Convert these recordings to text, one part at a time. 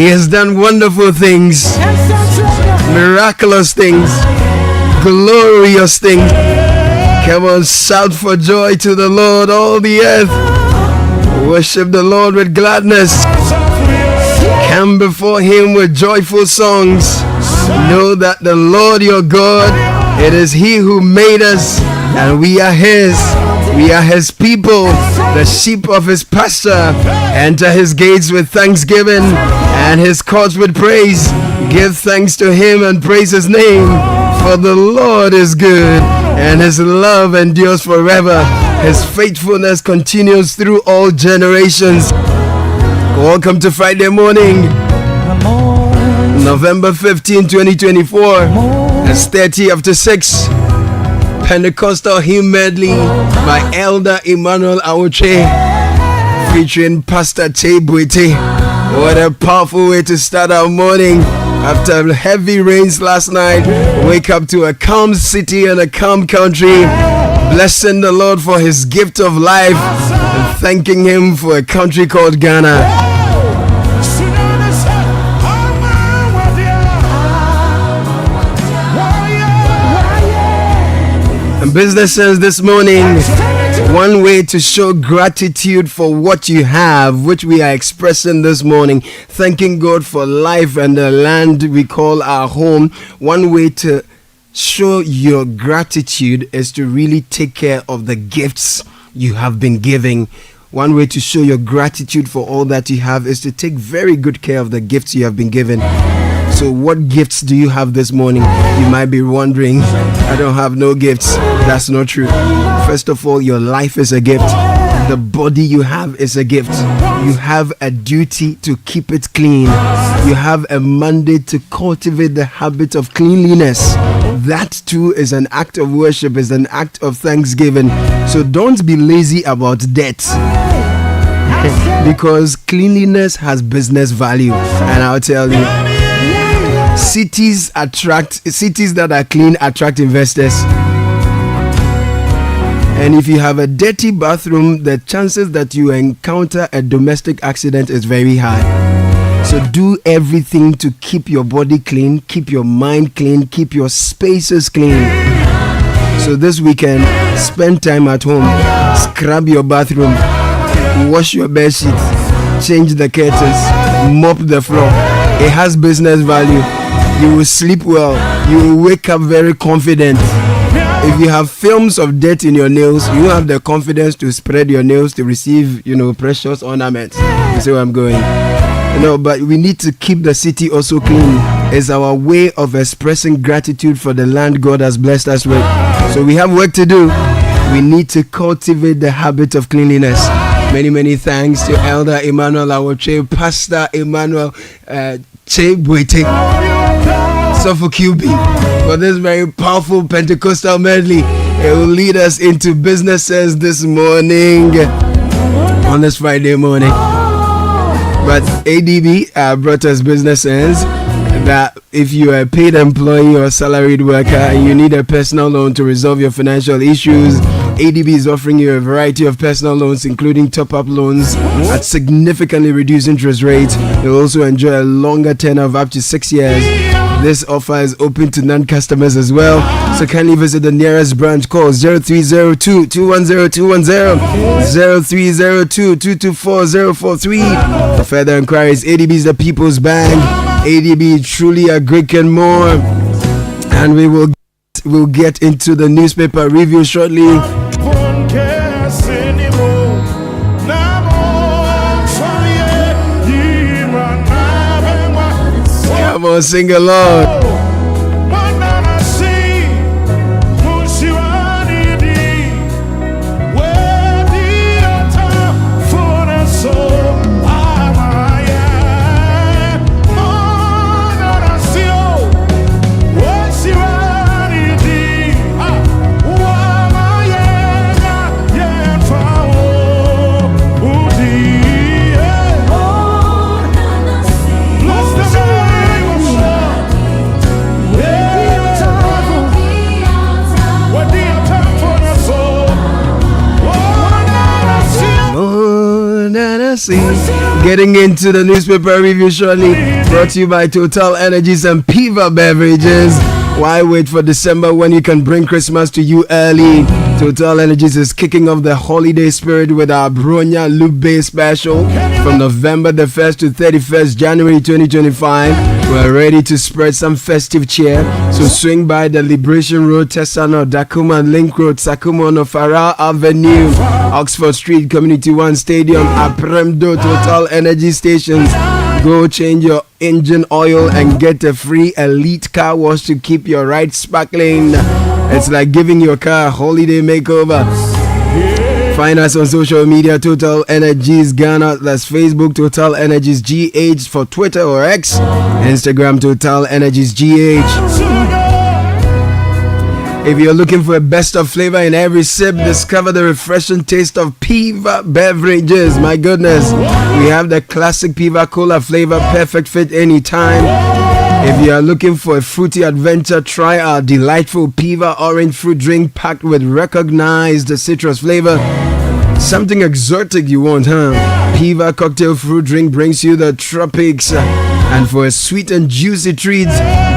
He has done wonderful things, miraculous things, glorious things. Come on, shout for joy to the Lord, all the earth. Worship the Lord with gladness. Come before Him with joyful songs. Know that the Lord your God, it is He who made us, and we are His. We are His people, the sheep of His pasture. Enter His gates with thanksgiving and His courts with praise. Give thanks to Him and praise His name, for the Lord is good, and His love endures forever. His faithfulness continues through all generations. Welcome to Friday morning, November 15, 2024. It's 30 after 6. Pentecostal hymn medley by Elder Emmanuel Awoche featuring Pastor Chebwete. What a powerful way to start our morning after heavy rains last night. Wake up to a calm city and a calm country, blessing the Lord for His gift of life and thanking Him for a country called Ghana. Business sense this morning. One way to show gratitude for what you have, which we are expressing this morning, thanking God for life and the land we call our home. One way to show your gratitude is to really take care of the gifts you have been giving. One way to show your gratitude for all that you have is to take very good care of the gifts you have been given. So what gifts do you have this morning? You might be wondering, I don't have no gifts. That's not true. First of all, your life is a gift. The body you have is a gift. You have a duty to keep it clean. You have a mandate to cultivate the habit of cleanliness. That too is an act of worship, is an act of thanksgiving. So don't be lazy about debt, because cleanliness has business value. And I'll tell you, cities that are clean attract investors. And if you have a dirty bathroom, the chances that you encounter a domestic accident is very high. So do everything to keep your body clean, keep your mind clean, keep your spaces clean. So this weekend, spend time at home, scrub your bathroom, wash your bed sheets, change the curtains, mop the floor. It has business value. You will sleep well. You will wake up very confident. If you have films of dirt in your nails, you have the confidence to spread your nails to receive, precious ornaments. You see where I'm going? But we need to keep the city also clean. It's our way of expressing gratitude for the land God has blessed us with. So we have work to do. We need to cultivate the habit of cleanliness. Many, many thanks to Elder Emmanuel Awoche, Pastor Emmanuel Chebwete, Sopho QB, for this very powerful Pentecostal medley. It will lead us into business sense this morning, on this Friday morning. But ADB brought us business sense that if you are a paid employee or salaried worker and you need a personal loan to resolve your financial issues, ADB is offering you a variety of personal loans, including top-up loans at significantly reduced interest rates. You'll also enjoy a longer tenure of up to 6 years. This offer is open to non-customers as well. So kindly visit the nearest branch. Call 0302-210-210, 0302-224-043. For further inquiries, ADB is the People's Bank. ADB, truly a great and more. And we'll get into the newspaper review shortly. Come on, sing along. Getting into the newspaper review shortly. Brought to you by Total Energies and Piva Beverages. Why wait for December when you can bring Christmas to you early? Total Energies is kicking off the holiday spirit with our Bronya Loop-based special from November the 1st to 31st January 2025. We're ready to spread some festive cheer, so swing by the Liberation Road, Tessano, Dakuma Link Road, Sakumo, Farah Avenue, Oxford Street, Community One Stadium, Apremdo Total Energy Stations. Go change your engine oil and get a free elite car wash to keep your ride sparkling. It's like giving your car a holiday makeover. Find us on social media, Total Energies Ghana, that's Facebook, Total Energies GH for Twitter or X, Instagram, Total Energies GH. If you're looking for a best of flavor in every sip, discover the refreshing taste of Piva Beverages. My goodness, we have the classic Piva Cola flavor, perfect fit anytime. If you are looking for a fruity adventure, try our delightful Piva orange fruit drink packed with recognized citrus flavor. Something exotic you want, huh? Piva cocktail fruit drink brings you the tropics. And for a sweet and juicy treat,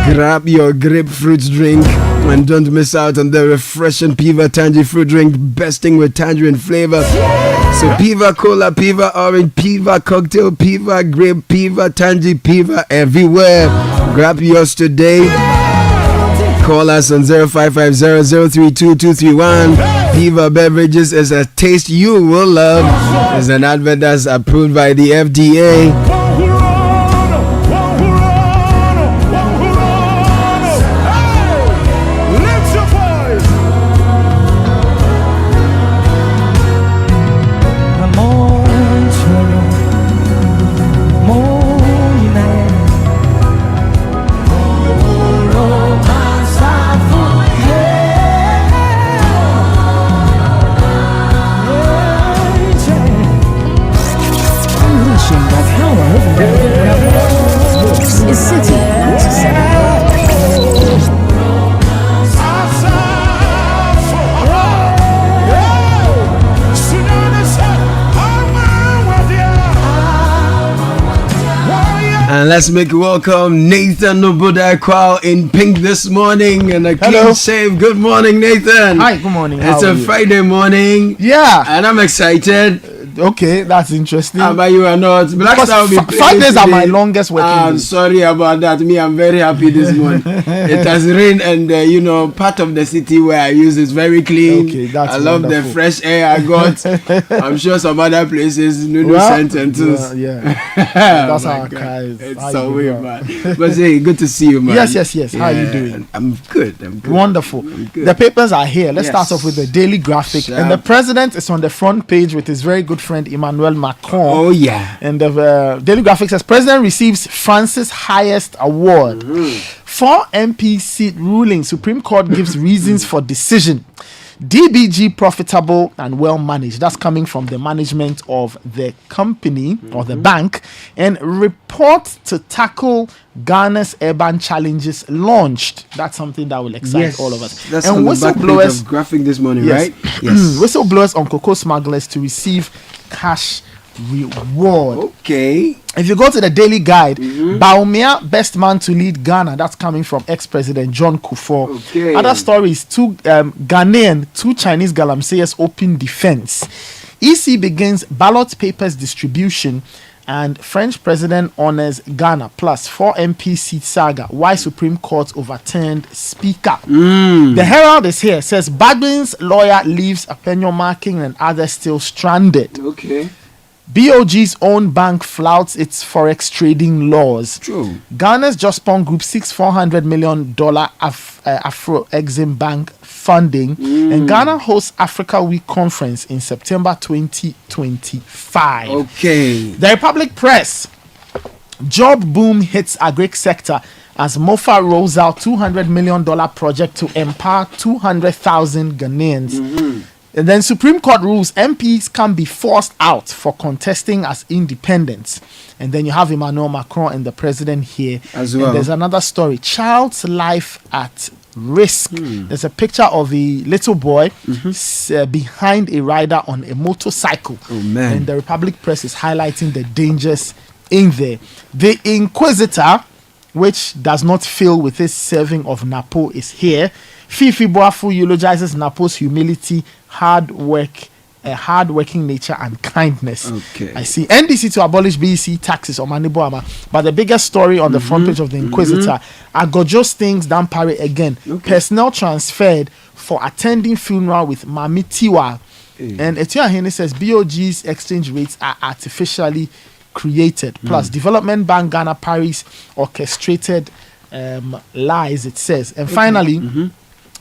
grab your grapefruit drink and don't miss out on the refreshing Piva Tangy fruit drink, bursting with tangerine flavor. So Piva Cola, Piva Orange, Piva Cocktail, Piva Grape, Piva Tangy, Piva everywhere. Grab yours today. Call us on 0550-032-231. Piva Beverages is a taste you will love. It's an advert that's approved by the FDA. And let's make welcome Nathan Nobuda in pink this morning and a clean shave. Good morning, Nathan. Hi, good morning. It's a Friday morning. Yeah. And I'm excited. Okay, that's interesting. But you are not. Black Star will be 5 days are my longest working days. I'm sorry about that. I'm very happy this morning. It has rained and, part of the city where I use is very clean. Okay, that's I love the fresh air I got. I'm sure some other places, sentences. Yeah. That's our guys. It's so weird, man. But hey, good to see you, man. Yes. Yeah. How are you doing? I'm good. Wonderful. The papers are here. Let's start off with the Daily Graphic. And the president is on the front page with his very good friend Emmanuel Macron. Oh yeah. And the Daily Graphic says president receives France's highest award. 4 MP seat ruling. Supreme Court gives reasons for decision. DBG profitable and well managed. That's coming from the management of the company or the bank. And report to tackle Ghana's urban challenges launched. That's something that will excite all of us. That's and on the back page of Graphic this morning, right? Yes. Whistleblowers on cocoa smugglers to receive cash reward. Okay. If you go to the Daily Guide, Baumia, best man to lead Ghana. That's coming from ex-president John Kufuor. Okay. Other stories: 2 Ghanaian, 2 Chinese galamseyers open defense. EC begins ballot papers distribution, and French president honors Ghana plus 4 MP seat saga. Why Supreme Court overturned Speaker. The Herald is here. Says Badwin's lawyer leaves Apenyo Marking and others still stranded. Okay. BOG's own bank flouts its forex trading laws. True. Ghana's Jospon Group seeks $400 million Afro-Exim Bank funding. And Ghana hosts Africa Week Conference in September 2025. Okay. The Republic Press. Job boom hits agric sector as MOFA rolls out $200 million project to empower 200,000 Ghanaians. And then Supreme Court rules MPs can be forced out for contesting as independents. And then you have Emmanuel Macron and the president here. As well. And there's another story. Child's life at risk. There's a picture of a little boy behind a rider on a motorcycle. Oh, man. And the Republic Press is highlighting the dangers in there. The Inquisitor, which does not fail with his serving of Napo, is here. Fifi Boafu eulogizes Napo's humility, hard-working nature and kindness. Okay. I see. NDC to abolish BEC taxes on Maniboama. But the biggest story on the front page of the Inquisitor, Agojo stings down Parry again. Okay. Personnel transferred for attending funeral with Mami Tiwa. And Etienne Hene says BOG's exchange rates are artificially created. Plus, Development Bank Ghana Paris orchestrated lies, it says. And finally,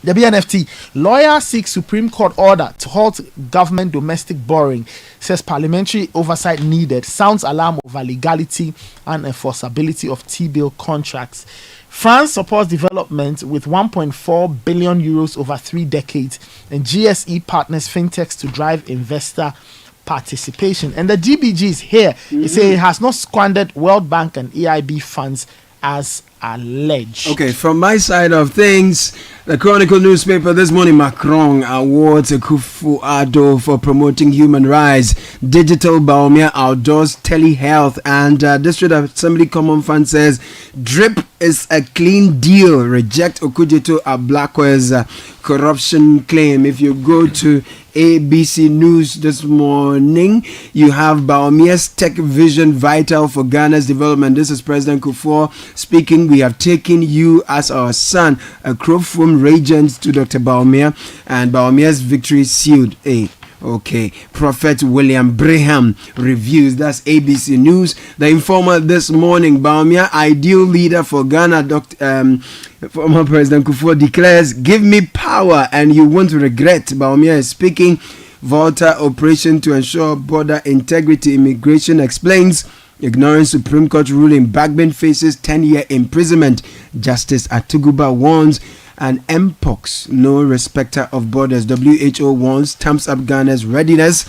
the BNFT lawyer seeks Supreme Court order to halt government domestic borrowing. Says parliamentary oversight needed. Sounds alarm over legality and enforceability of T-bill contracts. France supports development with 1.4 billion euros over 3 decades, and GSE partners fintechs to drive investor participation. And the GBG is here. It says it has not squandered World Bank and EIB funds as alleged. Okay, from my side of things, the Chronicle newspaper this morning, Macron awards Akufo-Addo for promoting human rights, digital Baumia outdoors, telehealth, and District Assembly Common Fund says DRIP is a clean deal. Reject Okujeto Ablakwe's corruption claim. If you go to ABC News this morning, you have Baumia's tech vision vital for Ghana's development. This is President Kufuor speaking. We have taken you as our son, a crow from regent to Dr. Baumia, and Baumia's victory sealed. Okay, Prophet William Braham reviews. That's ABC News. The Informer this morning, Baumia, ideal leader for Ghana. Former President Kufuor declares, give me power and you won't regret. Baumia is speaking. Volta operation to ensure border integrity. Immigration explains. Ignoring Supreme Court ruling, Bagbin faces 10-year imprisonment. Justice Atuguba warns. And Mpox, no respecter of borders. WHO warns, stamps up Ghana's readiness.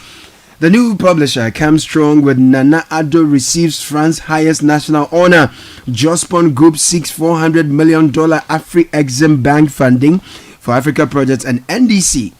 The new publisher comes strong with Nana Addo receives France's highest national honor. Jospon Group seeks $400 million Afri-Exim Bank funding for Africa projects, and NDC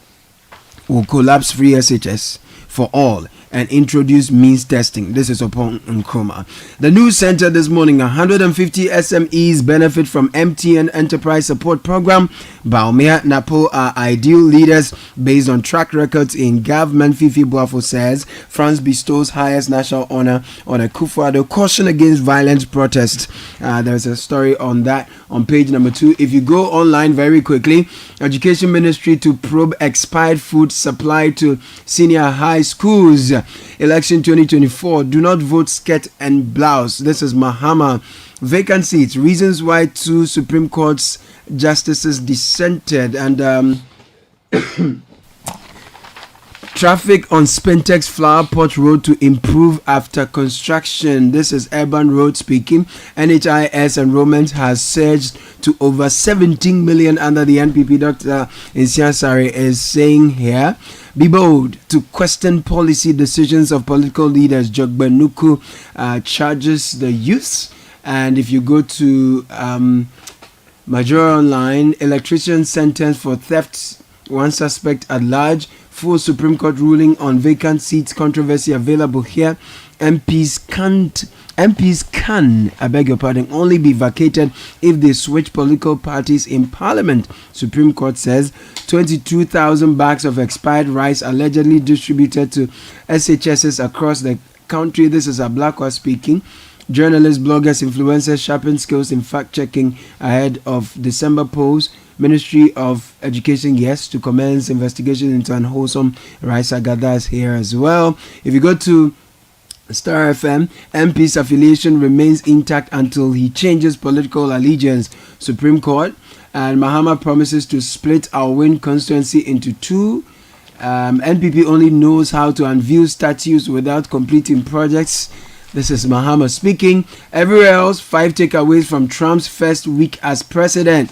will collapse free SHS for all and introduce means testing. This is upon Nkrumah. The news center this morning, 150 SMEs benefit from MTN Enterprise Support Program. Baumia Napo are ideal leaders based on track records in government. Fifi Boafo says France bestows highest national honor on Akufo-Addo. Caution against violent protests. There's a story on that on page number 2. If you go online very quickly, Education Ministry to probe expired food supply to senior high schools. Election 2024, do not vote skirt and blouse. This is Mahama. Vacant seats, reasons why 2 Supreme Court justices dissented, and traffic on Spentex Flower Pot Road to improve after construction. This is Urban Road speaking. NHIS enrollment has surged to over 17 million under the NPP. Dr. Insiasari is saying here. Be bold to question policy decisions of political leaders. Jogbenuku charges the youths. And if you go to Major Online, electrician sentenced for theft, 1 suspect at large. Full Supreme Court ruling on vacant seats controversy available here. MPs can, I beg your pardon, only be vacated if they switch political parties in Parliament. Supreme Court says 22,000 bags of expired rice allegedly distributed to SHSs across the country. This is Ablakwa speaking. Journalists, bloggers, influencers sharpen skills in fact-checking ahead of December polls. Ministry of Education, yes, to commence investigation into unwholesome rice agadas here as well. If you go to Star FM, MP's affiliation remains intact until he changes political allegiance. Supreme Court, and Mahama promises to split our Win constituency into 2. NPP only knows how to unveil statues without completing projects. This is Mahama speaking. Everywhere else, 5 takeaways from Trump's first week as president.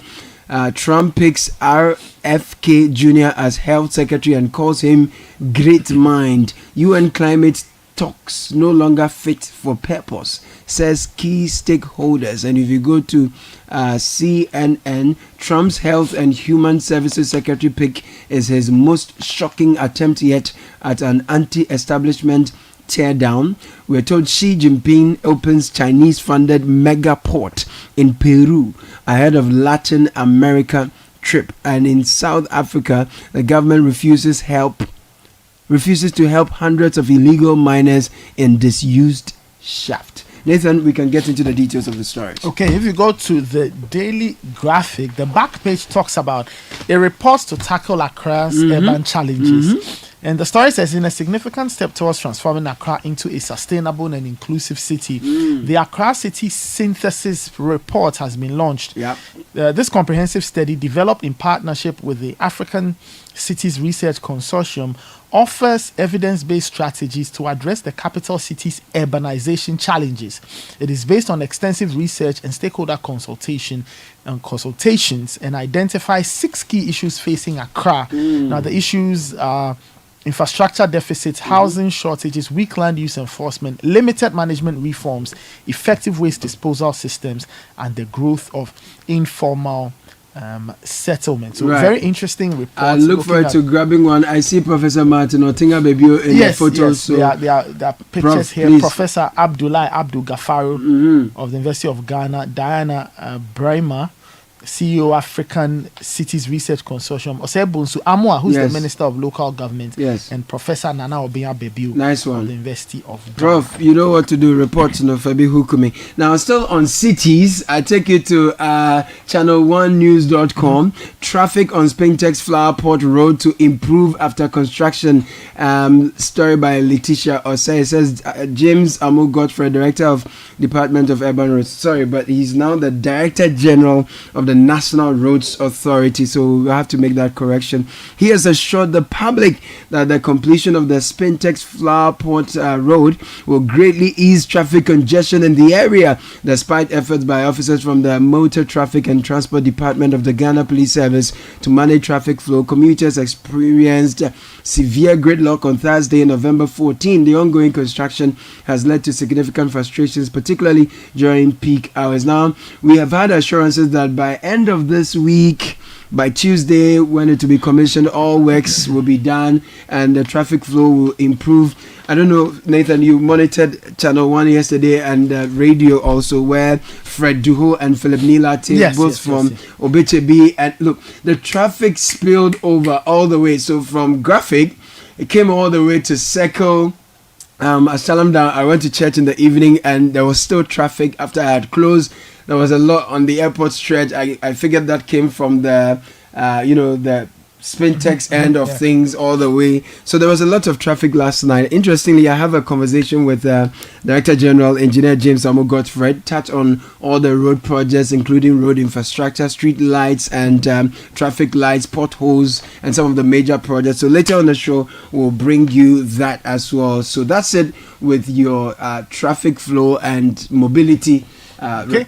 Trump picks RFK Jr. as health secretary and calls him great mind. UN climate talks no longer fit for purpose, says key stakeholders. And if you go to CNN, Trump's Health and Human Services Secretary pick is his most shocking attempt yet at an anti-establishment teardown. We're told Xi Jinping opens Chinese-funded mega port in Peru ahead of Latin America trip. And in South Africa, the government refuses to help hundreds of illegal miners in disused shaft. Nathan, we can get into the details of the story. Okay, if you go to the Daily Graphic, the back page talks about a report to tackle Accra's urban challenges. And the story says, in a significant step towards transforming Accra into a sustainable and inclusive city, the Accra City Synthesis Report has been launched. This comprehensive study, developed in partnership with the African Cities Research Consortium, offers evidence-based strategies to address the capital city's urbanization challenges. It is based on extensive research and stakeholder consultations, and identifies 6 key issues facing Accra. Now, the issues are infrastructure deficits, housing shortages, weak land use enforcement, limited management reforms, effective waste disposal systems, and the growth of informal settlement. So very interesting report. I look forward to grabbing one. I see Professor Martin Otinga Bebio in the photos. Yes, there are pictures here. Please. Professor Abdullah Abdul Gafaru of the University of Ghana, Diana Brahma, CEO African Cities Research Consortium, Osebunsu Amwa, who's the Minister of Local Government, and Professor Nana Obiya Bebiu, nice one, of the University of Ghana. Prof, you know what to do. Reports no Fabi Hukumi. Now, still on cities, I take you to channel1news.com. Traffic on Spintex Flower Pot Road to improve after construction. Story by Letitia Osei. It says James Amu Godfrey, Director of Department of Urban Roads. Sorry, but he's now the Director General of the National Roads Authority, so we have to make that correction. He has assured the public that the completion of the Spintex Flower Pot Road will greatly ease traffic congestion in the area, despite efforts by officers from the Motor Traffic and Transport Department of the Ghana Police Service to manage traffic flow. Commuters experienced severe gridlock on Thursday, November 14. The ongoing construction has led to significant frustrations, particularly during peak hours. Now, we have had assurances that by end of this week, by Tuesday, when it will be commissioned, all works will be done and the traffic flow will improve. I don't know, Nathan, you monitored Channel 1 yesterday and radio also, where Fred Duho and Philip Nilate, both from Obechebi. And look, the traffic spilled over all the way. So from Graphic, it came all the way to Circle. Assalam down. I went to church in the evening and there was still traffic after I had closed. There was a lot on the airport stretch. I figured that came from the, the Spintex end of things all the way. So there was a lot of traffic last night. Interestingly, I have a conversation with Director General Engineer James Amu Godfrey, touch on all the road projects, including road infrastructure, street lights and traffic lights, potholes, and some of the major projects. So later on the show, we'll bring you that as well. So that's it with your traffic flow and mobility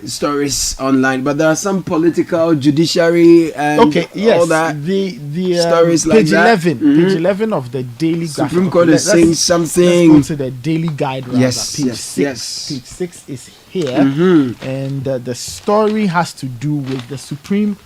stories online, but there are some political, judiciary, and all that. The stories page like 11, that. Page 11 of the Daily Graphic. Supreme Court is saying something. Let's go to the Daily Guide. Page 6. Page 6 is here, and the story has to do with the Supreme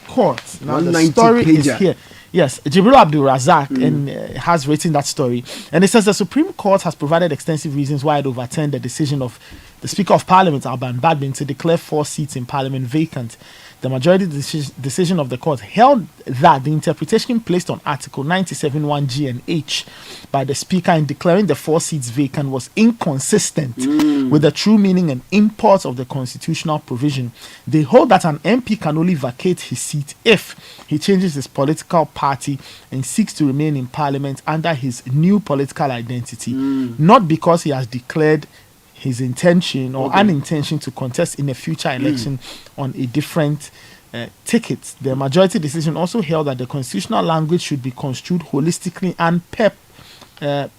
Court. Now the story is here. Yes, Jibril Abdul Razak has written that story. And it says the Supreme Court has provided extensive reasons why it overturned the decision of the Speaker of Parliament, Alban Badmin, to declare 4 seats in Parliament vacant. The majority decision of the court held that the interpretation placed on Article 97(1)(g) and (h) by the Speaker in declaring the 4 seats vacant was inconsistent with the true meaning and import of the constitutional provision. They hold that an MP can only vacate his seat if he changes his political party and seeks to remain in Parliament under his new political identity, not because he has declared his intention or unintention to contest in a future election on a different ticket. The majority decision also held that the constitutional language should be construed holistically and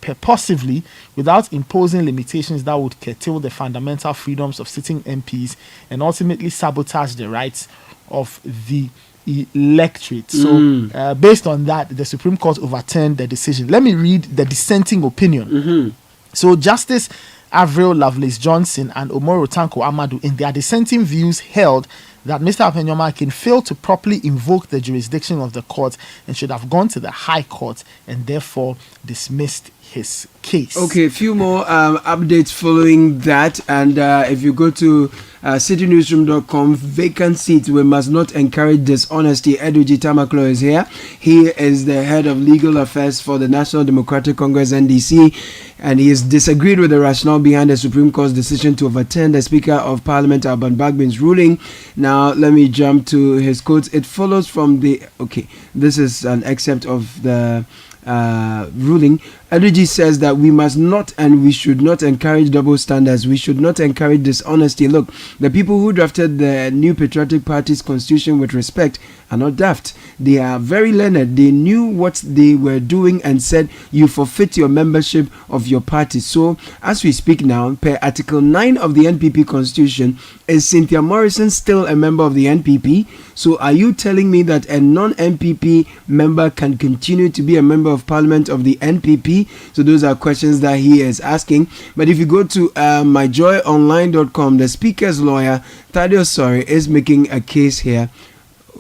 purposively without imposing limitations that would curtail the fundamental freedoms of sitting MPs and ultimately sabotage the rights of the electorate. So based on that, the Supreme Court overturned the decision. Let me read the dissenting opinion. So Justice Avril Lovelace Johnson and Omoro Tanko Amadu, in their dissenting views, held that Mr. Afenyomarkin failed to properly invoke the jurisdiction of the court and should have gone to the High Court and therefore dismissed his case. Okay, a few more updates following that, and if you go to citynewsroom.com, vacant seats, we must not encourage dishonesty. Eduji Tamaklo is here. He is the head of legal affairs for the National Democratic Congress, NDC, and he has disagreed with the rationale behind the Supreme Court's decision to overturn the Speaker of Parliament, Alban Bagbin's ruling. Now, let me jump to his quotes. It follows from the... Okay, this is an excerpt of the ruling. Aduji says that we must not and we should not encourage double standards. We should not encourage dishonesty. Look, the people who drafted the New Patriotic Party's constitution with respect are not daft. They are very learned. They knew what they were doing and said you forfeit your membership of your party. So, as we speak now, per Article 9 of the NPP constitution, is Cynthia Morrison still a member of the NPP? So, are you telling me that a non-NPP member can continue to be a member of parliament of the NPP? So those are questions that he is asking. But if you go to myjoyonline.com, the speaker's lawyer, Thaddeus Sorry, is making a case here.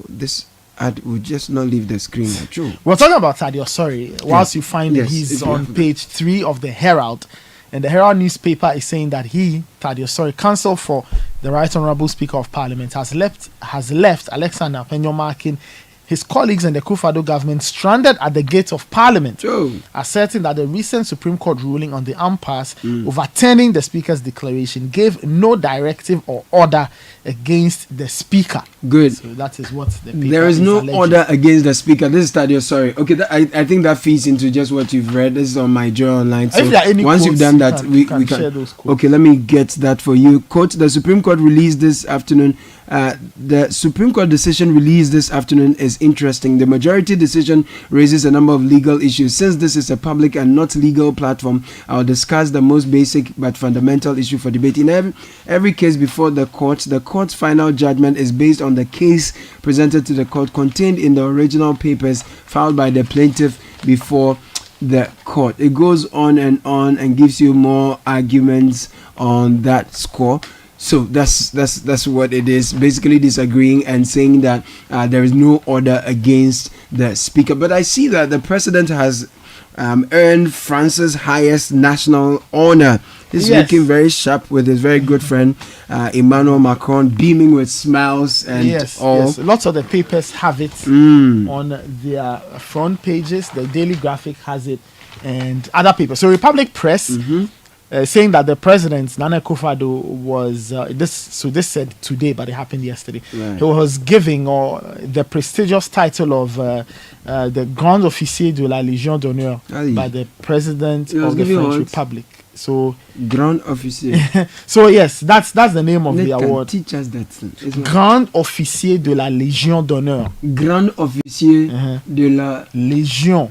This ad will just not leave the screen. True. We're talking about Thaddeus Sorry. Whilst you find Yes, he's if you on have page 3 of the Herald, and the Herald newspaper is saying that he, Thaddeus Sorry, counsel for the Right Honourable Speaker of Parliament, has left Alexander Afenyomarkin, his colleagues and the Akufo-Addo government stranded at the gates of Parliament, asserting that the recent Supreme Court ruling on the impasse overturning the Speaker's declaration gave no directive or order against the Speaker. Good. So that is what the paper There is no alleging. order against the Speaker. This is Thaddeus Sorry. Okay, I think that feeds into just what you've read. This is on my Joy Online. So if there are any once quotes, you've done that, we can we can share those quotes. Okay, let me get that for you. Quote, the Supreme Court released this afternoon. The Supreme Court decision released this afternoon is interesting. The majority decision raises a number of legal issues. Since this is a public and not legal platform, I'll discuss the most basic but fundamental issue for debate. In every case before the court's final judgment is based on the case presented to the court contained in the original papers filed by the plaintiff before the court. It goes on and gives you more arguments on that score. So that's what it is, basically disagreeing and saying that there is no order against the Speaker. But I see that the President has earned France's highest national honor. He's looking very sharp with his very good friend Emmanuel Macron, beaming with smiles and all. Yes, lots of the papers have it on their front pages. The Daily Graphic has it and other papers. So Republic Press saying that the president Nana Akufo-Addo was this said today, but it happened yesterday. He was giving the prestigious title of the Grand Officier de la Légion d'Honneur by the president of the French Republic. So Grand Officier. So yes, that's the name of the award. Teach us that. Grand Officier de la Légion d'Honneur. Grand Officier de la Légion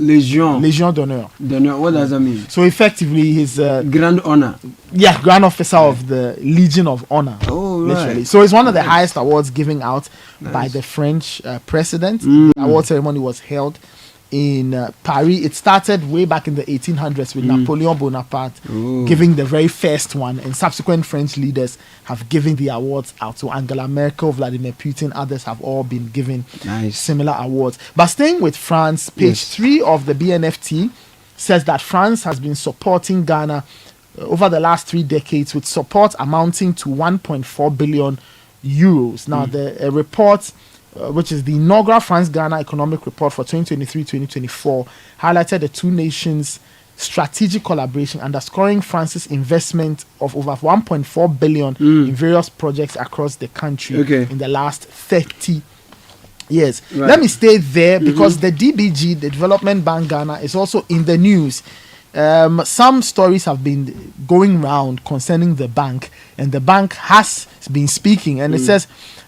d'Honneur. What does that mean? So effectively, he's Grand Honor. Yeah, Grand Officer of the Legion of Honor. Oh, literally. So it's one of the highest awards given out by the French president. The award ceremony was held in Paris. It started way back in the 1800s with Napoleon Bonaparte giving the very first one, and subsequent French leaders have given the awards out. So Angela Merkel, Vladimir Putin, others have all been given similar awards. But staying with France, page 3 of the BNFT says that France has been supporting Ghana over the last 3 decades with support amounting to 1.4 billion euros. Now, the report, which is the inaugural France-Ghana Economic Report for 2023-2024, highlighted the two nations' strategic collaboration, underscoring France's investment of over 1.4 billion in various projects across the country in the last 30 years. Let me stay there because the DBG, the Development Bank Ghana, is also in the news. Some stories have been going round concerning the bank, and the bank has been speaking, and it says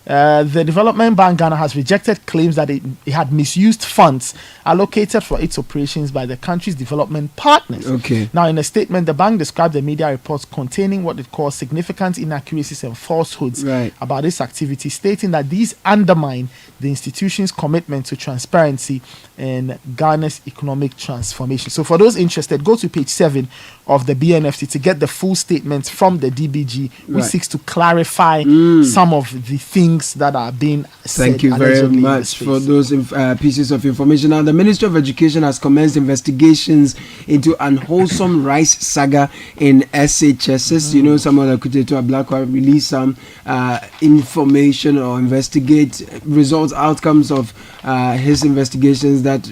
The Development Bank Ghana has rejected claims that it had misused funds allocated for its operations by the country's development partners. Okay. Now, in a statement, the bank described the media reports containing what it calls significant inaccuracies and falsehoods about its activity, stating that these undermine the institution's commitment to transparency and Ghana's economic transformation. So, for those interested, go to page 7 of the BNFT to get the full statement from the DBG, which seeks to clarify some of the things that are being said. Thank you very much for those pieces of information. Now, the Ministry of Education has commenced investigations into unwholesome rice saga in SHSs. You know, Samuel Akuteto Ablakwa released some information or investigate results, outcomes of his investigations that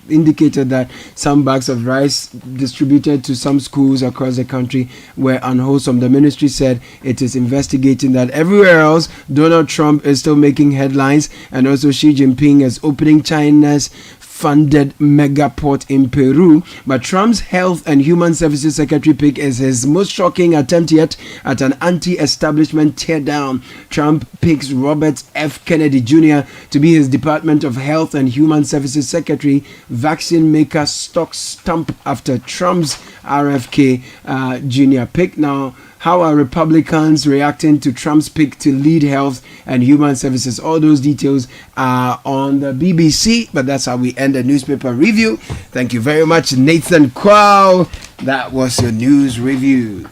indicated that some bags of rice distributed to some schools across the country were unwholesome. The ministry said it is investigating that. Everywhere else, Donald Trump is still making headlines, and also Xi Jinping is opening China's funded mega port in Peru. But Trump's Health and Human Services Secretary pick is his most shocking attempt yet at an anti-establishment teardown. Trump picks Robert F. Kennedy Jr. to be his Department of Health and Human Services Secretary. Vaccine maker stocks stump after Trump's RFK Jr. pick. Now, how are Republicans reacting to Trump's pick to lead health and human services? All those details are on the BBC, but that's how we end the newspaper review. Thank you very much, Nathan Kwao. That was your news review.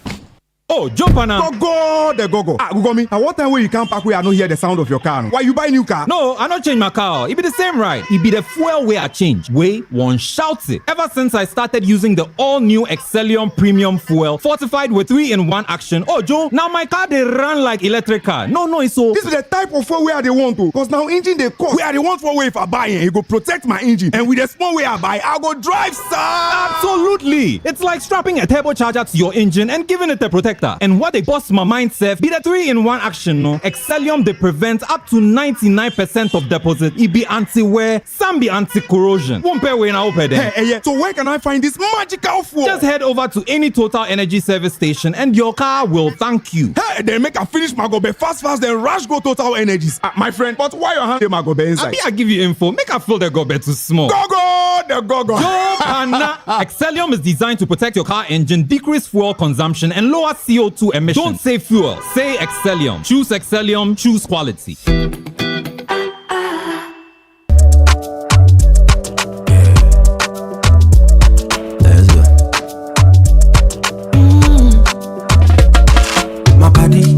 Oh, jump on now. Go. Google me. At what time will you come back where I don't hear the sound of your car? Why you buy new car? No, I don't change my car. It be the same, right? It be the fuel where I change. Way one shouts it. Ever since I started using the all-new Excellium Premium Fuel, fortified with 3-in-1 action. Oh, Joe, now my car they run like electric car. No, it's so. This is the type of fuel where they want to. Because now engine they cost. Where they want for way if I buy it, it go protect my engine. And with the small way I buy, I go drive, sir. Absolutely. It's like strapping a turbocharger to your engine and giving it a protector. And what they bust my mind self be the 3-in-1 action, no? Excellium they prevent up to 99% of deposit. It be anti-wear, some be anti-corrosion. Won't pay when I open there. Hey, so where can I find this magical fuel? Just head over to any Total Energy service station and your car will thank you. Hey, then make a finish my gobe fast, then rush go Total Energies. My friend, but why your hand my gobe inside? I give you info. Make a fill the gobe too small. Go. Joe Pana. Excellium is designed to protect your car engine, decrease fuel consumption, and lower CO2 emissions. Don't say fuel, say Excellium. Choose Excellium, choose quality. My body,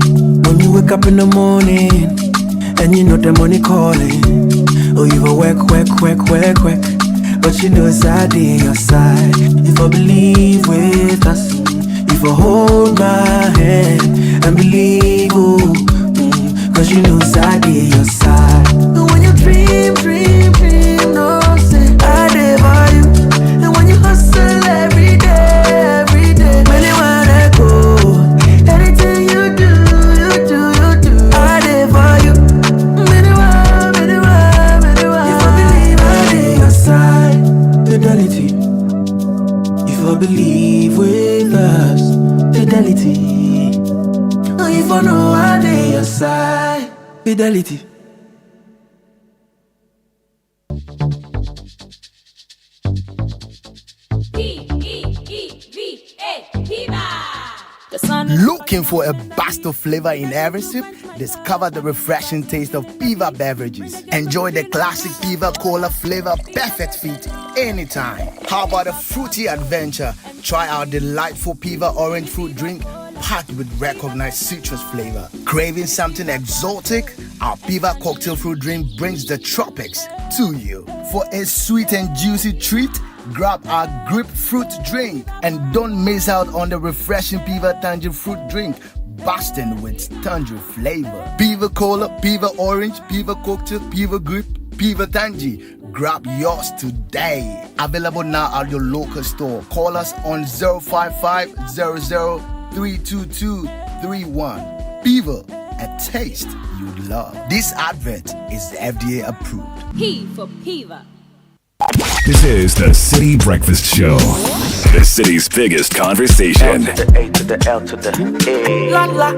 when you wake up in the morning and you know the money calling, oh you go work, but you know it's out in your side. If I believe with us, if I hold my hand and believe, cause you know it's out in your side. And when you dream, no say I live by you. And when you hustle every day, many wanna go. Anything you do, I live for you. Many want. If I believe I live your side, fidelity. If I believe with us, fidelity. If I know I live your side, fidelity. Looking for a burst of flavor in every sip? Discover the refreshing taste of Piva beverages. Enjoy the classic Piva Cola flavor, perfect fit anytime. How about a fruity adventure? Try our delightful Piva orange fruit drink packed with recognized citrus flavor. Craving something exotic? Our Piva cocktail fruit drink brings the tropics to you. For a sweet and juicy treat, grab our grapefruit drink and don't miss out on the refreshing Piva Tangerine fruit drink, bursting with tangerine flavor. Piva Cola, Piva Orange, Piva Cocktail, Piva Grape, Piva Tangerine. Grab yours today. Available now at your local store. Call us on 055-00-322-31. Piva, a taste you love. This advert is FDA approved. P for Piva. This is the Citi Breakfast Show. The city's biggest conversation. L to the A to the L to the A. La, la.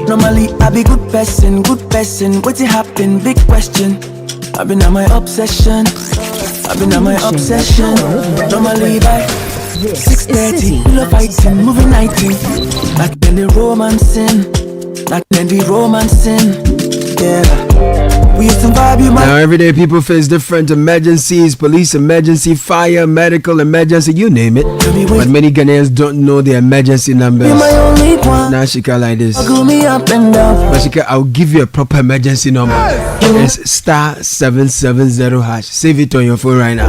Normally, I be good person. What's it happen? Big question. I've been on my obsession. Normally, by 6:30, love fighting, moving 19. Back then the romancing. Yeah. We used to vibe you, Now, every day people face different emergencies, police emergency, fire, medical emergency, you name it. But many Ghanaians don't know the emergency numbers. You're my only one. Now, Shika, like this. Go me up and down. But Shika, I'll give you a proper emergency number. It's *770#. Save it on your phone right now.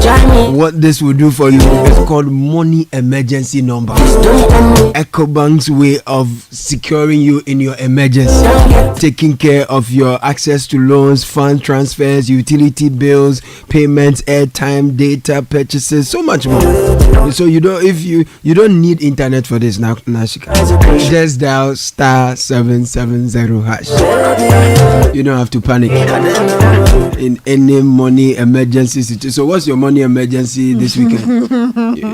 What this will do for you is called money emergency number. EcoBank's way of securing you in your emergency, taking care of your access to loans, fund transfers, utility bills, payments, airtime, data purchases, so much more. So you don't need internet for this now, Nashika. Just dial *770#. You don't have to panic in any money emergency situation. So what's your money emergency this weekend?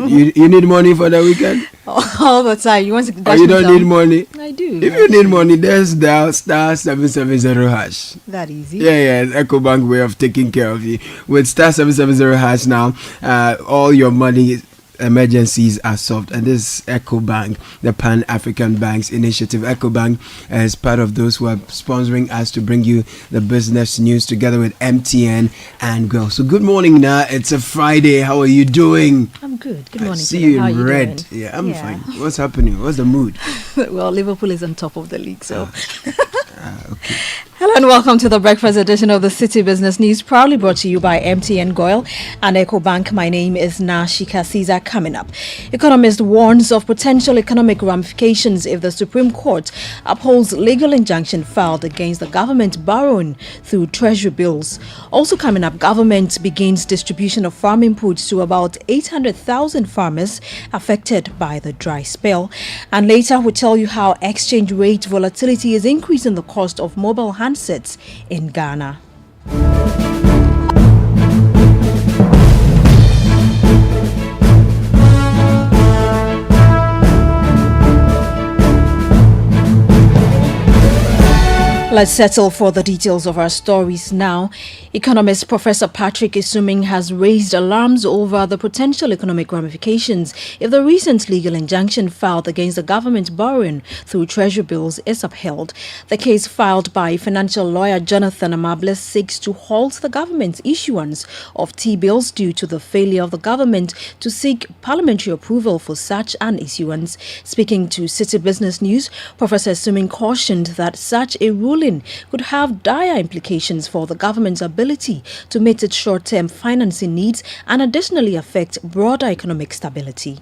you need money for the weekend? All the time. You want to you don't need money? I do. If you need money, there's dial *770#. That easy. Yeah, EcoBank way of taking care of you. With *770# now, all your money emergencies are solved. And this EcoBank, the Pan-African Banks Initiative. EcoBank is part of those who are sponsoring us to bring you the business news together with MTN and Girl. So good morning now. It's a Friday. How are you doing? I'm good. Good morning. I see you in red. Doing? Yeah, I'm fine. What's happening? What's the mood? Well, Liverpool is on top of the league, so... Okay. Hello and welcome to the breakfast edition of the City Business News, proudly brought to you by MTN Goil and EcoBank. My name is Nashika Caesar. Coming up, economist warns of potential economic ramifications if the Supreme Court upholds legal injunction filed against the government borrowing through treasury bills. Also coming up, government begins distribution of farm inputs to about 800,000 farmers affected by the dry spell. And later, we'll tell you how exchange rate volatility is increasing the cost of mobile handsets in Ghana. Let's settle for the details of our stories now. Economist Professor Patrick Isuming has raised alarms over the potential economic ramifications if the recent legal injunction filed against the government borrowing through treasury bills is upheld. The case filed by financial lawyer Jonathan Amable seeks to halt the government's issuance of T-bills due to the failure of the government to seek parliamentary approval for such an issuance. Speaking to City Business News, Professor Isuming cautioned that such a ruling could have dire implications for the government's ability to meet its short-term financing needs and additionally affect broader economic stability.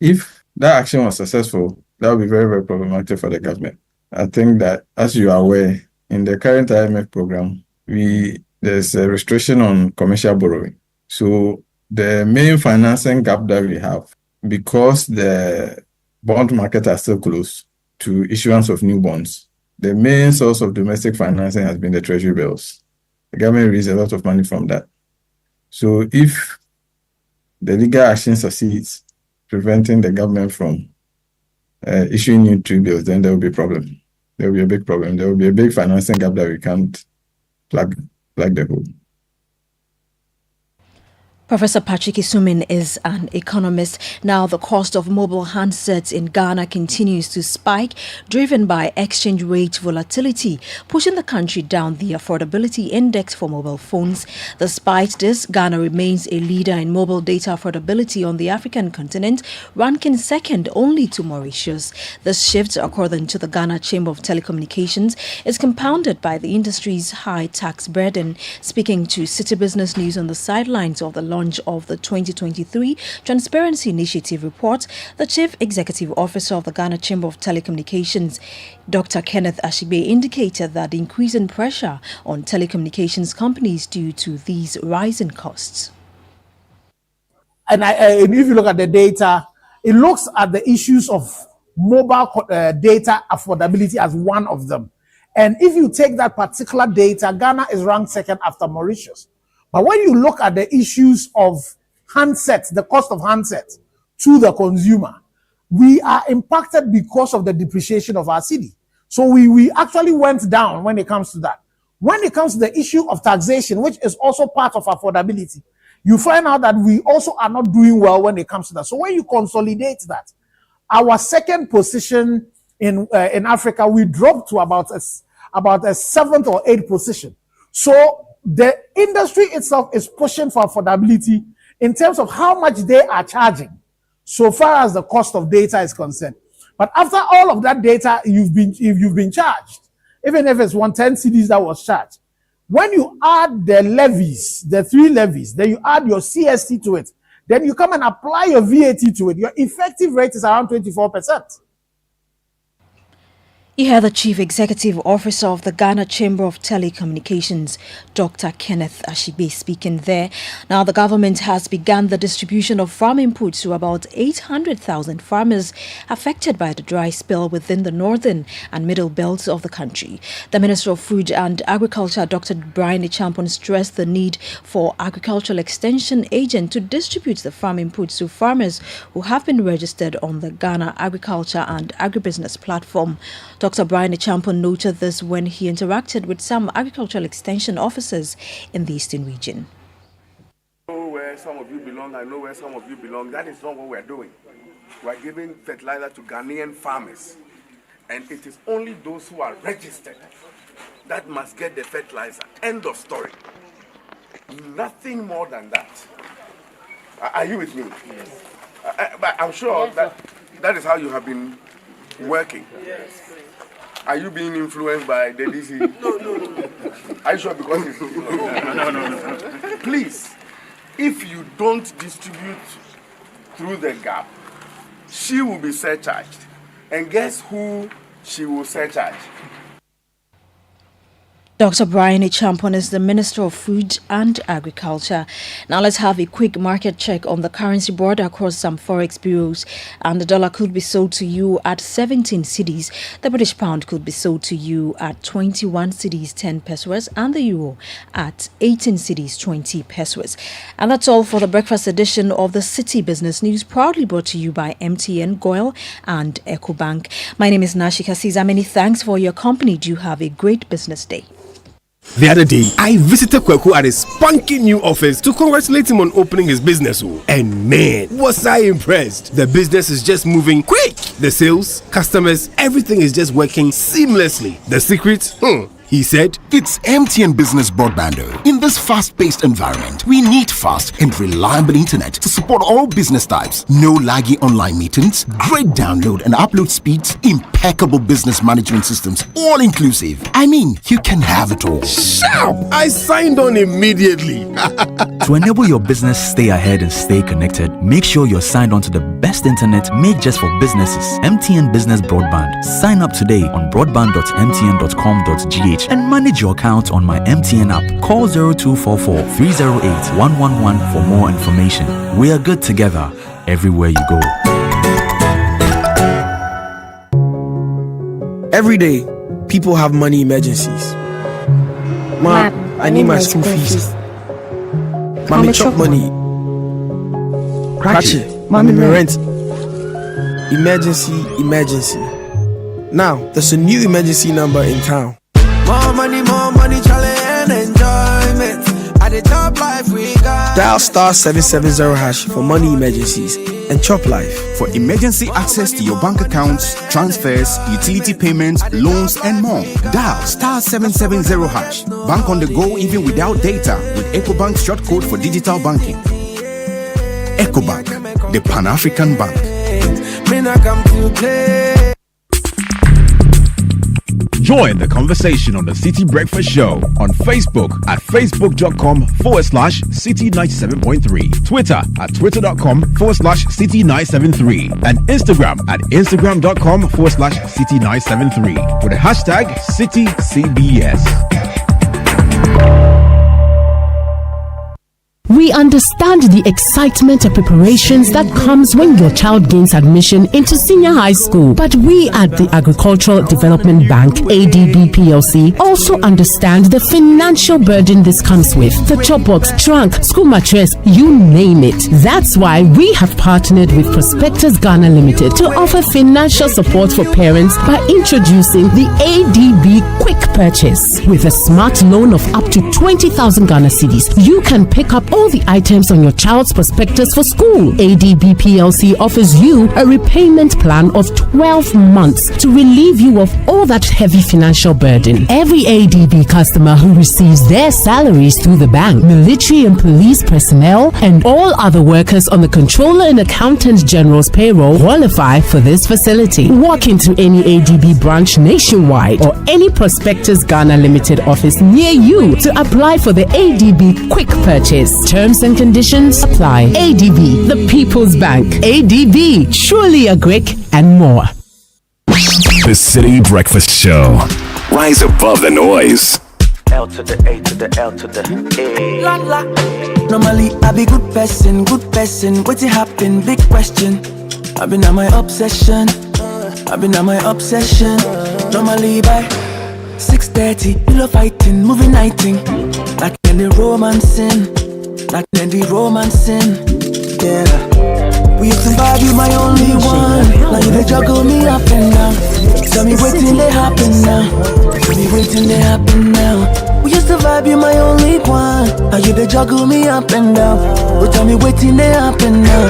If that action was successful, that would be very, very problematic for the government. I think that, as you are aware, in the current IMF program, there's a restriction on commercial borrowing. So the main financing gap that we have, because the bond market are still closed to issuance of new bonds, the main source of domestic financing has been the treasury bills. The government raises a lot of money from that. So if the legal action succeeds, preventing the government from issuing new T-bills, then there will be a problem. There will be a big problem. There will be a big financing gap that we can't plug the hole. Professor Patrick Isuming is an economist. Now, the cost of mobile handsets in Ghana continues to spike, driven by exchange rate volatility, pushing the country down the affordability index for mobile phones. Despite this, Ghana remains a leader in mobile data affordability on the African continent, ranking second only to Mauritius. This shift, according to the Ghana Chamber of Telecommunications, is compounded by the industry's high tax burden. Speaking to City Business News on the sidelines of the launch of the 2023 Transparency Initiative report, the Chief Executive Officer of the Ghana Chamber of Telecommunications, Dr. Kenneth Ashigbe, indicated that the increasing pressure on telecommunications companies due to these rising costs. And if you look at the data, it looks at the issues of mobile data affordability as one of them. And if you take that particular data, Ghana is ranked second after Mauritius. But when you look at the issues of handsets, the cost of handsets to the consumer, we are impacted because of the depreciation of our cedi. So we actually went down when it comes to that. When it comes to the issue of taxation, which is also part of affordability, you find out that we also are not doing well when it comes to that. So when you consolidate that, our second position in Africa, we dropped to about a 7th or 8th position. So the industry itself is pushing for affordability in terms of how much they are charging, so far as the cost of data is concerned. But after all of that data you've been charged, even if it's 110 cedis that was charged, when you add the levies, the 3 levies, then you add your CST to it, then you come and apply your VAT to it, your effective rate is around 24%. You heard the Chief Executive Officer of the Ghana Chamber of Telecommunications, Dr. Kenneth Ashibe, speaking there. Now, the government has begun the distribution of farm inputs to about 800,000 farmers affected by the dry spell within the northern and middle belts of the country. The Minister of Food and Agriculture, Dr. Brian Echampon, stressed the need for agricultural extension agent to distribute the farm inputs to farmers who have been registered on the Ghana Agriculture and Agribusiness platform. Dr. Brian Echampon noted this when he interacted with some agricultural extension officers in the Eastern region. I know where some of you belong, I know where some of you belong. That is not what we're doing. We're giving fertilizer to Ghanaian farmers. And it is only those who are registered that must get the fertilizer. End of story. Nothing more than that. Are you with me? Yes. But I'm sure that is how you have been working. Yes. Are you being influenced by the DC? No. Are you sure? Because it's no. Please, if you don't distribute through the gap, she will be surcharged. And guess who she will surcharge? Dr. Brian Echampon is the Minister of Food and Agriculture. Now let's have a quick market check on the currency board across some forex bureaus. And the dollar could be sold to you at 17 cedis. The British pound could be sold to you at 21 cedis 10 pesos, and the euro at 18 cedis 20 pesos. And that's all for the breakfast edition of the Citi Business News, proudly brought to you by MTN, Goil and EcoBank. My name is Nashika Caesar. Many thanks for your company. Do have a great business day. The other day, I visited Kweku at his spunky new office to congratulate him on opening his business. And man, was I impressed. The business is just moving quick. The sales, customers, everything is just working seamlessly. The secret? He said, it's MTN Business Broadband. In this fast-paced environment, we need fast and reliable internet to support all business types. No laggy online meetings, great download and upload speeds, impeccable business management systems, all inclusive. I mean, you can have it all. Sharp! I signed on immediately. To enable your business stay ahead and stay connected, make sure you're signed on to the best internet made just for businesses. MTN Business Broadband. Sign up today on broadband.mtn.com.gh and manage your account on my MTN app. Call 0244 308 111 for more information. We are good together everywhere you go. Every day, people have money emergencies. Ma, I need my school fees. Mommy chop money. Ratchet, mommy rent. Emergency. Now, there's a new emergency number in town. More money, challenge and enjoyment. At the top life we got. Dial *770# for money emergencies and chop life. For emergency access to your bank accounts, transfers, utility payments, loans, and more. Dial *770#. Bank on the go even without data with EcoBank's short code for digital banking. EcoBank, the Pan-African Bank. Join the conversation on the Citi Breakfast Show on Facebook at facebook.com/Citi97.3, Twitter at twitter.com/Citi973, and Instagram at instagram.com/Citi973 with the hashtag CitiCBS. We understand the excitement and preparations that comes when your child gains admission into senior high school. But we at the Agricultural Development Bank, ADB PLC, also understand the financial burden this comes with. The chop box, trunk, school mattress, you name it. That's why we have partnered with Prospectus Ghana Limited to offer financial support for parents by introducing the ADB Quick Purchase. With a smart loan of up to 20,000 Ghana cedis, you can pick up all the items on your child's prospectus for school. ADB PLC offers you a repayment plan of 12 months to relieve you of all that heavy financial burden. Every ADB customer who receives their salaries through the bank, military and police personnel, and all other workers on the Controller and Accountant General's payroll qualify for this facility. Walk into any ADB branch nationwide or any Prospectus Ghana Limited office near you to apply for the ADB Quick Purchase. Terms and conditions apply. ADB, the People's Bank. ADB, truly a quick and more. The Citi Breakfast Show. Rise above the noise. L to the A to the L to the A. Normally I be good person. What's it happen? Big question. I've been on my obsession. Normally by 6:30, pillow fighting, movie nighting. Like in the romancing. Yeah. We used to vibe, you my only one. Now you they juggle me up and down. Tell me waiting they happen now. We used to vibe, you my only one. Now you they juggle me up and down. But tell me waiting they happen now.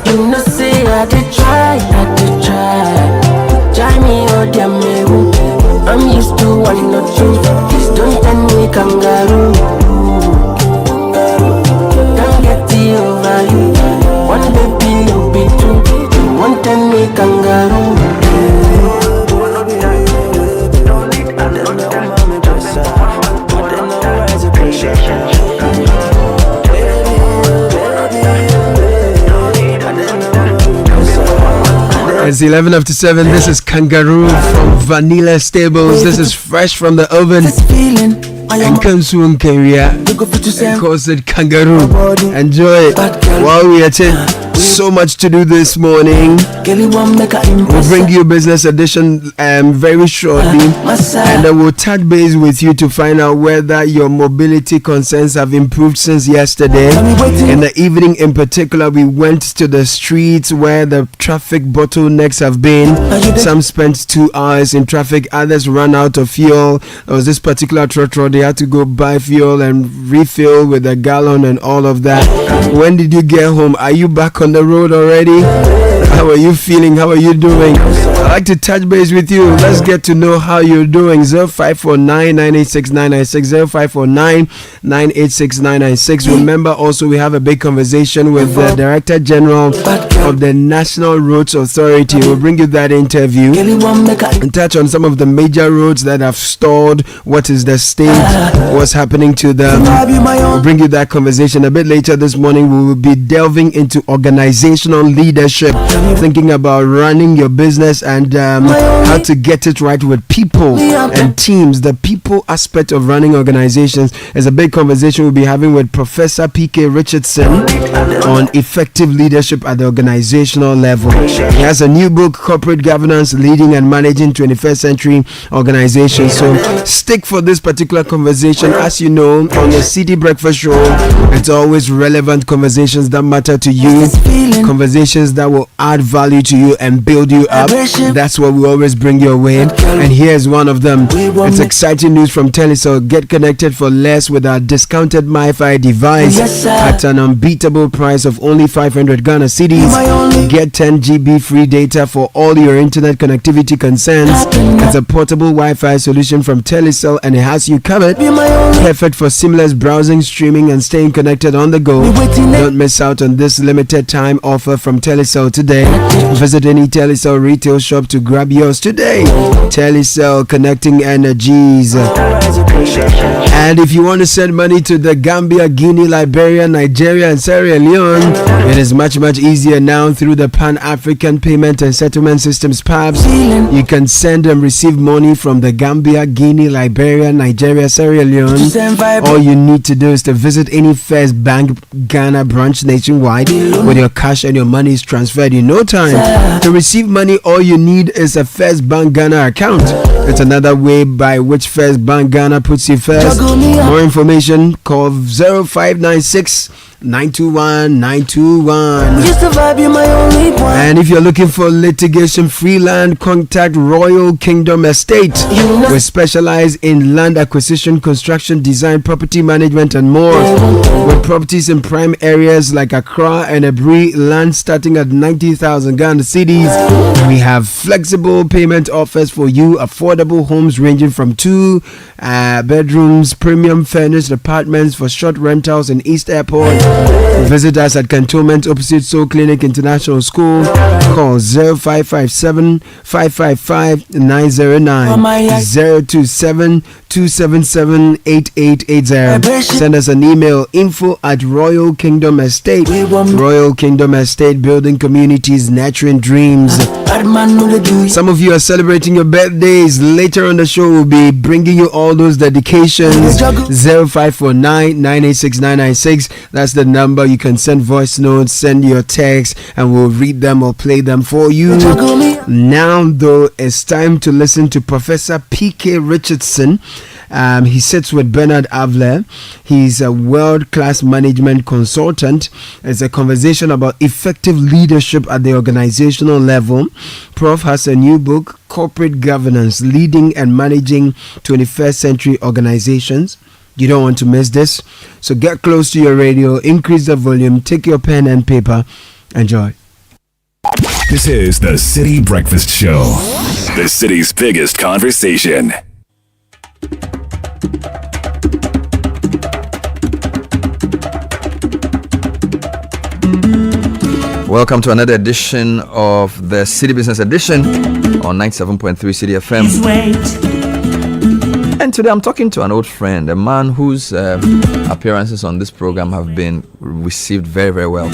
You know say I did try. Try me or damn me. I'm used to one or two. Please don't tell me kangaroo. Can't get over you. One baby, you be two. You won't tell me kangaroo. It's 11 after 7. This is Kangaroo from Vanilla Stables. This is fresh from the oven. And comes soon, Kenya. Calls it Kangaroo. Enjoy it while we attend. So much to do this morning. We'll bring you business edition very shortly, and I will touch base with you to find out whether your mobility concerns have improved since yesterday. In the evening, in particular, we went to the streets where the traffic bottlenecks have been. Some spent 2 hours in traffic, others ran out of fuel. There was this particular trotro, they had to go buy fuel and refill with a gallon and all of that. When did you get home? Are you back on the road already? How are you feeling? How are you doing? I'd like to touch base with you. Let's get to know how you're doing. 0549-986-996, 0549-986-996. Remember also we have a big conversation with the Director General of the National Roads Authority. We'll bring you that interview and touch on some of the major roads that have stalled. What is the state? What's happening to them? We'll bring you that conversation a bit later this morning. We will be delving into organizational leadership, thinking about running your business and how to get it right with people and teams. The people aspect of running organizations is a big conversation we'll be having with Professor P.K. Richardson on effective leadership at the organizational level. He has a new book, Corporate Governance, Leading and Managing 21st Century Organizations. So stick for this particular conversation. As you know, on the Citi Breakfast Show, it's always relevant conversations that matter to you, conversations that will add value to you and build you up. That's what we always bring your way. And here's one of them. It's exciting news from Telecel. Get connected for less with our discounted MiFi device at an unbeatable price of only 500 Ghana cedis. Get 10 GB free data for all your internet connectivity concerns. It's a portable Wi-Fi solution from Telecel and it has you covered. Perfect for seamless browsing, streaming and staying connected on the go. Don't miss out on this limited time offer from Telecel today. Visit any Telecel retail shop to grab yours today. Telecel, connecting energies. And if you want to send money to the Gambia, Guinea, Liberia, Nigeria, and Sierra Leone, it is much easier now through the Pan-African Payment and Settlement Systems PABS. You can send and receive money from the Gambia, Guinea, Liberia, Nigeria, Sierra Leone. All you need to do is to visit any First Bank Ghana branch nationwide with your cash, and your money is transferred in no time. To receive money, all you need is a First Bank Ghana account. It's another way by which First Bank Ghana puts you first. More information, call 0596 921 921. And if you're looking for litigation free land, contact Royal Kingdom Estate. We specialize in land acquisition, construction, design, property management, and more. With properties in prime areas like Accra and Abri, land starting at 90,000 Ghana cedis. We have flexible payment offers for you, affordable homes ranging from 2 bedrooms, premium furnished apartments for short rentals in East Airport. Visit us at Cantonment opposite Soul Clinic International School. Call 0557 555 909 027 277 8880. Send us an email, info at Royal Kingdom Estate. Royal Kingdom Estate, building communities, nurturing dreams. Some of you are celebrating your birthdays. Later on the show, we'll be bringing you all those dedications. 0549 986 996. That's the number. You can send voice notes, send your text, and we'll read them or play them for you. Now, though, it's time to listen to Professor P.K. Richardson. He sits with Bernard Avler. He's a world-class management consultant. It's a conversation about effective leadership at the organizational level. Prof has a new book, Corporate Governance, Leading and Managing 21st Century Organizations. You don't want to miss this. So get close to your radio, increase the volume, take your pen and paper. Enjoy. This is the Citi Breakfast Show, the city's biggest conversation. Welcome to another edition of the City Business Edition on 97.3 Citi FM. And today I'm talking to an old friend, a man whose appearances on this program have been received very, very well.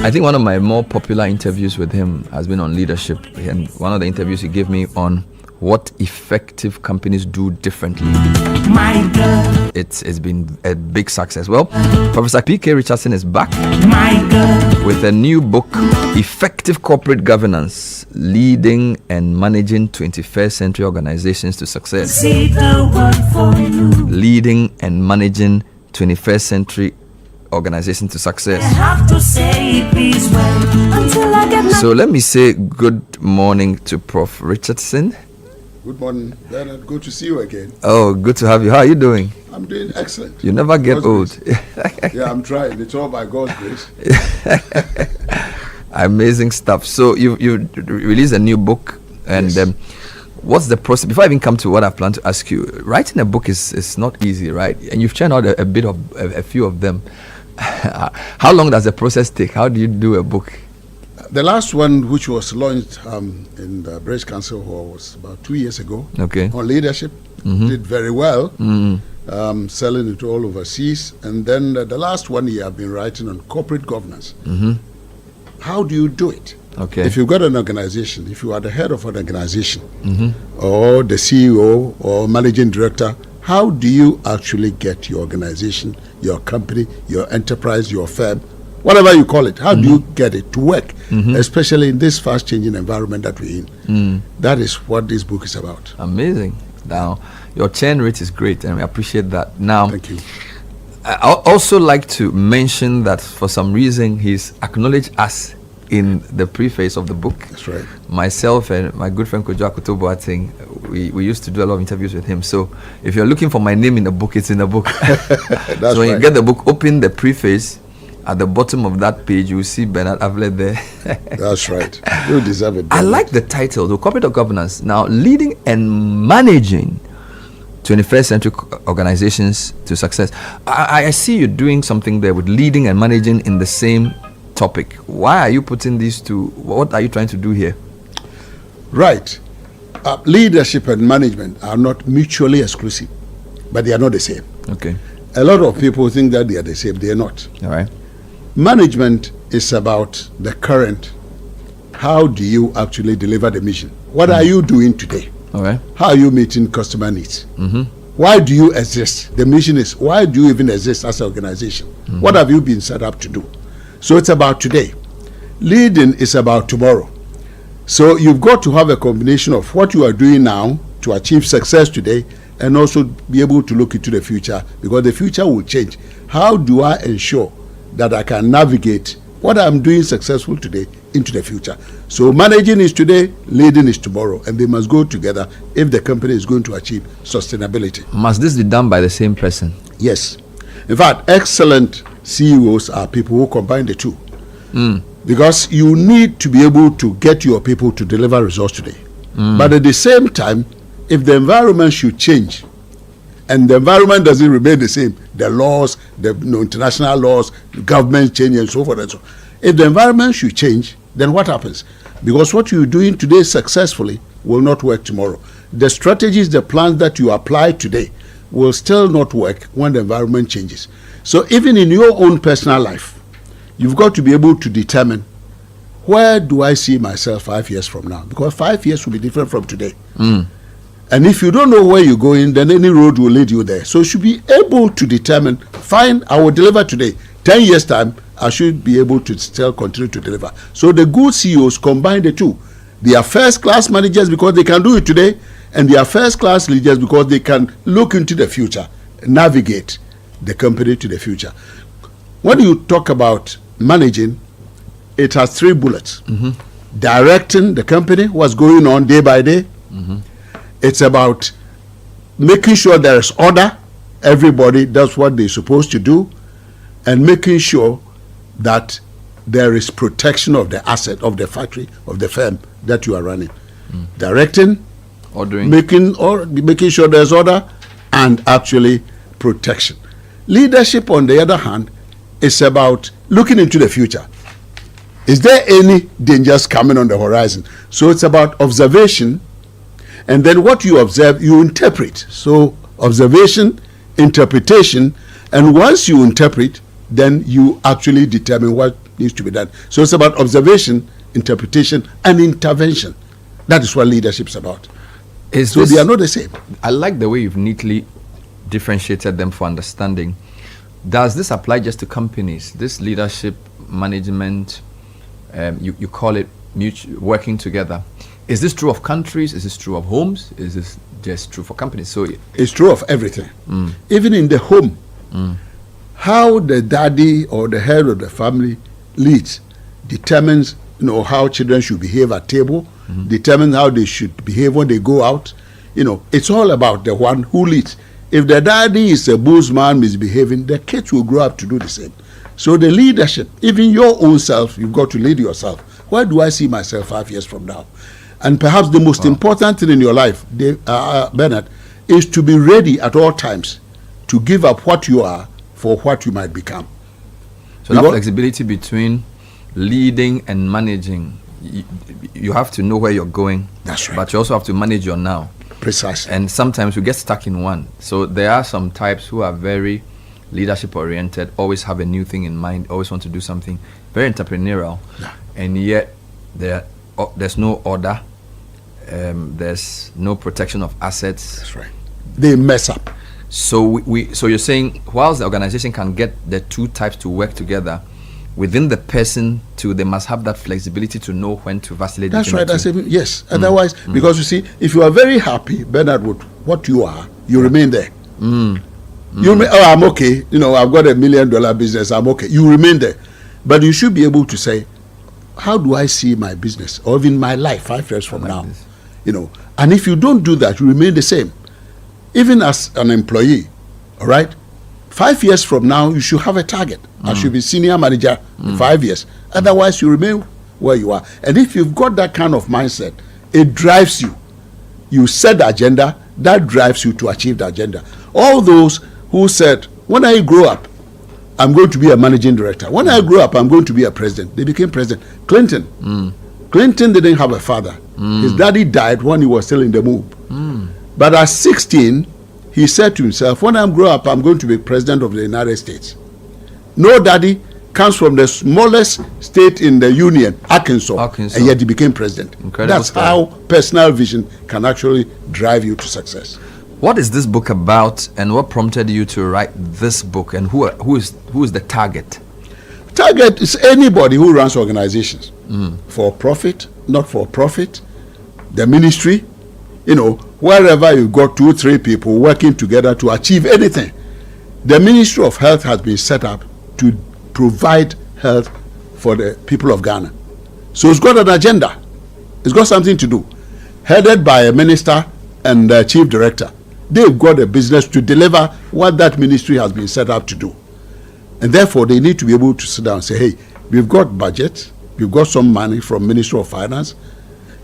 I think one of my more popular interviews with him has been on leadership, and one of the interviews he gave me on what effective companies do differently. It's been a big success. Well, Professor P.K. Richardson is back with a new book, Effective Corporate Governance, Leading and Managing 21st Century Organizations to Success. Leading and Managing 21st Century Organization to Success. So let me say good morning to Prof. Richardson. Good morning, Bernard. Good to see you again. Oh, good to have you. How are you doing? I'm doing excellent. You never get old. Yeah, I'm trying. It's all by God's grace. Amazing stuff. So you released a new book, and yes. What's the process? Before I even come to what I plan to ask you, writing a book is not easy, right? And you've churned out a few of them. How long does the process take? How do you do a book? The last one, which was launched in the British Council Hall, was about 2 years ago. Okay. On leadership, did very well, selling it all overseas. And then the last 1 year, I've been writing on corporate governance. How do you do it? Okay. If you've got an organization, if you are the head of an organization, or the CEO or managing director, how do you actually get your organization, your company, your enterprise, your firm, whatever you call it, how do you get it to work, especially in this fast-changing environment that we're in? That is what this book is about. Amazing. Now, your churn rate is great, and we appreciate that. Now, thank you. I also like to mention that for some reason he's acknowledged us in the preface of the book. That's right. Myself and my good friend Kojo Akotoboateng, we used to do a lot of interviews with him. So if you're looking for my name in the book, it's in the book. So when you get the book, open the preface. At the bottom of that page, you will see Bernard Avler there. That's right. You deserve it. I like the title, the Corporate Governance. Now, leading and managing 21st century organizations to success. I see you doing something there with leading and managing in the same topic. Why are you putting these two? What are you trying to do here? Right. leadership and management are not mutually exclusive, but they are not the same. Okay. A lot of people think that they are the same. They are not. All right. Management is about the current. How do you actually deliver the mission? What are you doing today? All right. How are you meeting customer needs? Mm-hmm. Why do you exist? The mission is, why do you even exist as an organization? Mm-hmm. What have you been set up to do? So it's about today. Leading is about tomorrow. So you've got to have a combination of what you are doing now to achieve success today, and also be able to look into the future, because the future will change. How do I ensure that I can navigate what I'm doing successful today into the future? So managing is today, leading is tomorrow, and they must go together if the company is going to achieve sustainability. Must this be done by the same person? Yes. In fact, excellent CEOs are people who combine the two. Because you need to be able to get your people to deliver results today. But at the same time, if the environment should change, and the environment doesn't remain the same, the laws, the international laws, the government change and so forth and so on. If the environment should change, then what happens? Because what you're doing today successfully will not work tomorrow. The strategies, the plans that you apply today will still not work when the environment changes. So even in your own personal life, you've got to be able to determine, where do I see myself 5 years from now? Because 5 years will be different from today. And if you don't know where you're going, then any road will lead you there. So you should be able to determine, fine, I will deliver today. 10 years time, I should be able to still continue to deliver. So the good CEOs combine the two. They are first-class managers because they can do it today, and they are first-class leaders because they can look into the future, navigate the company to the future. When you talk about managing, it has 3 bullets. Directing the company, what's going on day by day. It's about making sure there is order, everybody does what they're supposed to do, and making sure that there is protection of the asset of the factory, of the firm that you are running. Directing, ordering, making sure there's order, and actually protection. Leadership, on the other hand, is about looking into the future. Is there any dangers coming on the horizon? So it's about observation, and then what you observe, you interpret. So observation, interpretation, and once you interpret, then you actually determine what needs to be done. So it's about observation, interpretation, and intervention. That is what leadership is about. They are not the same. I like the way you've neatly differentiated them for understanding. Does this apply just to companies? This leadership, management, you call it working together. Is this true of countries? Is this true of homes? Is this just true for companies? So it's true of everything. Even in the home, how the daddy or the head of the family leads determines, how children should behave at table, determines how they should behave when they go out. It's all about the one who leads. If the daddy is a boozman misbehaving, the kids will grow up to do the same. So the leadership, even your own self, you've got to lead yourself. Where do I see myself 5 years from now? And perhaps the most important thing in your life, Bernard, is to be ready at all times to give up what you are for what you might become. So that flexibility between leading and managing, you have to know where you're going. That's right. But you also have to manage your now. Precisely. And sometimes we get stuck in one. So there are some types who are very leadership oriented, always have a new thing in mind, always want to do something, very entrepreneurial, and yet there's no order, there's no protection of assets. That's right. They mess up. So so you're saying, whilst the organization can get the two types to work together, within the person too, they must have that flexibility to know when to vacillate. That's right. Yes. Otherwise, because you see, if you are very happy, Bernard, with what you are, you remain there. I'm okay. I've got $1 million business. I'm okay. You remain there. But you should be able to say, how do I see my business or even my life 5 years from now? And if you don't do that, you remain the same. Even as an employee, all right? 5 years from now, you should have a target. I should be senior manager in 5 years. Otherwise, you remain where you are. And if you've got that kind of mindset, it drives you. You set the agenda, that drives you to achieve the agenda. All those who said, when I grow up, I'm going to be a managing director. When I grow up, I'm going to be a president. They became president. Clinton didn't have a father. His daddy died when he was still in the MOOB. But at 16, he said to himself, when I'm grown up, I'm going to be president of the United States. No daddy comes from the smallest state in the union, Arkansas. And yet he became president. Incredible. That's how personal vision can actually drive you to success. What is this book about, and what prompted you to write this book, and who is the target? Target is anybody who runs organizations, for profit, not for profit, the ministry, wherever you got 2-3 people working together to achieve anything. The Ministry of Health has been set up to provide health for the people of Ghana. So it's got an agenda. It's got something to do. Headed by a minister and a chief director. They've got a business to deliver what that ministry has been set up to do. And therefore, they need to be able to sit down and say, hey, we've got budget, we've got some money from Ministry of Finance,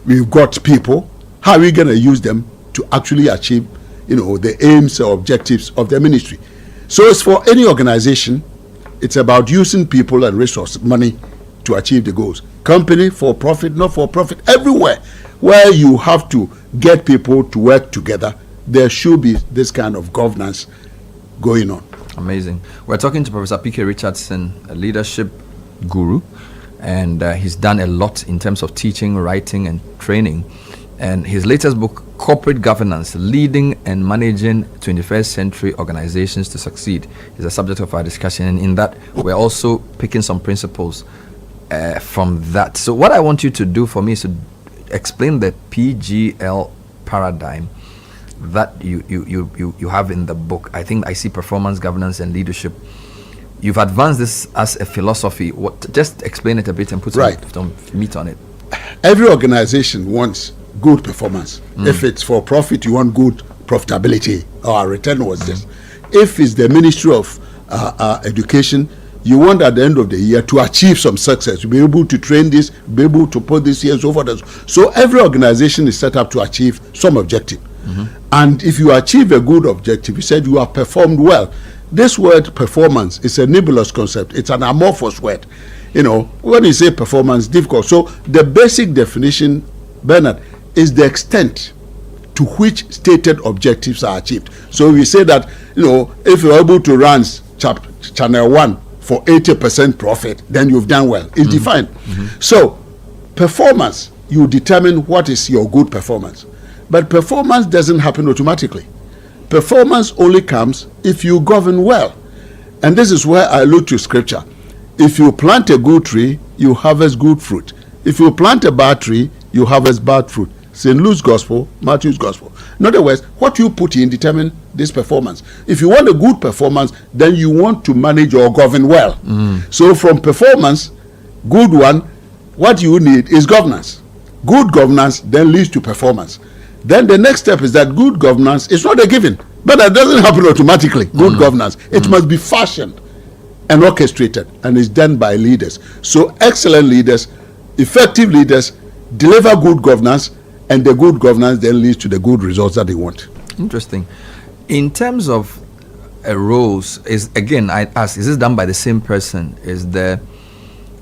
we've got people. How are we going to use them to actually achieve, the aims or objectives of the ministry? So it's for any organization. It's about using people and resource money to achieve the goals. Company, for profit, not for profit, everywhere where you have to get people to work together, there should be this kind of governance going on. Amazing. We're talking to Professor P.K. Richardson, a leadership guru, and he's done a lot in terms of teaching, writing, and training. And his latest book, Corporate Governance, Leading and Managing 21st Century Organizations to Succeed, is the subject of our discussion. And in that, we're also picking some principles from that. So what I want you to do for me is to explain the PGL paradigm that you have in the book. I think I see performance, governance, and leadership. You've advanced this as a philosophy. Just explain it a bit and put some meat on it. Every organization wants good performance. If it's for profit, you want good profitability. Our return was this. If it's the Ministry of Education, you want at the end of the year to achieve some success, to be able to train this, be able to put this here and so forth. So every organization is set up to achieve some objective. And if you achieve a good objective, you said you have performed well. This word performance is a nebulous concept. It's an amorphous word. When you say performance, difficult. So the basic definition, Bernard, is the extent to which stated objectives are achieved. So we say that, if you're able to run channel 1 for 80% profit, then you've done well. It's defined. So performance, you determine what is your good performance. But performance doesn't happen automatically. Performance only comes if you govern well. And this is where I look to scripture. If you plant a good tree, you harvest good fruit. If you plant a bad tree, you harvest bad fruit. St. Luke's Gospel, Matthew's Gospel. In other words, what you put in determine this performance. If you want a good performance, then you want to manage or govern well. So from performance, good one, what you need is governance. Good governance then leads to performance. Then the next step is that good governance is not a given, but that doesn't happen automatically. Good governance, it must be fashioned and orchestrated, and is done by leaders. So excellent leaders, effective leaders deliver good governance, and the good governance then leads to the good results that they want. Interesting. In terms of roles, I ask, is this done by the same person? Is the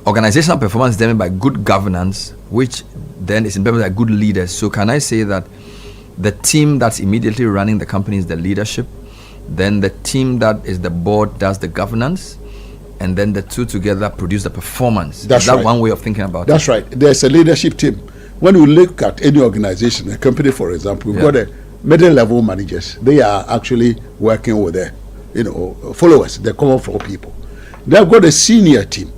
organizational performance done by good governance, which then is implemented by good leaders? So can I say that the team that's immediately running the company is the leadership, then the team that is the board does the governance, and then the two together produce the performance? That's is that right. one way of thinking about That's right. There's a leadership team. When you look at any organization, a company, for example, we've got a middle level managers. They are actually working with their followers, the common floor people. They've got a senior team.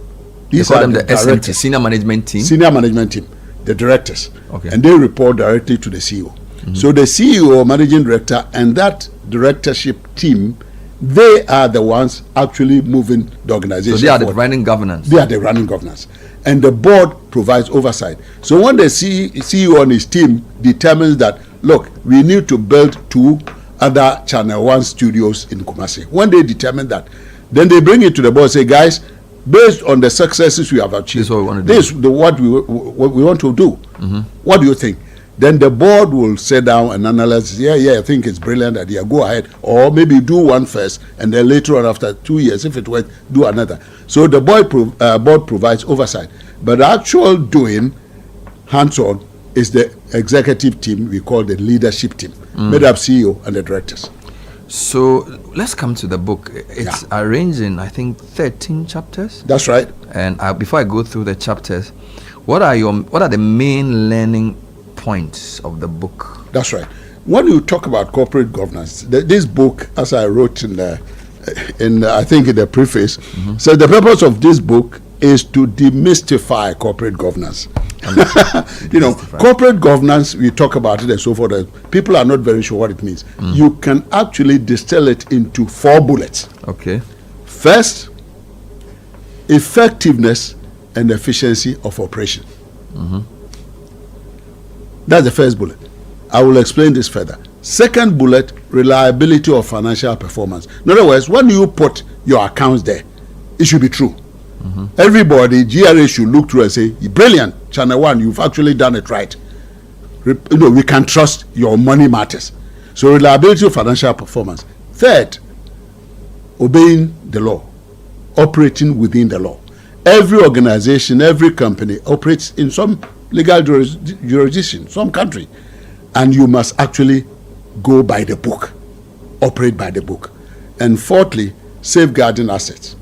These are the SMT, senior management team. Senior management team, the directors. Okay. And they report directly to the CEO. So the CEO, managing director, and that directorship team, they are the ones actually moving the organization. So they are the running governance. They are the running governance. And the board provides oversight. So when the CEO and his team determines that, look, we need to build 2 other Channel 1 studios in Kumasi. When they determine that, then they bring it to the board and say, guys, based on the successes we have achieved, this is what we want to do. What do you think? Then the board will sit down and analyze. I think it's brilliant idea. Go ahead, or maybe do one first, and then later on, after 2 years, if it works, do another. So the board provides oversight, but the actual doing, hands-on, is the executive team we call the leadership team, made up CEO and the directors. So let's come to the book. It's arranged in, I think, 13 chapters. That's right. And before I go through the chapters, what are the main learning points of the book? That's right. When you talk about corporate governance, this book, as I wrote in I think in the preface, says the purpose of this book is to demystify corporate governance. Corporate governance, we talk about it and so forth. People are not very sure what it means. You can actually distill it into 4 bullets. Okay. First, effectiveness and efficiency of operation. That's the first bullet. I will explain this further. Second bullet, reliability of financial performance. In other words, when you put your accounts there, it should be true. Everybody, GRA should look through and say, brilliant, Channel One, you've actually done it right. We can trust your money matters. So reliability of financial performance. Third, obeying the law, operating within the law. Every organization, every company operates in some legal jurisdiction, some country. And you must actually go by the book, operate by the book. And fourthly, safeguarding assets.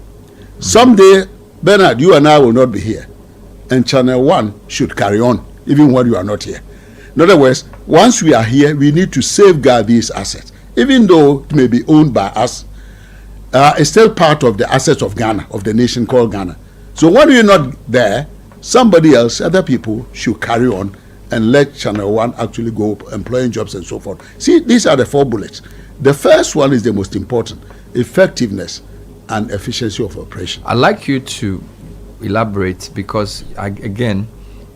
Someday, Bernard, you and I will not be here. And Channel One should carry on, even when you are not here. In other words, once we are here, we need to safeguard these assets. Even though it may be owned by us, it's still part of the assets of Ghana, of the nation called Ghana. So when you're not there, somebody else, other people should carry on and let Channel One actually go employing jobs and so forth. See, these are the 4 bullets. The first one is the most important, effectiveness and efficiency of operation. I'd like you to elaborate because, again,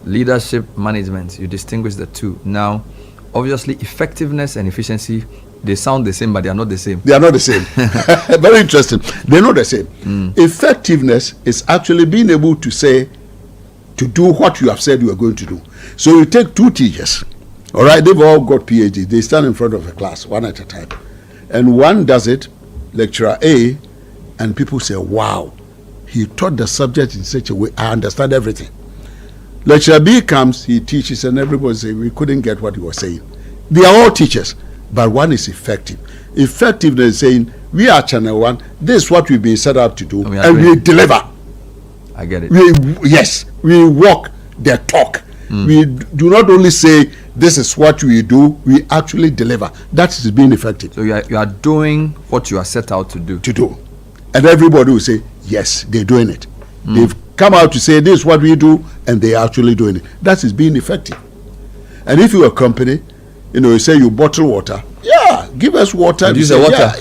leadership, management, you distinguish the two. Now, obviously, effectiveness and efficiency, they sound the same, but they are not the same. They are not the same. Very interesting. They're not the same. Effectiveness is actually being able to say, to do what you have said you are going to do. So you take 2 teachers, all right, they've all got PhD. They stand in front of a class, one at a time. And one does it, lecturer A, and people say, wow, he taught the subject in such a way, I understand everything. Lecturer B comes, he teaches, and everybody says, we couldn't get what he was saying. They are all teachers, but one is effective. Effectiveness is saying, we are Channel One, this is what we've been set up to do, and we deliver. I get it. We walk the talk. We do not only say this is what we do, we actually deliver. That is being effective. So you are doing what you are set out to do. And everybody will say, yes, they're doing it. They've come out to say this is what we do, and they're actually doing it. That is being effective. And if you're a company, you say you bottle water, give us water. Use the water.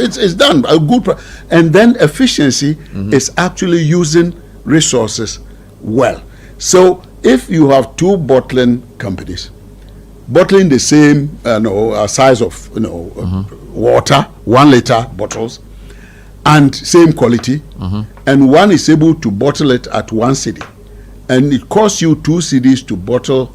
It's done. A good and then efficiency is actually using resources well. So if you have 2 bottling companies bottling the same size of water, 1 liter bottles, and same quality, and one is able to bottle it at 1 cedi, and it costs you 2 cedis to bottle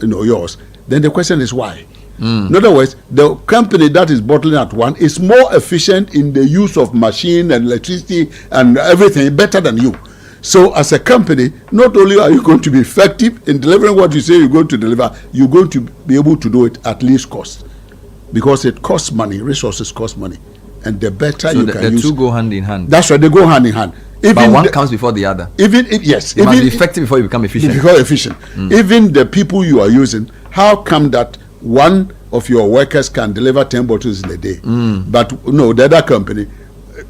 yours, then the question is why? In other words, the company that is bottling at 1 is more efficient in the use of machine and electricity and everything better than you. So as a company, not only are you going to be effective in delivering what you say you're going to deliver, you're going to be able to do it at least cost, because it costs money, resources cost money, and the better you can use. The 2 go hand in hand. That's right, they go hand in hand. But one comes before the other. You must be effective before you become efficient. Even the people you are using, how come that one of your workers can deliver 10 bottles in a day, but the other company,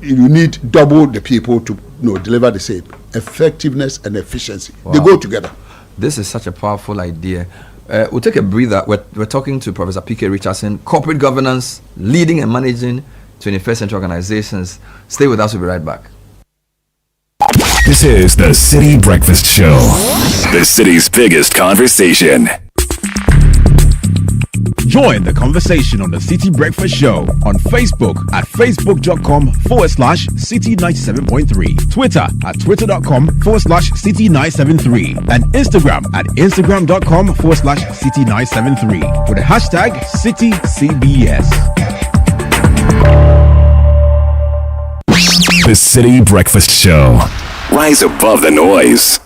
you need double the people to deliver the same? Effectiveness and efficiency, they go together. This is such a powerful idea. We'll take a breather. We're talking to Professor P.K. Richardson, corporate governance, leading and managing 21st century organizations. Stay with us, we'll be right back. This is the Citi Breakfast Show, the city's biggest conversation. Join the conversation on the Citi Breakfast Show on Facebook at facebook.com/Citi97.3, Twitter at twitter.com/Citi973, and Instagram at instagram.com/Citi973 with the hashtag CitiCBS. The Citi Breakfast Show. Rise above the noise.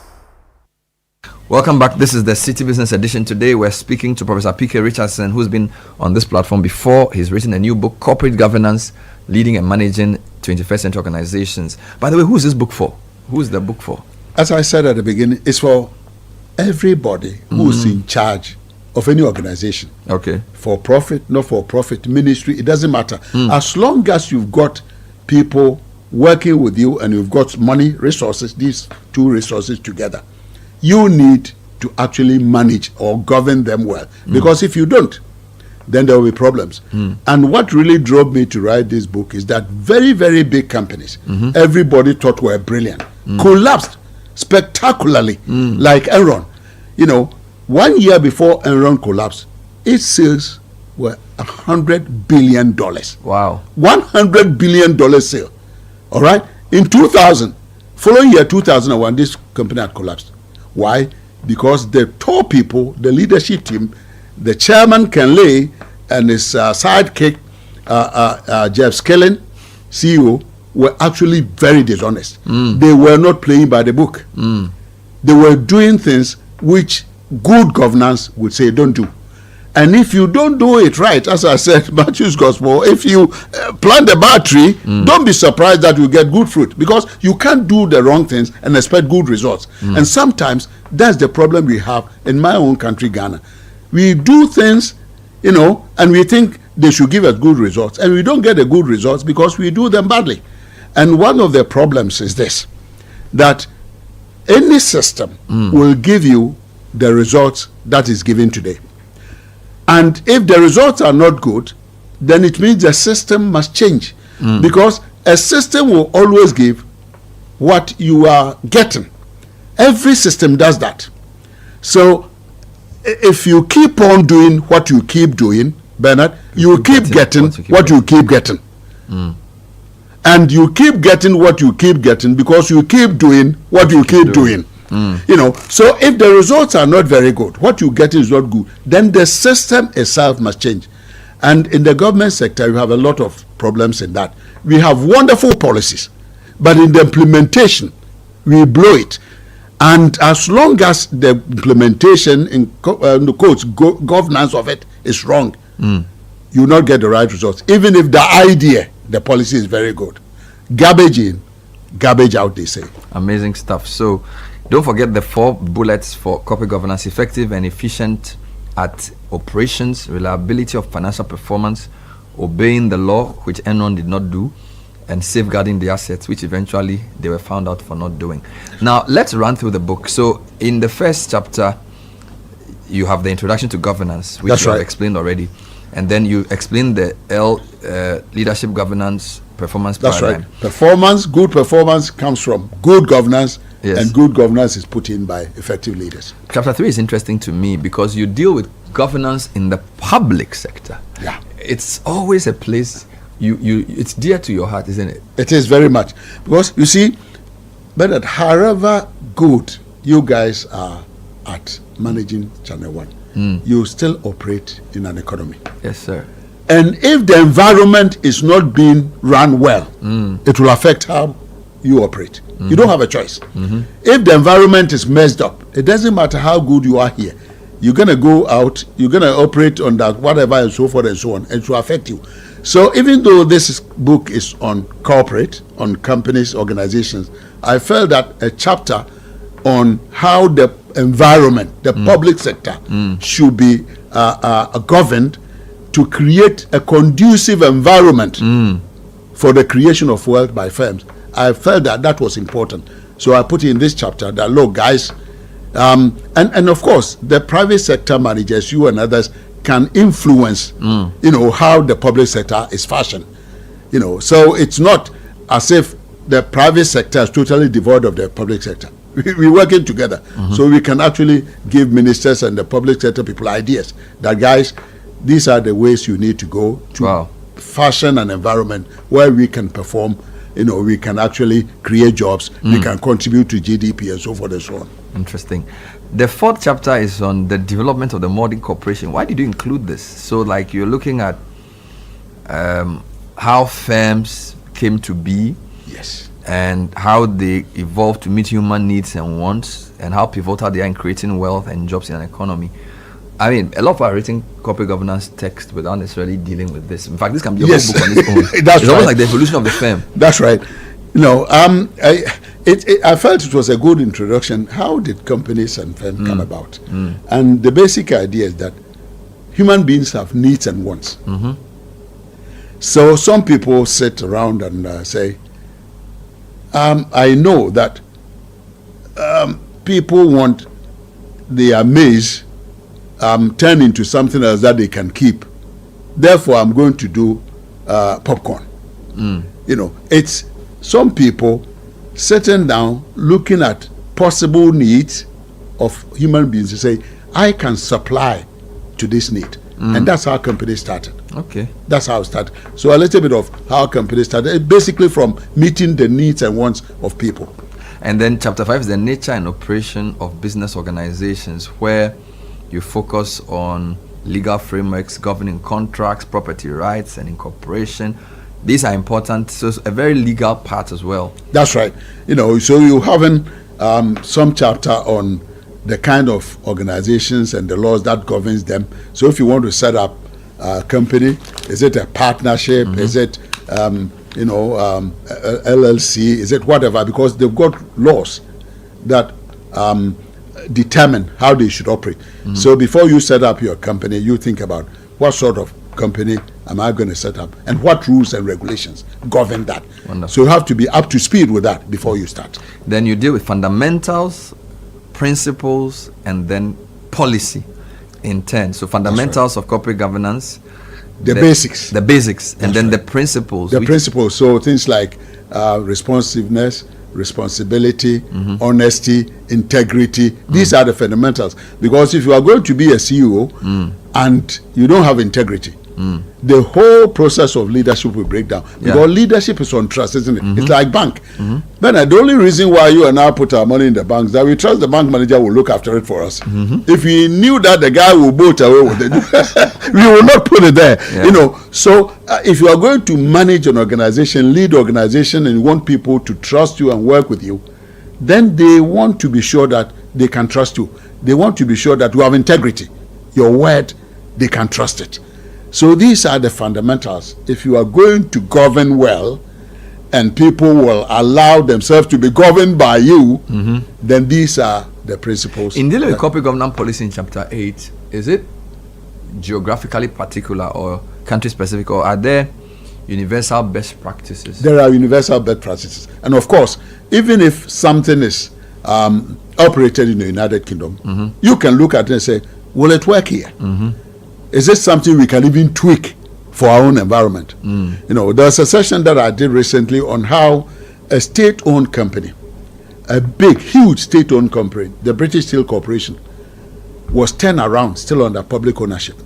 Welcome back. This is the City Business Edition. Today we're speaking to Professor P.K. Richardson, who's been on this platform before. He's written a new book, Corporate Governance, Leading and Managing 21st Century Organizations. By the way, who's this book for? Who's the book for? As I said at the beginning, it's for everybody who's in charge of any organization. Okay. For profit, not for profit, ministry, it doesn't matter. As long as you've got people working with you and you've got money, resources, these two resources together, you need to actually manage or govern them well. Because if you don't, then there will be problems. And what really drove me to write this book is that very, very big companies, everybody thought were brilliant, collapsed spectacularly, like Enron. You know, 1 year before Enron collapsed, its sales were $100 billion. Wow. $100 billion sale. All right? In 2000, following year 2001, this company had collapsed. Why? Because the top people, the leadership team, the chairman Ken Lay and his sidekick Jeff Skillen, CEO, were actually very dishonest. They were not playing by the book. They were doing things which good governance would say don't do. And if you don't do it right, as I said, Matthew's Gospel, if you plant a bad tree, don't be surprised that you get good fruit, because you can't do the wrong things and expect good results. And sometimes that's the problem we have in my own country, Ghana. We do things, you know, and we think they should give us good results, and we don't get the good results because we do them badly. And one of the problems is this, that any system will give you the results that is given today. And if the results are not good, then it means the system must change. Because a system will always give what you are getting. Every system does that. So if you keep on doing what you keep doing, Bernard, you keep getting what you keep getting. And you keep getting what you keep getting because you keep doing what you keep doing. You know, so if the results are not very good, what you get is not good, then the system itself must change. And in the government sector, you have a lot of problems in that. We have wonderful policies, but in the implementation, we blow it. And as long as the implementation, in the quotes, governance of it is wrong, you will not get the right results. Even if the idea, the policy is very good. Garbage in, garbage out, they say. Amazing stuff. So don't forget the 4 bullets for corporate governance: effective and efficient at operations, reliability of financial performance, obeying the law, which Enron did not do, and safeguarding the assets, which eventually they were found out for not doing. Now, let's run through the book. So in the first chapter, you have the introduction to governance, which you have explained already. And then you explain the leadership governance performance paradigm. That's right. Good performance comes from good governance. Yes. And good governance is put in by effective leaders. Chapter 3 is interesting to me because you deal with governance in the public sector. Yeah. It's always a place it's dear to your heart, isn't it? It is very much. Because you see, but however good you guys are at managing Channel 1, you still operate in an economy. Yes, sir. And if the environment is not being run well, it will affect how you operate. You don't have a choice. If the environment is messed up, it doesn't matter how good you are here. You're going to go out, you're going to operate on that, whatever, and so forth and so on, and it will affect you. So even though this book is on corporate, on companies, organizations, I felt that a chapter on how the environment, the public sector, should be governed to create a conducive environment for the creation of wealth by firms. I felt that that was important. So I put in this chapter that, look, guys, and of course, the private sector managers, you and others, can influence, you know, how the public sector is fashioned. You know, so it's not as if the private sector is totally devoid of the public sector. We're working together. So we can actually give ministers and the public sector people ideas that, guys, these are the ways you need to go to fashion an environment where we can perform. You know, we can actually create jobs, we can contribute to GDP and so forth and so on. Interesting. The 4th chapter is on the development of the modern corporation. Why did you include this? So, like, you're looking at how firms came to be. Yes. and how they evolve to meet human needs and wants, and how pivotal they are in creating wealth and jobs in an economy. I mean, a lot of our written corporate governance text without necessarily dealing with this. In fact, this can be a whole book on its own. That's it's almost like the evolution of the firm. That's right. I felt it was a good introduction. How did companies and firms come about? And the basic idea is that human beings have needs and wants. So some people sit around and say, I know that people want their maize turn into something else that they can keep. Therefore, I'm going to do popcorn. It's some people sitting down looking at possible needs of human beings to say, I can supply to this need. And that's how companies started. Okay. That's how it started. So a little bit of how companies started, basically from meeting the needs and wants of people. And then chapter 5 is the nature and operation of business organizations, where you focus on legal frameworks governing contracts, property rights, and incorporation. These are important. So it's a very legal part as well. That's right. So you having some chapter on the kind of organizations and the laws that governs them. So if you want to set up a company, is it a partnership? Is it LLC? Is it whatever? Because they've got laws that determine how they should operate. So before you set up your company, you think about what sort of company am I going to set up and what rules and regulations govern that. Wonderful. So you have to be up to speed with that before you start. Then you deal with fundamentals, principles, and then policy in turn. So fundamentals of corporate governance, the basics, and then the principles. The principles. So things like responsiveness, responsibility, honesty, integrity. These are the fundamentals. Because if you are going to be a CEO and you don't have integrity, the whole process of leadership will break down. Because leadership is on trust, isn't it? It's like bank. But the only reason why you and I put our money in the bank is that we trust the bank manager will look after it for us. If we knew that the guy will bolt away with it, we will not put it there. So if you are going to manage an organization, lead organization, and you want people to trust you and work with you, then they want to be sure that they can trust you. They want to be sure that you have integrity. Your word, they can trust it. So these are the fundamentals. If you are going to govern well, and people will allow themselves to be governed by you, then these are the principles. In dealing with corporate governance policy in chapter 8, is it geographically particular or country specific, or are there universal best practices? There are universal best practices. And of course, even if something is operated in the United Kingdom, you can look at it and say, will it work here? Is this something we can even tweak for our own environment? There's a session that I did recently on how a state-owned company, a big, huge state-owned company, the British Steel Corporation, was turned around still under public ownership.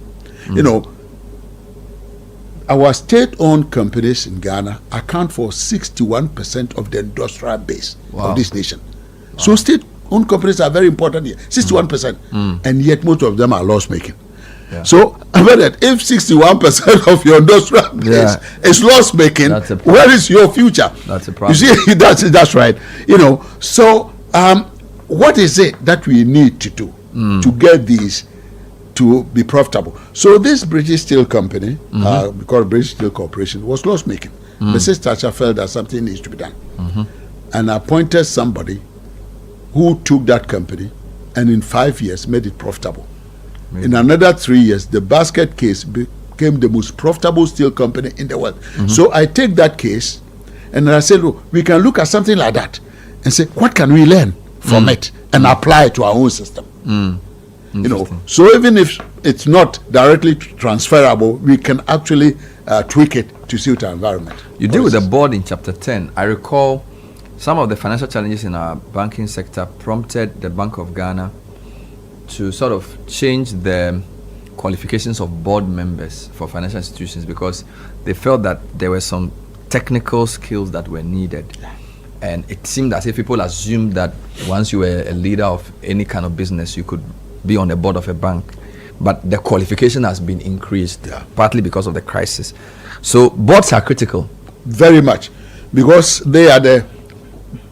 Our state-owned companies in Ghana account for 61% of the industrial base of this nation. So state-owned companies are very important here, 61%, and yet most of them are loss-making. So I bet that if 61% of your industrial base is loss-making, where is your future? That's a problem. You see, that's right. So what is it that we need to do to get these to be profitable? So this British Steel Company, because British Steel Corporation, was loss-making. Mrs. Thatcher felt that something needs to be done, and appointed somebody who took that company and in 5 years made it profitable. In another 3 years, the basket case became the most profitable steel company in the world. So I take that case and I say, look, we can look at something like that and say, what can we learn from it and apply it to our own system? So even if it's not directly transferable, we can actually tweak it to suit our environment. You deal with the board in chapter 10. I recall some of the financial challenges in our banking sector prompted the Bank of Ghana to sort of change the qualifications of board members for financial institutions, because they felt that there were some technical skills that were needed. And it seemed as if people assumed that once you were a leader of any kind of business, you could be on the board of a bank. But the qualification has been increased, partly because of the crisis. So boards are critical. Very much, because they are the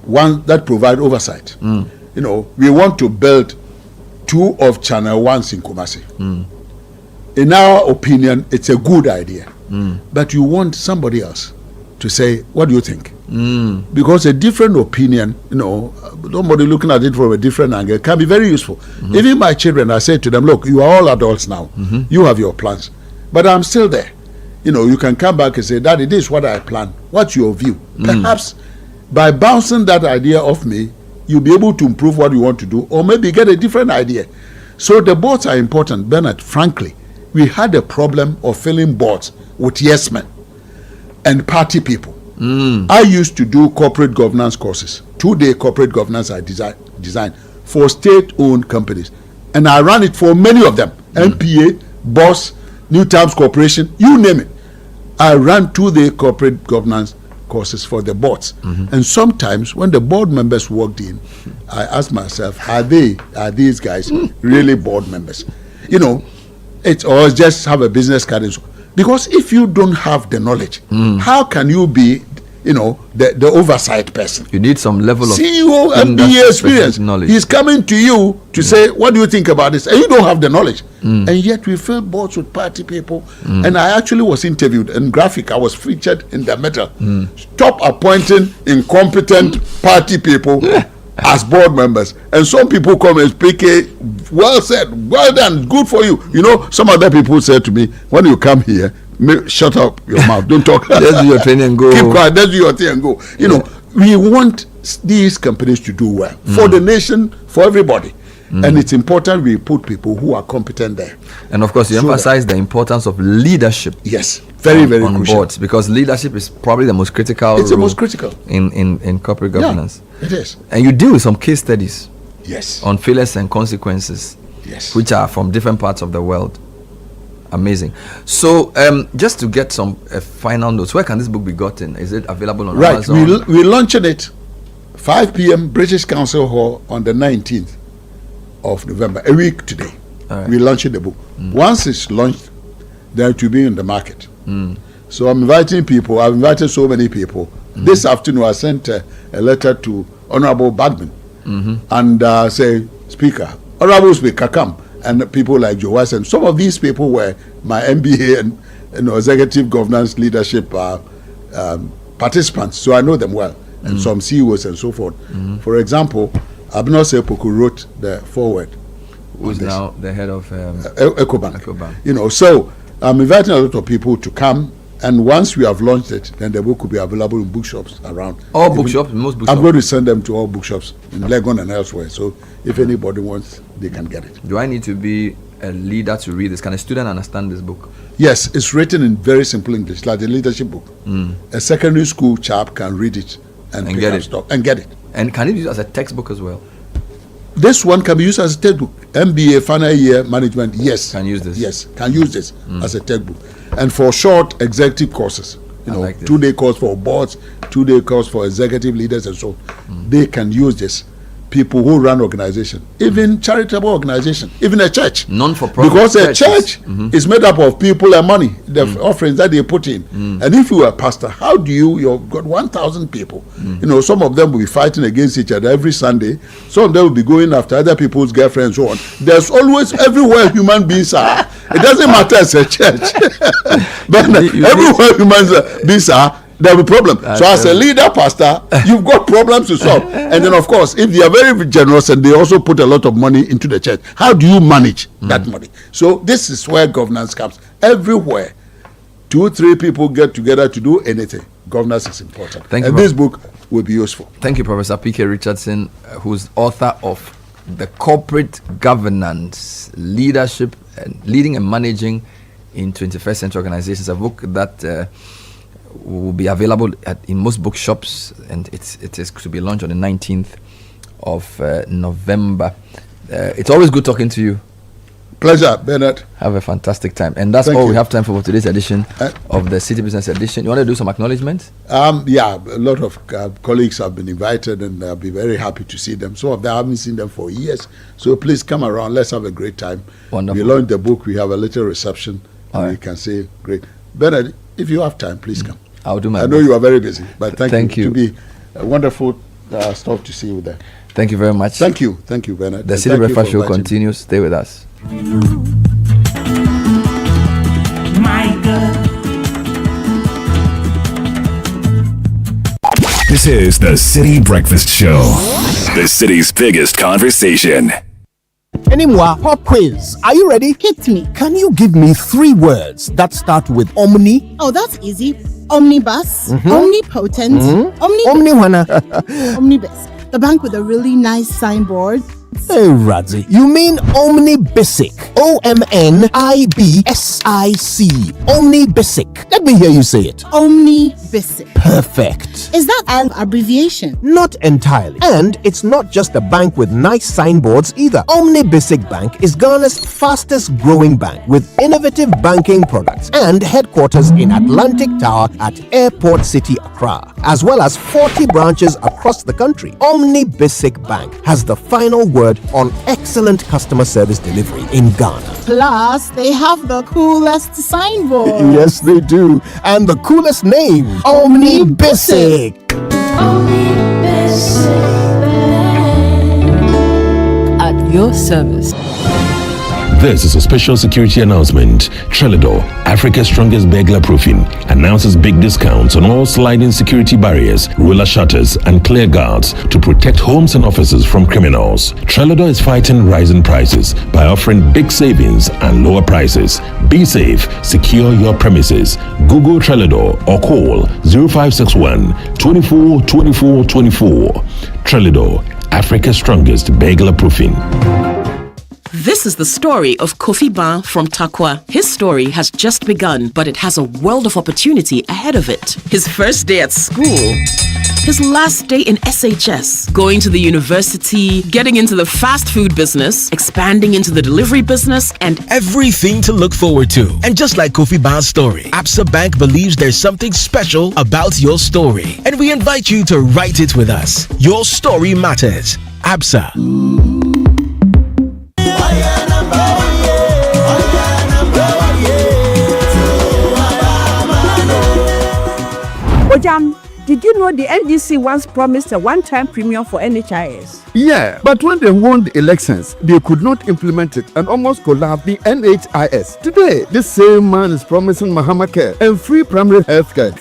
one that provide oversight. You know, we want to build 2 of Channel 1s in Kumasi. In our opinion, it's a good idea. But you want somebody else to say, what do you think? Because a different opinion, you know, somebody looking at it from a different angle can be very useful. Even my children, I say to them, look, you are all adults now. You have your plans. But I'm still there. You know, you can come back and say, Daddy, this is what I plan. What's your view? Perhaps by bouncing that idea off me, you'll be able to improve what you want to do, or maybe get a different idea. So the boards are important. Bernard, frankly, we had a problem of filling boards with yes men and party people. I used to do corporate governance courses. 2-day corporate governance I designed for state-owned companies. And I ran it for many of them. NPA, BOSS, New Times Corporation, you name it. I ran 2-day corporate governance courses for the boards. And sometimes when the board members walked in, I asked myself, are these guys really board members? You know, it's or just have a business card. Because if you don't have the knowledge, how can you be, you know, the oversight person? You need some level of CEO MBA experience. Knowledge. He's coming to you to say, what do you think about this? And you don't have the knowledge. And yet we fill boards with party people. And I actually was interviewed in Graphic. I was featured in the middle. Stop appointing incompetent party people as board members. And some people come and speak, well said, well done, good for you. You know, some other people said to me, when you come here, shut up your mouth, don't talk. Let's do your thing and go. Keep quiet, let's do your thing and go. You know, we want these companies to do well for the nation, for everybody. And it's important we put people who are competent there. And of course, you emphasize the importance of leadership. Yes, very, very on crucial. Boards, because leadership is probably the most critical. It's the most critical in corporate governance. Yeah, it is. And you deal with some case studies. Yes. On failures and consequences. Yes. Which are from different parts of the world. Amazing. So, just to get some final notes, where can this book be gotten? Is it available on Amazon? Right, we're launching it 5 p.m. British Council Hall on the 19th of November, a week today. We're launching the book. Once it's launched, then it will be in the market. So I'm inviting people. I've invited so many people. This afternoon I sent a letter to Honorable Bagman and say, Speaker, Honorable Speaker, come. And people like Joe Weiss, and some of these people were my MBA and executive governance leadership participants, so I know them well, and some CEOs and so forth. For example, Abner Sepoku wrote the foreword. Who's now the head of Ecobank. You know, so I'm inviting a lot of people to come, and once we have launched it, then the book will be available in bookshops around. All bookshops, most bookshops. I'm going to send them to all bookshops in Legon and elsewhere. So if anybody wants, they can get it. Do I need to be a leader to read this? Can a student understand this book? Yes, it's written in very simple English, like a leadership book. A secondary school chap can read it and get it. And get it. And can it be used as a textbook as well? This one can be used as a textbook. MBA final year management, yes. Can use this. Yes, can use this as a textbook. And for short executive courses, you know, like 2-day course for boards, 2-day course for executive leaders and so on, they can use this. People who run organization, even charitable organization, even a church, non-for-profit, because a church is made up of people and money, the offerings that they put in. And if you are a pastor, how do you've got 1,000 people? You know, some of them will be fighting against each other every Sunday. Some of them will be going after other people's girlfriends and so on. There's always everywhere human beings are. It doesn't matter as a church, but everywhere human beings are, there will be problem. So as a leader pastor, you've got problems to solve. And then of course, if they are very generous and they also put a lot of money into the church, how do you manage that money? So this is where governance comes. Everywhere 2-3 people get together to do anything, governance is important. Thank you, and this book will be useful. Thank you, Professor P.K. Richardson, who's author of The Corporate Governance, Leadership, and Leading and Managing in 21st Century Organizations, a book that will be available in most bookshops, and it is to be launched on the 19th of November. It's always good talking to you. Pleasure, Bernard. Have a fantastic time. And that's all we have time for today's edition of the City Business Edition. You want to do some acknowledgements? Yeah, a lot of colleagues have been invited, and I'll be very happy to see them. Some of them I haven't seen them for years. So please come around. Let's have a great time. Wonderful. We launched the book. We have a little reception. And we can say, great. Bernard, if you have time, please come. I'll do my I know you are very busy, but thank you. To be a wonderful stop to see you there. Thank you very much. Thank you, Bernard. The Citi Breakfast Show continues. Stay with us. This is the Citi Breakfast Show, the city's biggest conversation. Anymore, pop quiz. Are you ready? Hit me. Can you give me 3 words that start with Omni? Oh, that's easy. Omnibus, omnipotent, omnibus. The bank with a really nice signboard. Hey, Radzi, you mean Omnibisic. OMNIBSIC. Omnibisic. Let me hear you say it. Omnibisic. Perfect. Is that an abbreviation? Not entirely. And it's not just a bank with nice signboards either. Omnibisic Bank is Ghana's fastest growing bank with innovative banking products and headquarters in Atlantic Tower at Airport City, Accra, as well as 40 branches across the country. Omnibisic Bank has the final word on excellent customer service delivery in Ghana. Plus, they have the coolest signboard. Yes, they do. And the coolest name, Omnibisic. At your service. This is a special security announcement. Trelidor, Africa's strongest burglar proofing, announces big discounts on all sliding security barriers, roller shutters, and clear guards to protect homes and offices from criminals. Trelidor is fighting rising prices by offering big savings and lower prices. Be safe, secure your premises. Google Trelidor or call 0561 24 24 24. Trelidor, Africa's strongest burglar proofing. This is the story of Kofi Ban from Takwa. His story has just begun, but it has a world of opportunity ahead of it. His first day at school, his last day in SHS, going to the university, getting into the fast food business, expanding into the delivery business, and everything to look forward to. And just like Kofi Ban's story, Absa Bank believes there's something special about your story. And we invite you to write it with us. Your story matters. Absa. Ojam, did you know the NDC once promised a one-time premium for NHIS? Yeah, but when they won the elections, they could not implement it and almost collapsed the NHIS. Today, this same man is promising Mahama Care and free primary health care.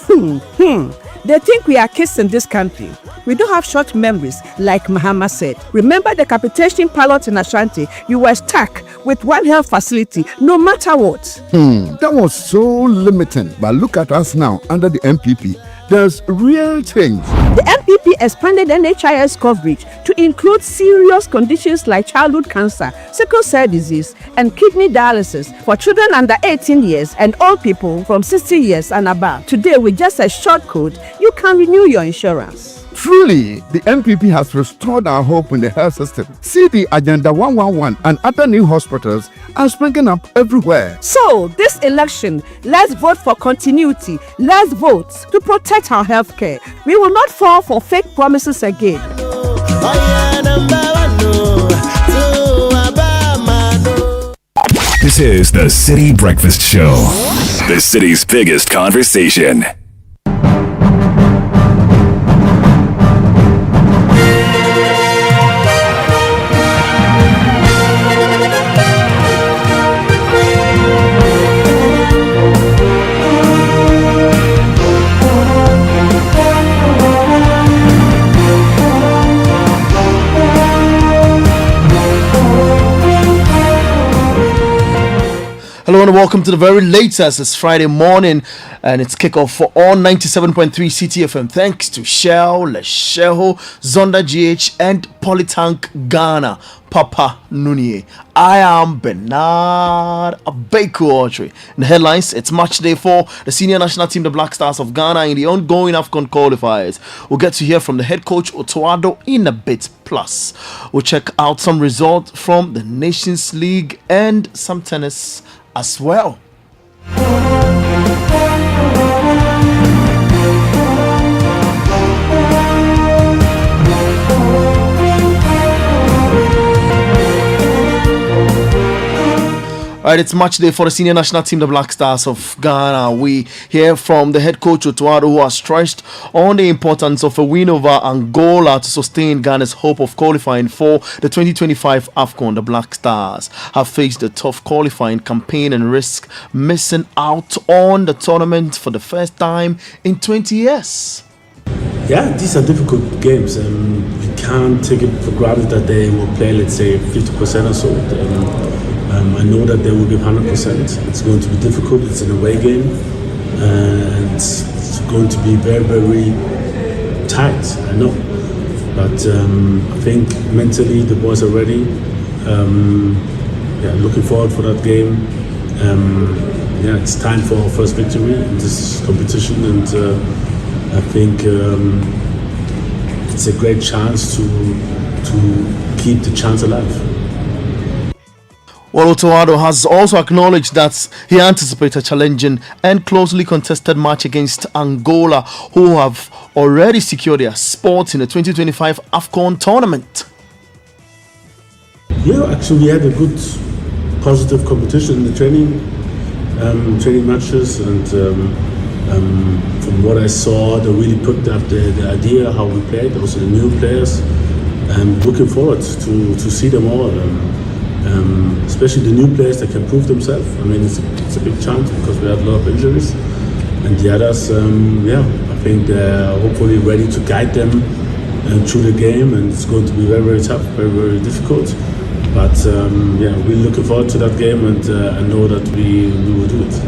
They think we are kids in this country. We don't have short memories, like Mahama said. Remember the capitation pilot in Ashanti? You were stuck with one health facility, no matter what. That was so limiting. But look at us now under the MPP. There's real change. The MPP expanded NHIS coverage to include serious conditions like childhood cancer, sickle cell disease, and kidney dialysis for children under 18 years and all people from 60 years and above. Today, with just a short code, you can renew your insurance. Truly, the MPP has restored our hope in the health system. See the Agenda 111 and other new hospitals are springing up everywhere. So, this election, let's vote for continuity. Let's vote to protect our health care. We will not fall for fake promises again. This is the Citi Breakfast Show, the city's biggest conversation. Hello and welcome to the very latest. It's Friday morning and it's kickoff for all 97.3 CTFM. Thanks to Shell, Lesheho, Zonda GH and Polytank Ghana. Papa Nunye. I am Bernard Abeku. In the headlines, it's match day for the senior national team, the Black Stars of Ghana, in the ongoing AFCON qualifiers. We'll get to hear from the head coach Otoado in a bit. Plus, we'll check out some results from the Nations League and some tennis as well. Right, it's match day for the senior national team, the Black Stars of Ghana. We hear from the head coach Otuado, who has stressed on the importance of a win over Angola to sustain Ghana's hope of qualifying for the 2025 AFCON. The Black Stars have faced a tough qualifying campaign and risk missing out on the tournament for the first time in 20 years. Yeah, these are difficult games. We can't take it for granted that they will play, let's say, 50% or so. I know that they will give 100%. It's going to be difficult. It's an away game, and it's going to be very, very tight. I know, but I think mentally the boys are ready. Looking forward for that game. It's time for our first victory in this competition, and I think it's a great chance to keep the chance alive. Well, Otuado has also acknowledged that he anticipates a challenging and closely contested match against Angola, who have already secured their spot in the 2025 AFCON tournament. Yeah, actually we had a good, positive competition in the training matches, and from what I saw, they really put up the idea how we played, also the new players, and looking forward to see them all. Especially the new players that can prove themselves. I mean, it's a big chance because we had a lot of injuries, and the others, I think they're hopefully ready to guide them through the game, and it's going to be very, very tough, very, very difficult. But we're looking forward to that game, and I know that we will do it.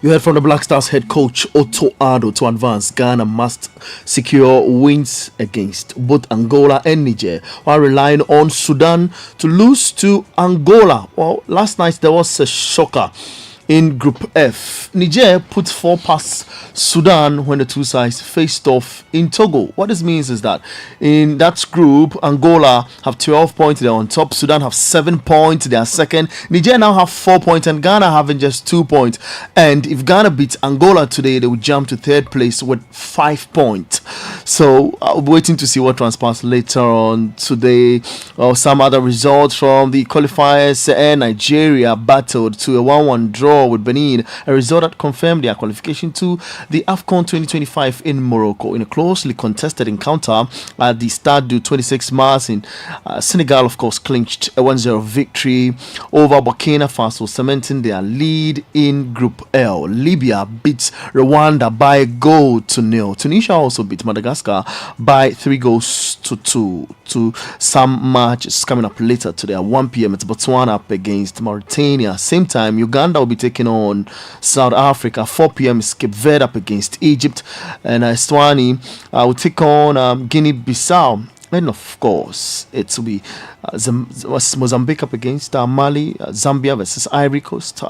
You heard from the Black Stars head coach Otuado. To advance, Ghana must secure wins against both Angola and Niger, while relying on Sudan to lose to Angola. Well, last night there was a shocker in Group F. Niger put 4 past Sudan when the two sides faced off in Togo. What this means is that in that group, Angola have 12 points, they're on top. Sudan have 7 points, they are second. Niger now have 4 points, and Ghana having just 2 points. And if Ghana beats Angola today, they will jump to 3rd place with 5 points. So I'm waiting to see what transpires later on today. Some other results from the qualifiers. Nigeria battled to a 1-1 draw with Benin, a result that confirmed their qualification to the AFCON 2025 in Morocco in a closely contested encounter at the Stade du 26 Mars in Senegal. Of course, clinched a 1-0 victory over Burkina Faso, cementing their lead in Group L. Libya beats Rwanda by a goal to 0. Tunisia also beat Madagascar by 3-2. To some matches coming up later today at 1 p.m. It's Botswana up against Mauritania. Same time, Uganda will be taking on South Africa. 4 p.m. is Cape Verde up against Egypt, and Eswatini will take on Guinea-Bissau. And of course, it will be Mozambique up against Mali, Zambia versus Ivory Coast,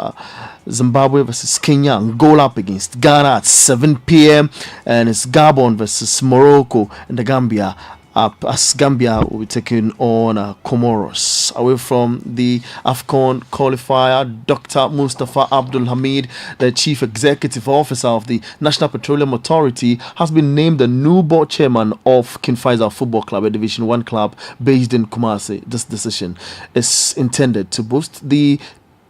Zimbabwe versus Kenya, Angola up against Ghana at 7 p.m. and it's Gabon versus Morocco, and the Gambia will be taking on Comoros. Away from the AFCON qualifier, Dr. Mustafa Abdul Hamid, the Chief Executive Officer of the National Petroleum Authority, has been named the new board chairman of King Faisal Football Club, a Division 1 club based in Kumasi. This decision is intended to boost the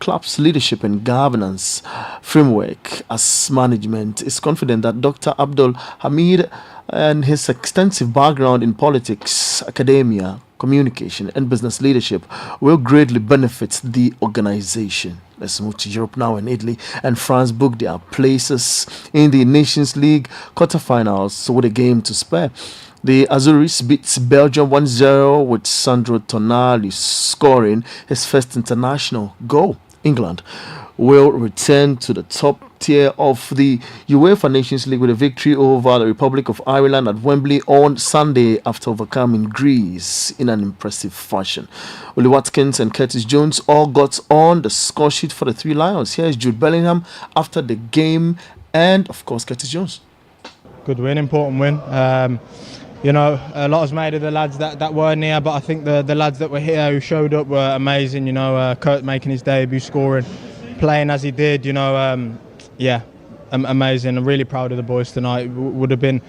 club's leadership and governance framework, as management is confident that Dr. Abdul Hamid and his extensive background in politics, academia, communication and business leadership will greatly benefit the organization. Let's move to Europe now, and Italy and France booked their places in the Nations League quarterfinals with a game to spare. The Azuris beats Belgium 1-0 with Sandro Tonali scoring his first international goal. England will return to the top tier of the UEFA Nations League with a victory over the Republic of Ireland at Wembley on Sunday after overcoming Greece in an impressive fashion. Oli Watkins and Curtis Jones all got on the score sheet for the Three Lions. Here is Jude Bellingham after the game, and of course Curtis Jones. Good win, important win. You know, a lot was made of the lads that weren't here, but I think the lads that were here who showed up were amazing. You know, Kurt making his debut, scoring, playing as he did. You know, amazing. I'm really proud of the boys tonight. Would have been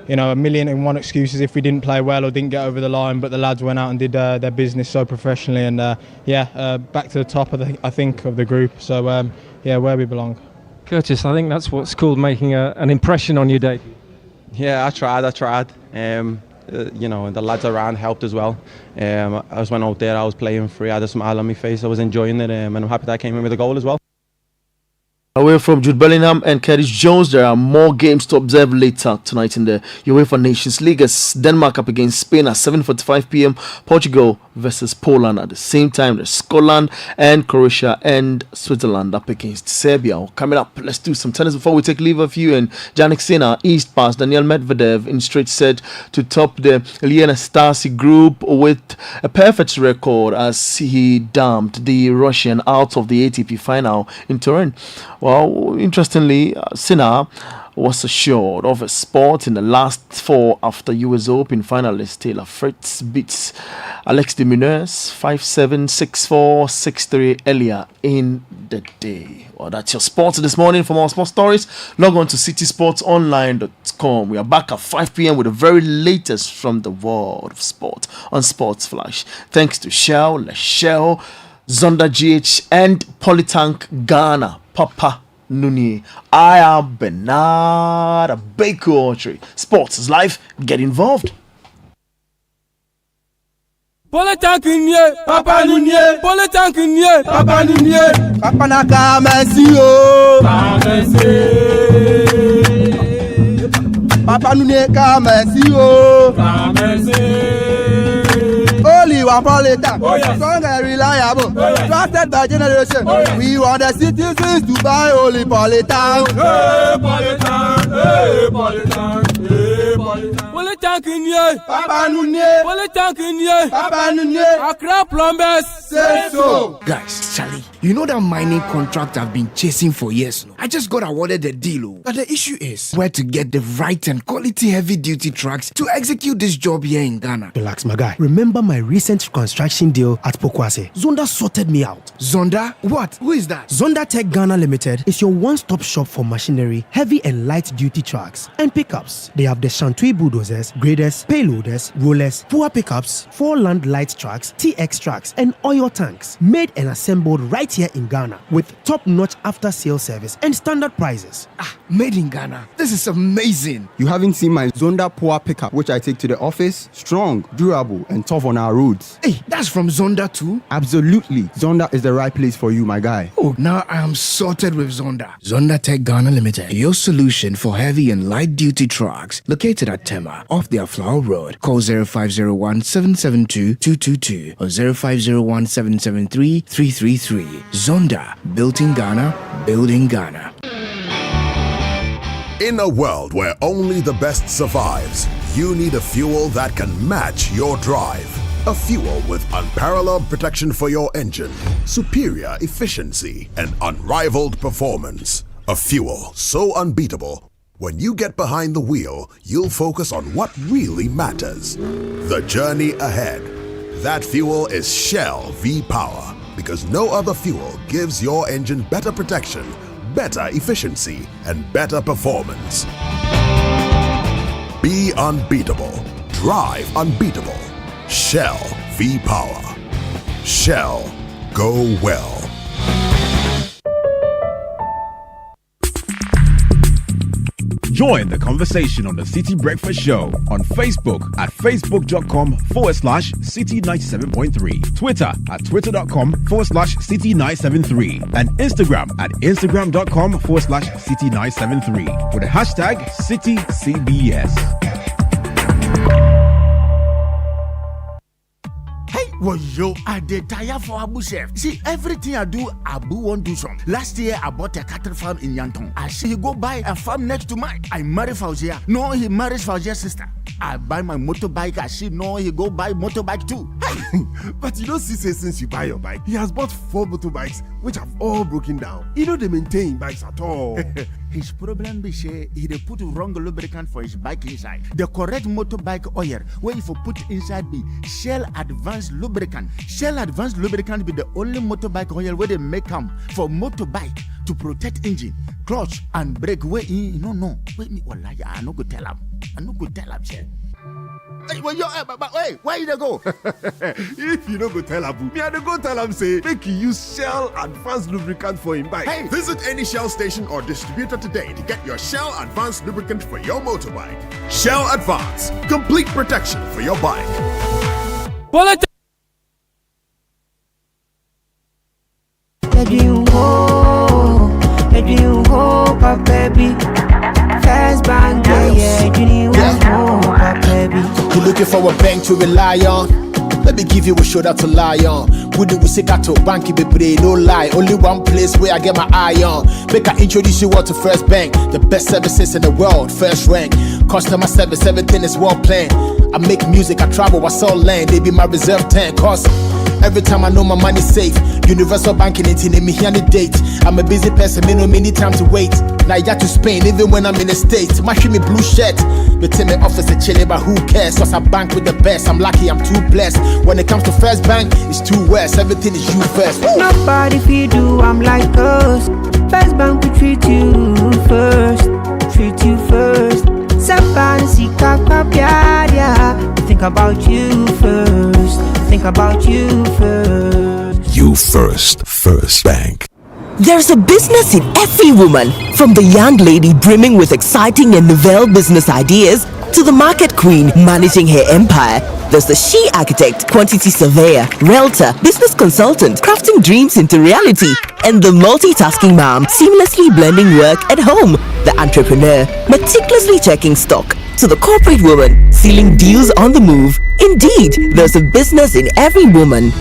you know, 1,000,001 excuses if we didn't play well or didn't get over the line, but the lads went out and did their business so professionally, and back to the top of I think of the group. So where we belong. Curtis, I think that's what's called making an impression on your debut. Yeah, I tried. You know, the lads around helped as well. I just went out there, I was playing free, I had a smile on my face, I was enjoying it, and I'm happy that I came in with a goal as well. Away from Jude Bellingham and Curtis Jones, there are more games to observe later tonight in the UEFA Nations League as Denmark up against Spain at 7:45 p.m. Portugal versus Poland at the same time. There's Scotland and Croatia and Switzerland up against Serbia. Coming up, let's do some tennis before we take leave of you. And Jannik Sinner east past Daniel Medvedev in straight set to top the Liena Stasi group with a perfect record as he dumped the Russian out of the ATP final in Turin. Well, interestingly, Sinner was assured of a spot in the last four after US Open finalist Taylor Fritz beats Alex de Minaur 5-7, 6-4, 6-3 earlier in the day. Well, that's your sports this morning. For more sports stories, log on to citysportsonline.com. We are back at 5 p.m. with the very latest from the world of sport on Sports Flash. Thanks to Shell, Leshell, Zonda GH and Polytank Ghana. Papa Nuni. I am Bernard Bakery. Sports is life. Get involved. Polytank Papa Nunye, Polytank Papa Nunye, Papa Naka Messi, Papa Nunye Kamesi, only one Polytank, strong and reliable, trusted by generation. We want the citizens to buy only Polytank. Polytank Papa Nunye, Polytank Papa Nunye, Accra plumbers say so. Guys, Charlie, you know that mining contract I've been chasing for years. No? I just got awarded the deal. But the issue is where to get the right and quality heavy duty trucks to execute this job here in Ghana. Relax, my guy. Remember my recent construction deal at Pokwase? Zonda sorted me out. Zonda? What? Who is that? Zonda Tech Ghana Limited is your one-stop shop for machinery, heavy and light duty trucks, and pickups. They have the Shantui bulldozers, graders, payloaders, rollers, power pickups, 4 land light trucks, TX trucks, and oil tanks, made and assembled right here in Ghana with top-notch after-sale service and standard prices. Made in Ghana. This is amazing. You haven't seen my Zonda power pickup, which I take to the office? Strong, durable, and tough on our roads. Hey, that's from Zonda too? Absolutely. Zonda is the right place for you, my guy. Oh, now I am sorted with Zonda. Zonda Tech Ghana Limited, your solution for heavy and light-duty trucks, located at Tema, off the Aflao Road. Call 0501-772-222 or 0501-773-333. Zonda, built in Ghana, building Ghana. In a world where only the best survives, you need a fuel that can match your drive. A fuel with unparalleled protection for your engine, superior efficiency, and unrivaled performance. A fuel so unbeatable, when you get behind the wheel, you'll focus on what really matters. The journey ahead. That fuel is Shell V-Power, because no other fuel gives your engine better protection, better efficiency, and better performance. Be unbeatable. Drive unbeatable. Shell V-Power. Shell. Go well. Join the conversation on the Citi Breakfast Show on Facebook at facebook.com/Citi97.3, Twitter at twitter.com/Citi973, and Instagram at instagram.com/Citi973 with the hashtag CityCBS. Well, yo, I did tire for Abu Chef. See, everything I do, Abu won't do some. Last year, I bought a cattle farm in Yanton. I see he go buy a farm next to mine. I marry Fauzia. No, he marries Fauzia's sister. I buy my motorbike. I see, no, he go buy motorbike too. But you don't see, since you buy your bike, he has bought 4 motorbikes, which have all broken down. You know they maintain bikes at all. His problem be say he dey put wrong lubricant for his bike inside. The correct motorbike oil where if you put inside be Shell Advanced Lubricant. Shell Advanced Lubricant be the only motorbike oil where they make them for motorbike to protect engine, clutch and brake. Where he no. Wait me, wallahi, I no go tell him. I no go tell am share. Hey, well, wait, where you dey go? If you no go tell Abu, me I dey go tell am say make you use Shell Advanced Lubricant for him bike. Hey, visit any Shell station or distributor today to get your Shell Advanced Lubricant for your motorbike. Shell Advance, complete protection for your bike. Bullet. Baby, first bank, you're looking for a bank to rely on. Let me give you a shoulder to lie on. Would we say to banky baby, no lie. Only one place where I get my eye on. Make I introduce you all to First Bank, the best services in the world, first rank. Customer service, everything is well planned. I make music, I travel, I sell land. They be my reserve tank. Cause every time I know my money's safe. Universal banking, it's in me here on the date. I'm a busy person, me no many time to wait. Now I got to Spain, even when I'm in the States. My me blue shirt. But tell me office a chilling, but who cares? Cause I bank with the best. I'm lucky, I'm too blessed. When it comes to First Bank, it's too west. Everything is you first. Woo! Nobody feed you, I'm like us. First Bank will treat you first. Treat you first. Think about you first. Think about you first. You first. First Bank. There's a business in every woman, from the young lady brimming with exciting and novel business ideas to the market queen managing her empire. There's the she architect, quantity surveyor, realtor, business consultant, crafting dreams into reality, and the multitasking mom seamlessly blending work at home. The entrepreneur, meticulously checking stock, to the corporate woman sealing deals on the move. Indeed, there's a business in every woman.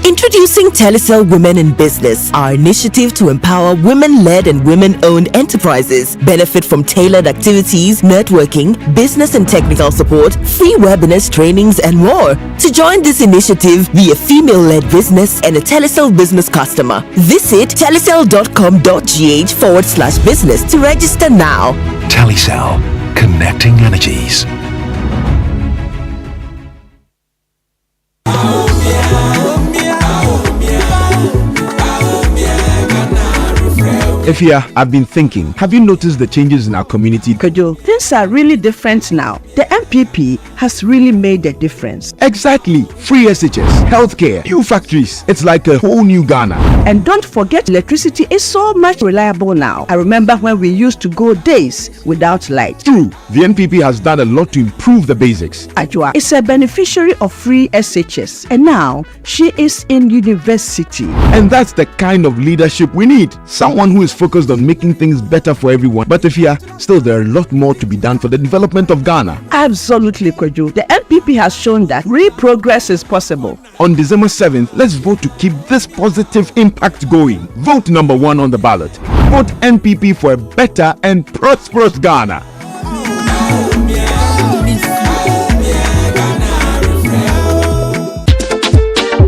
Introducing Telecel Women in Business, our initiative to empower women-led and women-owned enterprises. Benefit from tailored activities, networking, business and technical support, free webinars, trainings, and more. To join this initiative, be a female-led business and a Telecel business customer. Visit telecel.com.gh/business to register now. Telecel, connecting energies. Efia, I've been thinking. Have you noticed the changes in our community? Kojo, things are really different now. The MPP has really made a difference. Exactly. Free SHS, healthcare, new factories. It's like a whole new Ghana. And don't forget, electricity is so much reliable now. I remember when we used to go days without light. True. The NPP has done a lot to improve the basics. Ajua is a beneficiary of free SHS, and now she is in university. And that's the kind of leadership we need. Someone who is focused on making things better for everyone. But Efia, still there are a lot more to be done for the development of Ghana. Absolutely, Kojo. The NPP has shown that real progress is possible. On December 7th, let's vote to keep this positive impact going. Vote number 1 on the ballot. Vote NPP for a better and prosperous Ghana.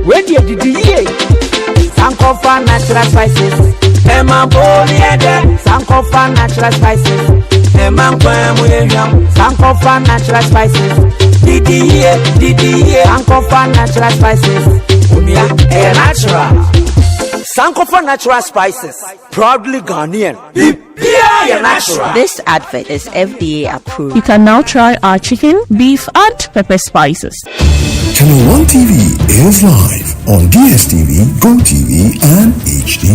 Where did you Sankofa natural spices. Emma Boliede, Sankofa natural spices. Emma Kwemuyam, Sankofa natural spices. DDE, Sankofa natural spices. Umia, natural. Sankofa natural spices, proudly Ghanaian. Natural. This advert is FDA approved. You can now try our chicken, beef, and pepper spices. Channel 1 TV is live on DSTV, GoTV, and HD+.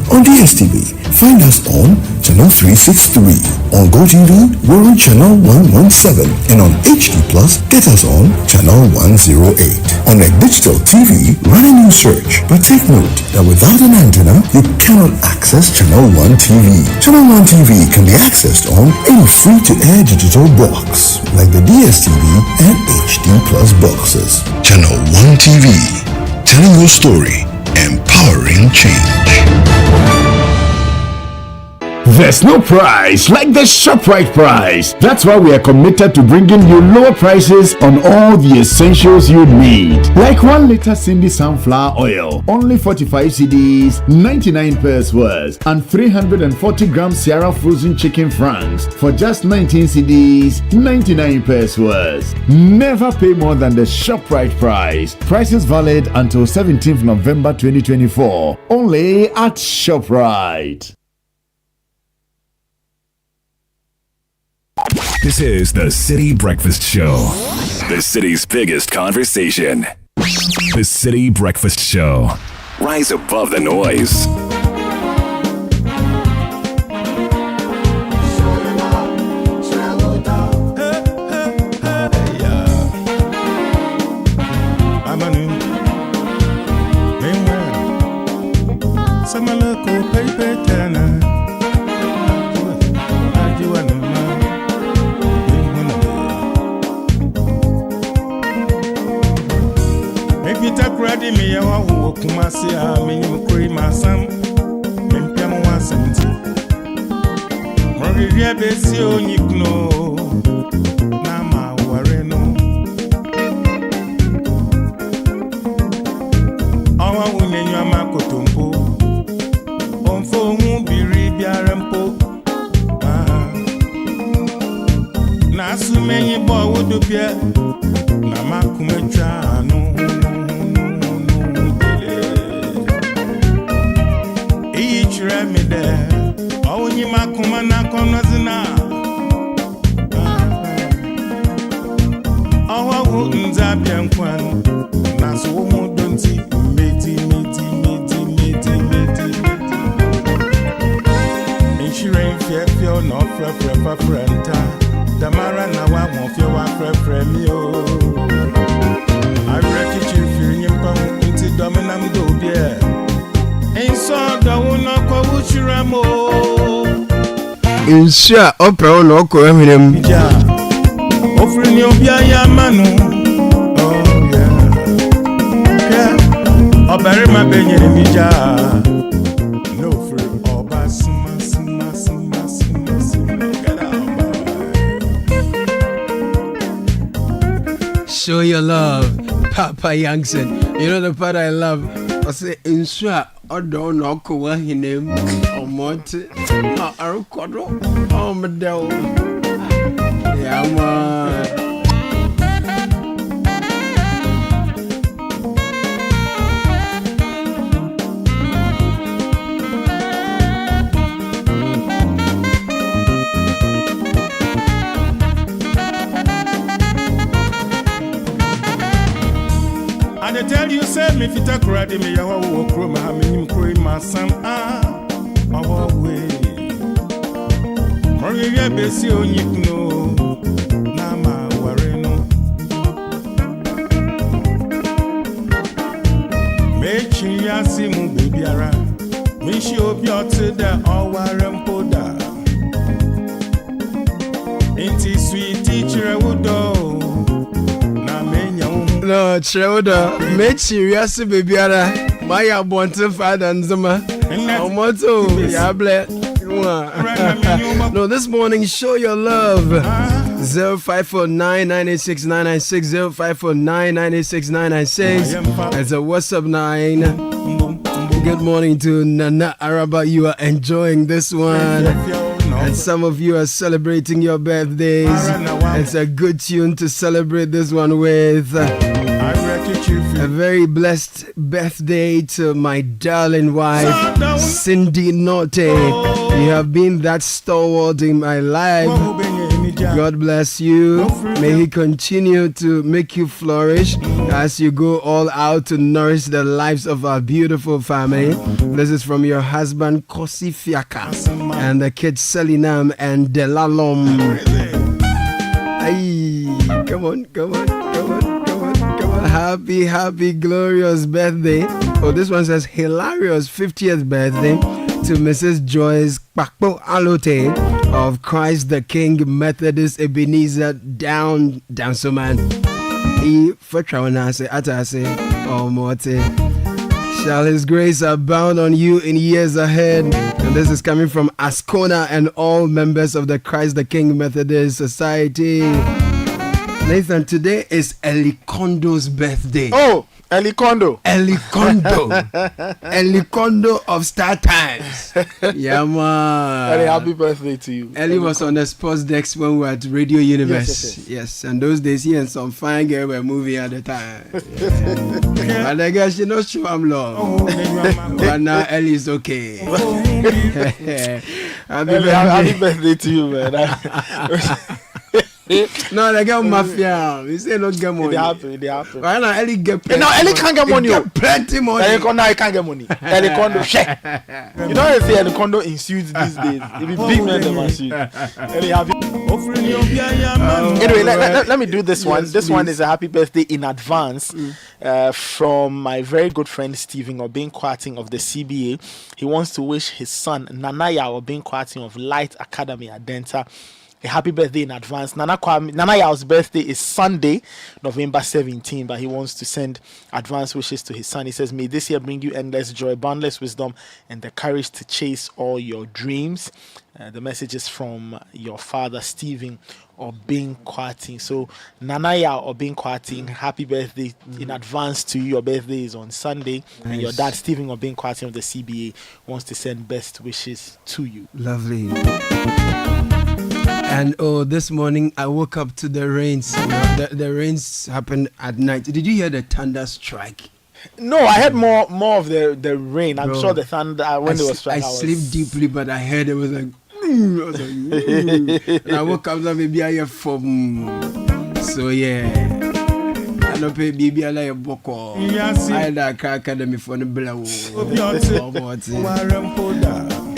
On DSTV, find us on Channel 363. On GoTV, we're on Channel 117. And on HD+, get us on Channel 108. On a digital TV, run a new search. But take note that without an antenna, you cannot access Channel 1 TV. Channel 1 TV can be accessed on any free-to-air digital box, like the DSTV and HD+ boxes. Channel 1 TV, telling your story, empowering change. There's no price like the ShopRite price. That's why we are committed to bringing you lower prices on all the essentials you need. Like 1 liter Cindy sunflower oil, only 45 cedis, 99 pence worth, and 340 grams Sierra frozen chicken franks for just 19 cedis, 99 pence worth. Never pay more than the ShopRite price. Prices valid until 17th November 2024. Only at ShopRite. This is the Citi Breakfast Show, the city's biggest conversation. The Citi Breakfast Show. Rise above the noise. Me a walk, Masia, me cream, my son, and Piano 170. Maria Besio, you know, Nama Wareno. Our women, you are Makotumpo, on phone, be Ribiarampo. Nasu many boy would be Namakumetrano. Me there, oh, you makuma na konazina. Oh, I wouldn't zabian kwan. Naso don't see meti. Insurance fear, no frenta. Damara na wa won't feel wa me. I reckon you feel him come into dominam do beer. In so da wona kwa uchiramo. Insha opera no ko eminem. Offering you bia ya manu. Oh yeah. Yeah. Obere ma benye mija. No free oba sima. Show your love, Papa Youngson. You know the part I love. I say insha odo no ko wa hinem omote arukodo omedel yama I tell you, say me fit a crowd me ya wo kroma me kro ma sam our way. Maria besi onyikno na ma wareno. Me chi yasi mu bebiara. Me shi obi ote da oware mpoda. Inti sweet teacher wodo. No, Treuda, Mechi, Yassi Bibiara, Maya Bonte Father and Zuma, Omoto, Yable. No, this morning, show your love. 0549-986-996, 0549-986-996. It's a WhatsApp 9. Good morning to Nana Araba. You are enjoying this one. And some of you are celebrating your birthdays. It's a good tune to celebrate this one with. A very blessed birthday to my darling wife, Cindy Norte. You have been that stalwart in my life. God bless you. May He continue to make you flourish as you go all out to nourish the lives of our beautiful family. This is from your husband, Kosi Fiaka, and the kids, Selinam and Delalom. Ay, come on. Happy, glorious birthday. Oh, this one says hilarious 50th birthday to Mrs. Joyce Pakpo Alote of Christ the King Methodist Ebenezer Down so man. Shall His grace abound on you in years ahead. And this is coming from Ascona and all members of the Christ the King Methodist Society. Nathan, today is Elikondo's birthday. Oh, Elicondo. Elicondo of Star Times. Yeah, man. Eli, happy birthday to you. Eli was on the sports decks when we were at Radio Universe. Yes. And those days, he and some fine girl were moving at the time. But I guess she not sure I'm long. But now Eli is okay. Happy birthday to you, man. No, they get mafia. We say not get money. They happen. Why not Ellie get plenty? Now Ellie can't get money. Get plenty money. Now he can't get money. Ellie condo share. You know they say Ellie condo in suits these days. It be big men them in suits. Ellie have it. Anyway, let me do this one. This one is a happy birthday in advance from my very good friend Stephen Obin Kwarting of the CBA. He wants to wish his son Nanaya Obin Kwarting of Light Academy at Denta a happy birthday in advance. Nanaya's birthday is Sunday, November 17, but he wants to send advance wishes to his son. He says, may this year bring you endless joy, boundless wisdom, and the courage to chase all your dreams. The message is from your father, Stephen Obin Kwarting. So, Nanaya Obin Kwarting, happy birthday in advance to you. Your birthday is on Sunday, and your dad, Stephen Obin Kwarting of the CBA, wants to send best wishes to you. Lovely. And this morning I woke up to the rains. The rains happened at night. Did you hear the thunder strike? No, I heard more of the rain. I'm sure the thunder when it was striking. I sleep deeply, but I heard it was like. And I woke up and maybe I have so yeah. I don't pay baby I like a boko. I that car academy for the blow.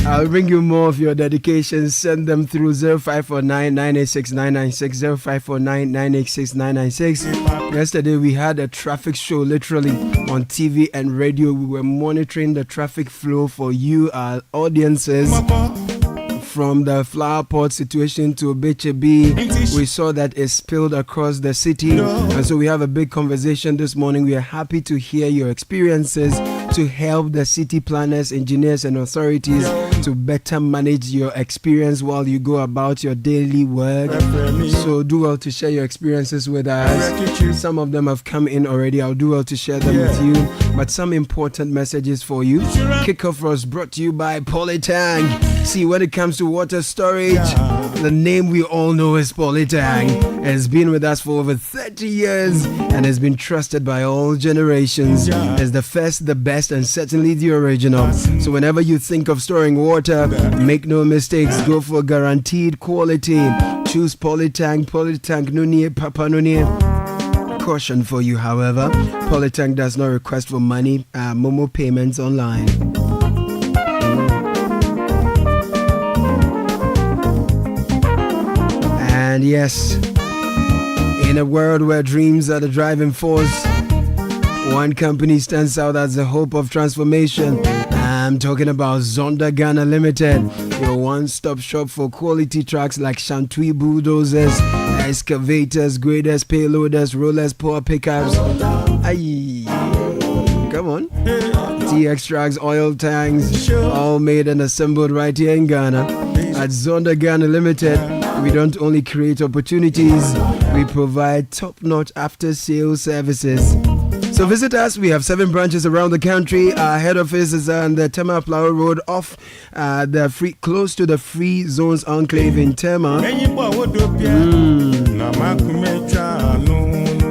I'll bring you more of your dedications. Send them through 0549 986 996 0549 986 996. Yesterday we had a traffic show literally on TV and radio. We were monitoring the traffic flow for you, our audiences. From the flower pot situation to Bechebi, we saw that it spilled across the city. And so we have a big conversation this morning. We are happy to hear your experiences to help the city planners, engineers, and authorities to better manage your experience while you go about your daily work. So do well to share your experiences with us. Some of them have come in already. I'll do well to share them with you. But some important messages for you. Kickoff was brought to you by Polytank. See, when it comes to water storage, the name we all know is Polytank. Has been with us for over 30 years and has been trusted by all generations. It's the first, the best, and certainly the original. So whenever you think of storing water, make no mistakes. Go for guaranteed quality. Choose Polytank. Polytank Nunie Papa Nunie. Caution for you, however, Polytank does not request for money, Momo payments online. And yes, in a world where dreams are the driving force, one company stands out as the hope of transformation. I'm talking about Zonda Ghana Limited, your one-stop shop for quality trucks like Shantui bulldozers, excavators, graders, payloaders, rollers, power pickups. Aye, come on. TX trucks, oil tanks, all made and assembled right here in Ghana. At Zonda Ghana Limited, we don't only create opportunities, we provide top-notch after-sales services. So visit us. We have 7 branches around the country. Our head office is on the Tema Flower Road, off close to the Free Zones Enclave in Tema.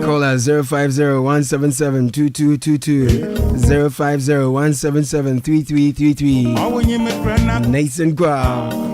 Call us 050-177-2222, 050-177-3333. Nathan Kwao.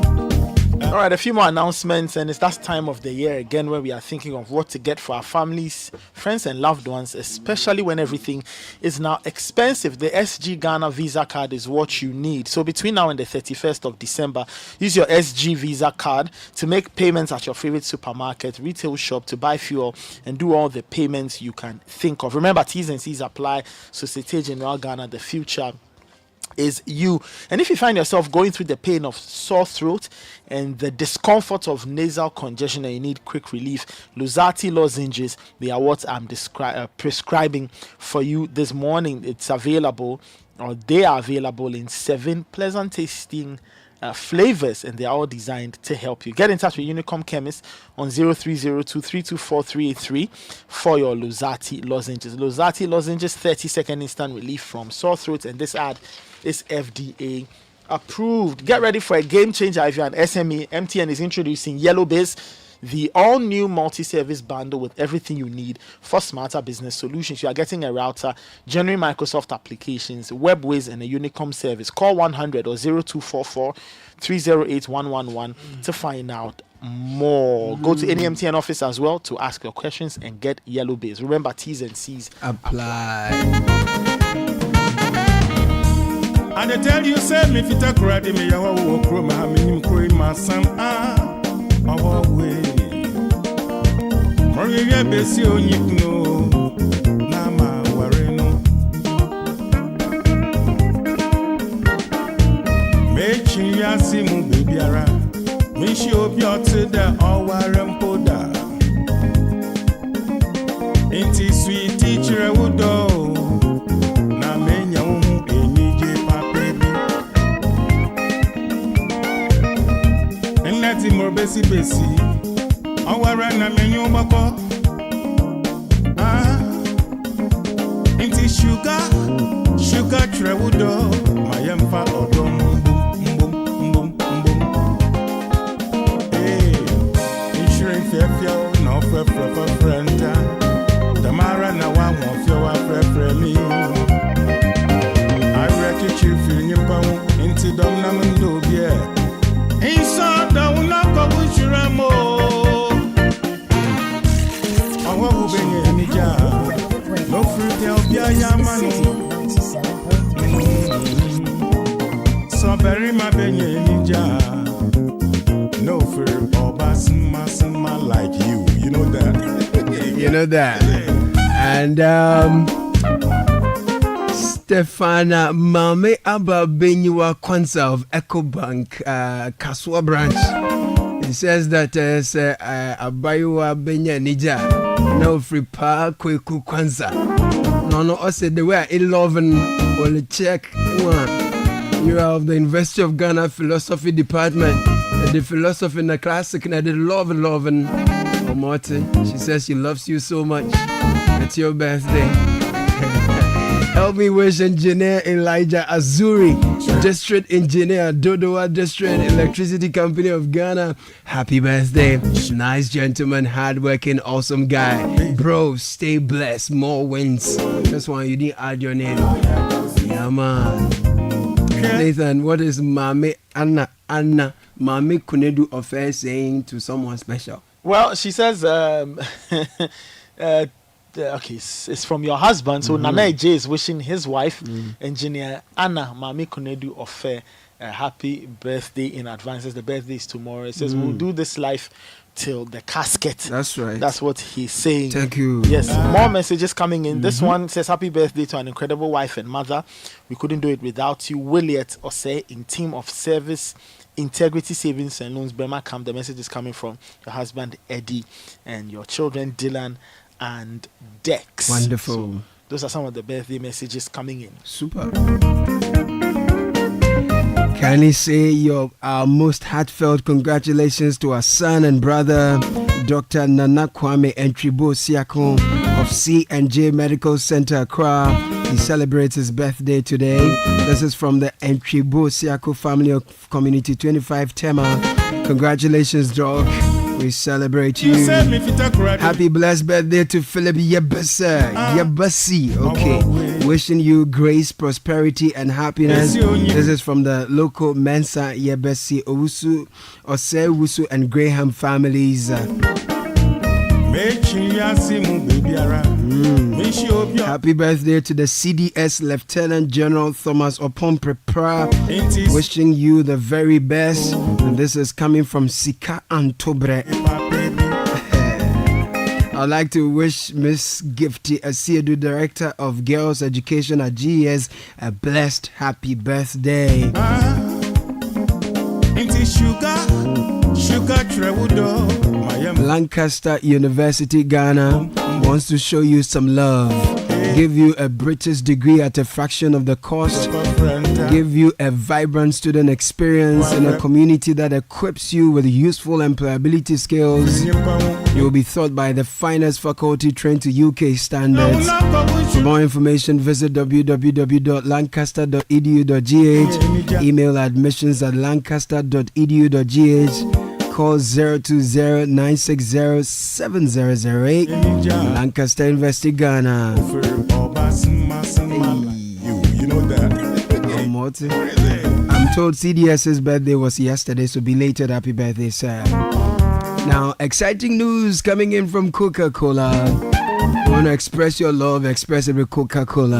All right, a few more announcements, and it's that time of the year again where we are thinking of what to get for our families, friends, and loved ones, especially when everything is now expensive. The SG Ghana Visa card is what you need. So between now and the 31st of December, use your SG Visa card to make payments at your favorite supermarket, retail shop, to buy fuel, and do all the payments you can think of. Remember, T's and C's apply. Societe Generale Ghana, the future is you. And if you find yourself going through the pain of sore throat and the discomfort of nasal congestion and you need quick relief, Luzati lozenges, they are what I'm prescribing for you this morning. It's available, or they are available in 7 pleasant tasting flavors, and they are all designed to help you. Get in touch with Unicom Chemist on 0302324383 for your Luzati lozenges. Luzati lozenges, 30-second instant relief from sore throat, and this ad is FDA approved. Get ready for a game changer if you're an SME. MTN is introducing Yellow Biz, the all-new multi-service bundle with everything you need for smarter business solutions. You are getting a router, genuine Microsoft applications, Webways, and a Unicom service. Call 100 or 0244 308 111 to find out more. Go to any MTN office as well to ask your questions and get yellow base. Remember, T's and C's apply. And I tell you, say me fit Accra, me ya wo kro ma me kro ma sam our way. Mori ya besi onyikno na ma ware no. Me chi ya si mu bebiara. Me shi obi ote da oware mpoda. Inti sweet teacher wudo. Na me nya wo Nati more besi awara na menyu bako inti sugar trewudo mayemfa odom mbum insurance fefia no frenta tamara na wa won wa me I reckon you feel nyimpa inti dom na mendo bia inside the unaka bushiramo. I want to be any job. No free tell Biayamano. So very my benny any job. No fear or basma like you. You know that. You know that. And Stefana Mame Abba Benyua Kwanza of EcoBank Kaswa branch. He says that Abayua Benya Nija no free pa kweku Kwanza. No, I said the way I love and will check one. You are of the University of Ghana Philosophy Department. The philosophy in the classic and the love and Omoti. She says she loves you so much. It's your birthday. Help me wish Engineer Elijah Azuri, District Engineer, Dodowa District Electricity Company of Ghana. Happy birthday. Nice gentleman, hardworking, awesome guy. Bro, stay blessed. More wins. That's why you didn't add your name. Yeah, man. Nathan, what is Mame Anna Mame Kunedu Ofe saying to someone special? Well, she says, okay, it's from your husband. So Nana J is wishing his wife, Engineer Anna Mami Kunedu Ofe, a happy birthday in advance. The birthday is tomorrow. It says we'll do this life till the casket. That's right. That's what he's saying. Thank you. Yes, more messages coming in. This one says happy birthday to an incredible wife and mother. We couldn't do it without you. Williet Ose in team of service. Integrity Savings and Loans, Burma Camp. The message is coming from your husband Eddie and your children Dylan and Dex. Wonderful. So those are some of the birthday messages coming in. Super. Can you say our most heartfelt congratulations to our son and brother, Dr. Nana Kwame Entribo Siako of C&J Medical Center, Accra. He celebrates his birthday today. This is from the Entribo Siako Family of Community 25 Tema. Congratulations, Doc. We celebrate you. Happy blessed birthday to Philip Yabasi. Okay. Wishing you grace, prosperity, and happiness. This is from the local Mensa Yabasi Owusu, Ose Wusu, and Graham families. Happy birthday to the CDS Lieutenant General Thomas Opomprepra. Wishing you the very best. And this is coming from Sika Antobre. I'd like to wish Miss Gifty Asiedu, Director of Girls Education at GES, a blessed happy birthday. Lancaster University, Ghana wants to show you some love. Give you a British degree at a fraction of the cost. Give you a vibrant student experience in a community that equips you with useful employability skills. You will be taught by the finest faculty trained to UK standards. For more information, visit www.lancaster.edu.gh. Email admissions@lancaster.edu.gh. Call 020-960-7008. Lancaster University, Ghana. You know that. I'm told CDS's birthday was yesterday, so belated happy birthday, sir. Now, exciting news coming in from Coca-Cola. You want to express your love, express it with Coca-Cola.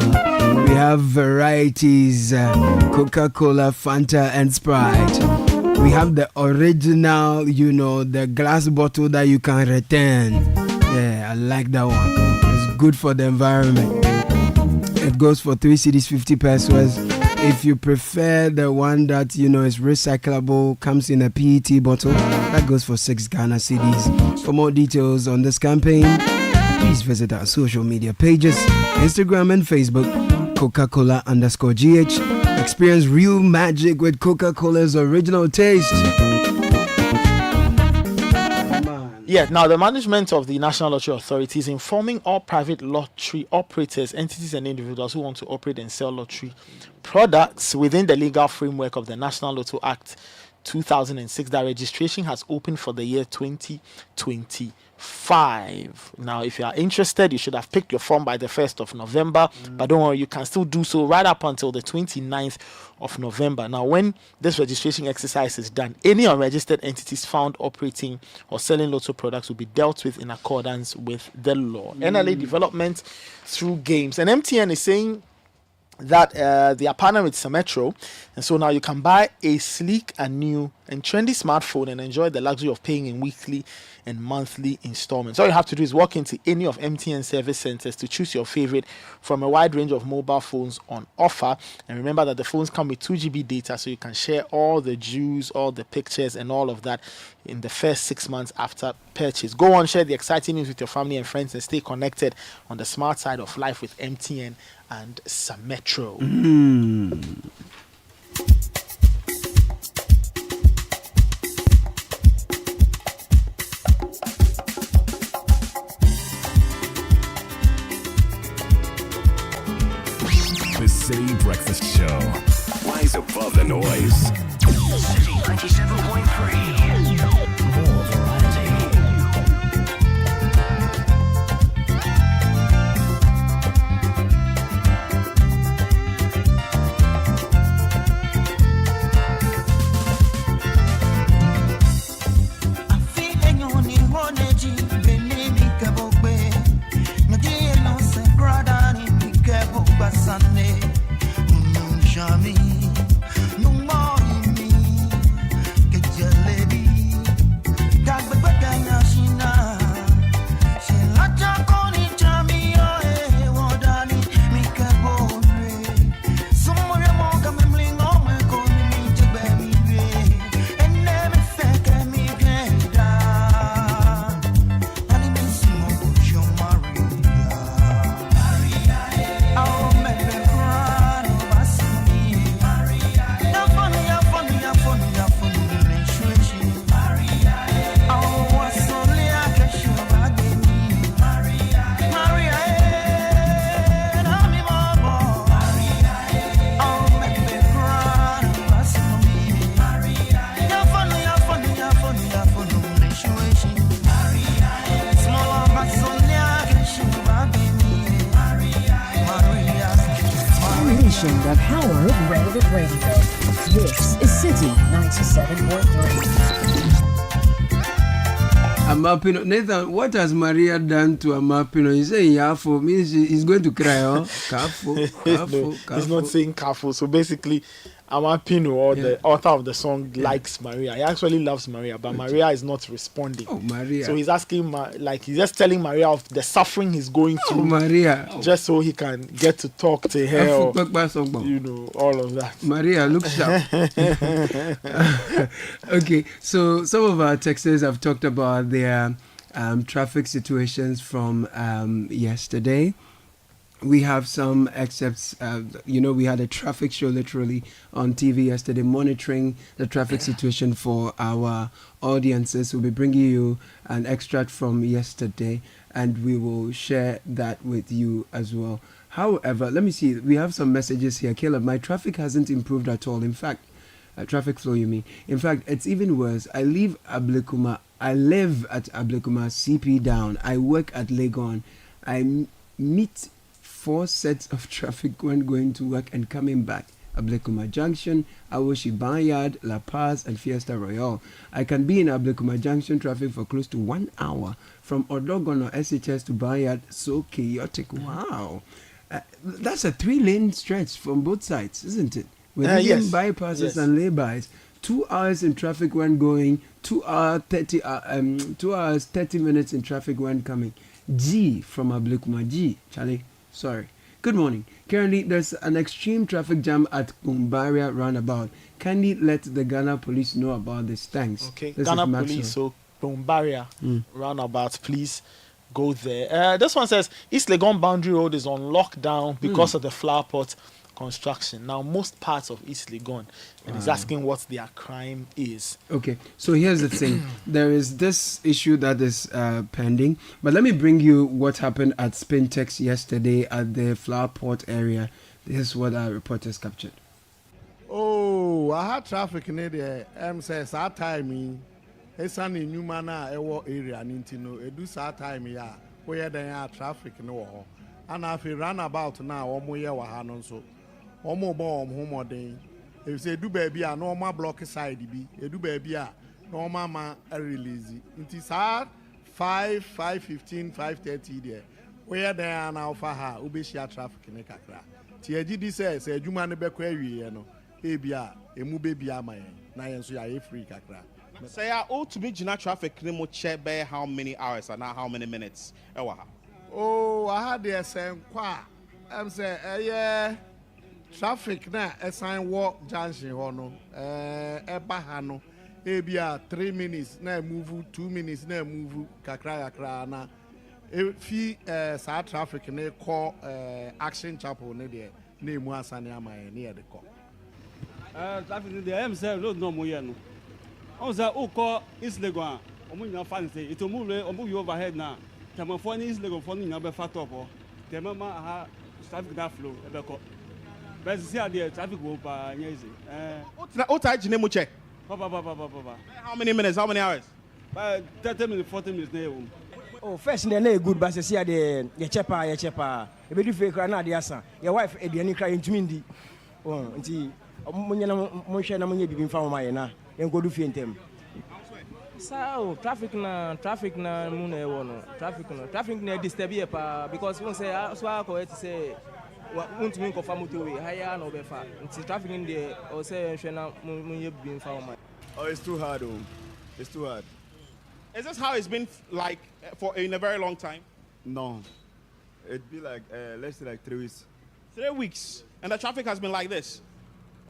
We have varieties, Coca-Cola, Fanta, and Sprite. We have the original, the glass bottle that you can return. Yeah, I like that one. It's good for the environment. It goes for 3 cedis, 50 pesos. If you prefer the one that, is recyclable, comes in a PET bottle, that goes for 6 Ghana cedis. For more details on this campaign, please visit our social media pages, Instagram and Facebook, Coca-Cola_GH. Experience real magic with Coca-Cola's original taste. Yeah, now the management of the National Lottery Authority is informing all private lottery operators, entities and individuals who want to operate and sell lottery products within the legal framework of the National Lotto Act 2006 that registration has opened for the year 2025. Now, if you are interested, you should have picked your form by the 1st of November, but don't worry, you can still do so right up until the 29th of November. Now, when this registration exercise is done, any unregistered entities found operating or selling lotto products will be dealt with in accordance with the law. NLA development through games, and MTN is saying that they are partnering with Metro, and so now you can buy a sleek and new and trendy smartphone and enjoy the luxury of paying in weekly and monthly installments. All you have to do is walk into any of MTN service centers to choose your favorite from a wide range of mobile phones on offer. And remember that the phones come with 2 GB data, so you can share all the juice, all the pictures, and all of that in the first 6 months after purchase. Go on, share the exciting news with your family and friends, and stay connected on the smart side of life with MTN and Metro. The City Breakfast Show. Rise above the noise. City 97.3. More variety. The power of relevant radio. This is City 97.3. Amapino, Nathan, what has Maria done to Amapino? He's saying Yafo means he's going to cry, oh? Kafo. No, he's not saying Kafo. So basically, Amapino, or the author of the song, likes Maria. He actually loves Maria, but Maria is not responding. Oh, Maria. So he's asking, he's just telling Maria of the suffering he's going through. Maria. Just so he can get to talk to her, or, all of that. Maria, look sharp. Okay, so some of our texters have talked about their traffic situations from yesterday. We have some excerpts. We had a traffic show literally on TV yesterday, monitoring the traffic situation for our audiences. We'll be bringing you an extract from yesterday, and we will share that with you as well. However, let me see. We have some messages here. Caleb, my traffic hasn't improved at all. In fact, traffic flow, you mean? In fact, it's even worse. I live at Ablekuma, CP down. I work at Legon. I meet 4 sets of traffic when going to work and coming back. Ablekuma Junction, Awoshi Barnyard, La Paz, and Fiesta Royale. I can be in Ablekuma Junction traffic for close to 1 hour from Odogon or SHS to Barnyard. So chaotic. Wow. That's a 3-lane stretch from both sides, isn't it? With bypasses and laybys. 2 hours in traffic when going, 2 hours 30 minutes in traffic when coming. G from Ablekuma. G, Charlie, sorry. Good morning. Currently, there's an extreme traffic jam at Umbaria roundabout. Kindly let the Ghana police know about this. Thanks. Okay, this Ghana police, so Umbaria roundabout, please go there. This one says East Legon Boundary Road is on lockdown because of the flower pot construction. Now, most parts of East Legon, and he's asking what their crime is. Okay, so here's the thing. There is this issue that is pending, but let me bring you what happened at Spintex yesterday at the flower pot area. This is what our reporters captured. Oh, I had traffic in there. Says that time, it's an inhuman area, Nintino. It do that time, yeah, where they are traffic no. And if you run about now, so. Omo bomb home day. If say do baby a normal block side be, do baby a normal man release. It is hard 5:15, 5:30 there. Where they are now for her, ube share traffic in Accra. TGD says, a human be query, ebia, a mu baby a my na so ya free Accra. Say I ought to be Jina traffic nimo check by how many hours and how many minutes. Oh, I had the same qua. Say, yeah. Traffic na assign walk junction hono eba ha no ebia 3 minutes na move 2 minutes na move kakra na fi sa traffic na call Action Chapel ne de na emu asane amaye ne de call traffic de am say road no mo ye no on say o call East Legon omo nya fan say it omo le omo you overhead na temo for East Legon for nya be fat up temo ma ha traffic that flow e be call. But see the traffic will pa nyezi. What time you name check? Papa. How many minutes? How many hours? 30 minutes, 40 minutes na you. Oh, first na good but see the ye chepa. E be do fake na dey asa. Your wife e dey ani cry ntumi ndi. Oh, nti munya na mo hwe na munya bibi mfa mo maye na. En go do fie ntem. So traffic na mu na e wo no. Traffic na disturb here pa because we say so I go to say want to confirm motorway higher no be far. It's traffic in there or say na munye bin fa o. Oh, it's too hard oh. It's too hard. Is this how it's been like for in a very long time? No. It'd be like let's say like 3 weeks. 3 weeks and the traffic has been like this.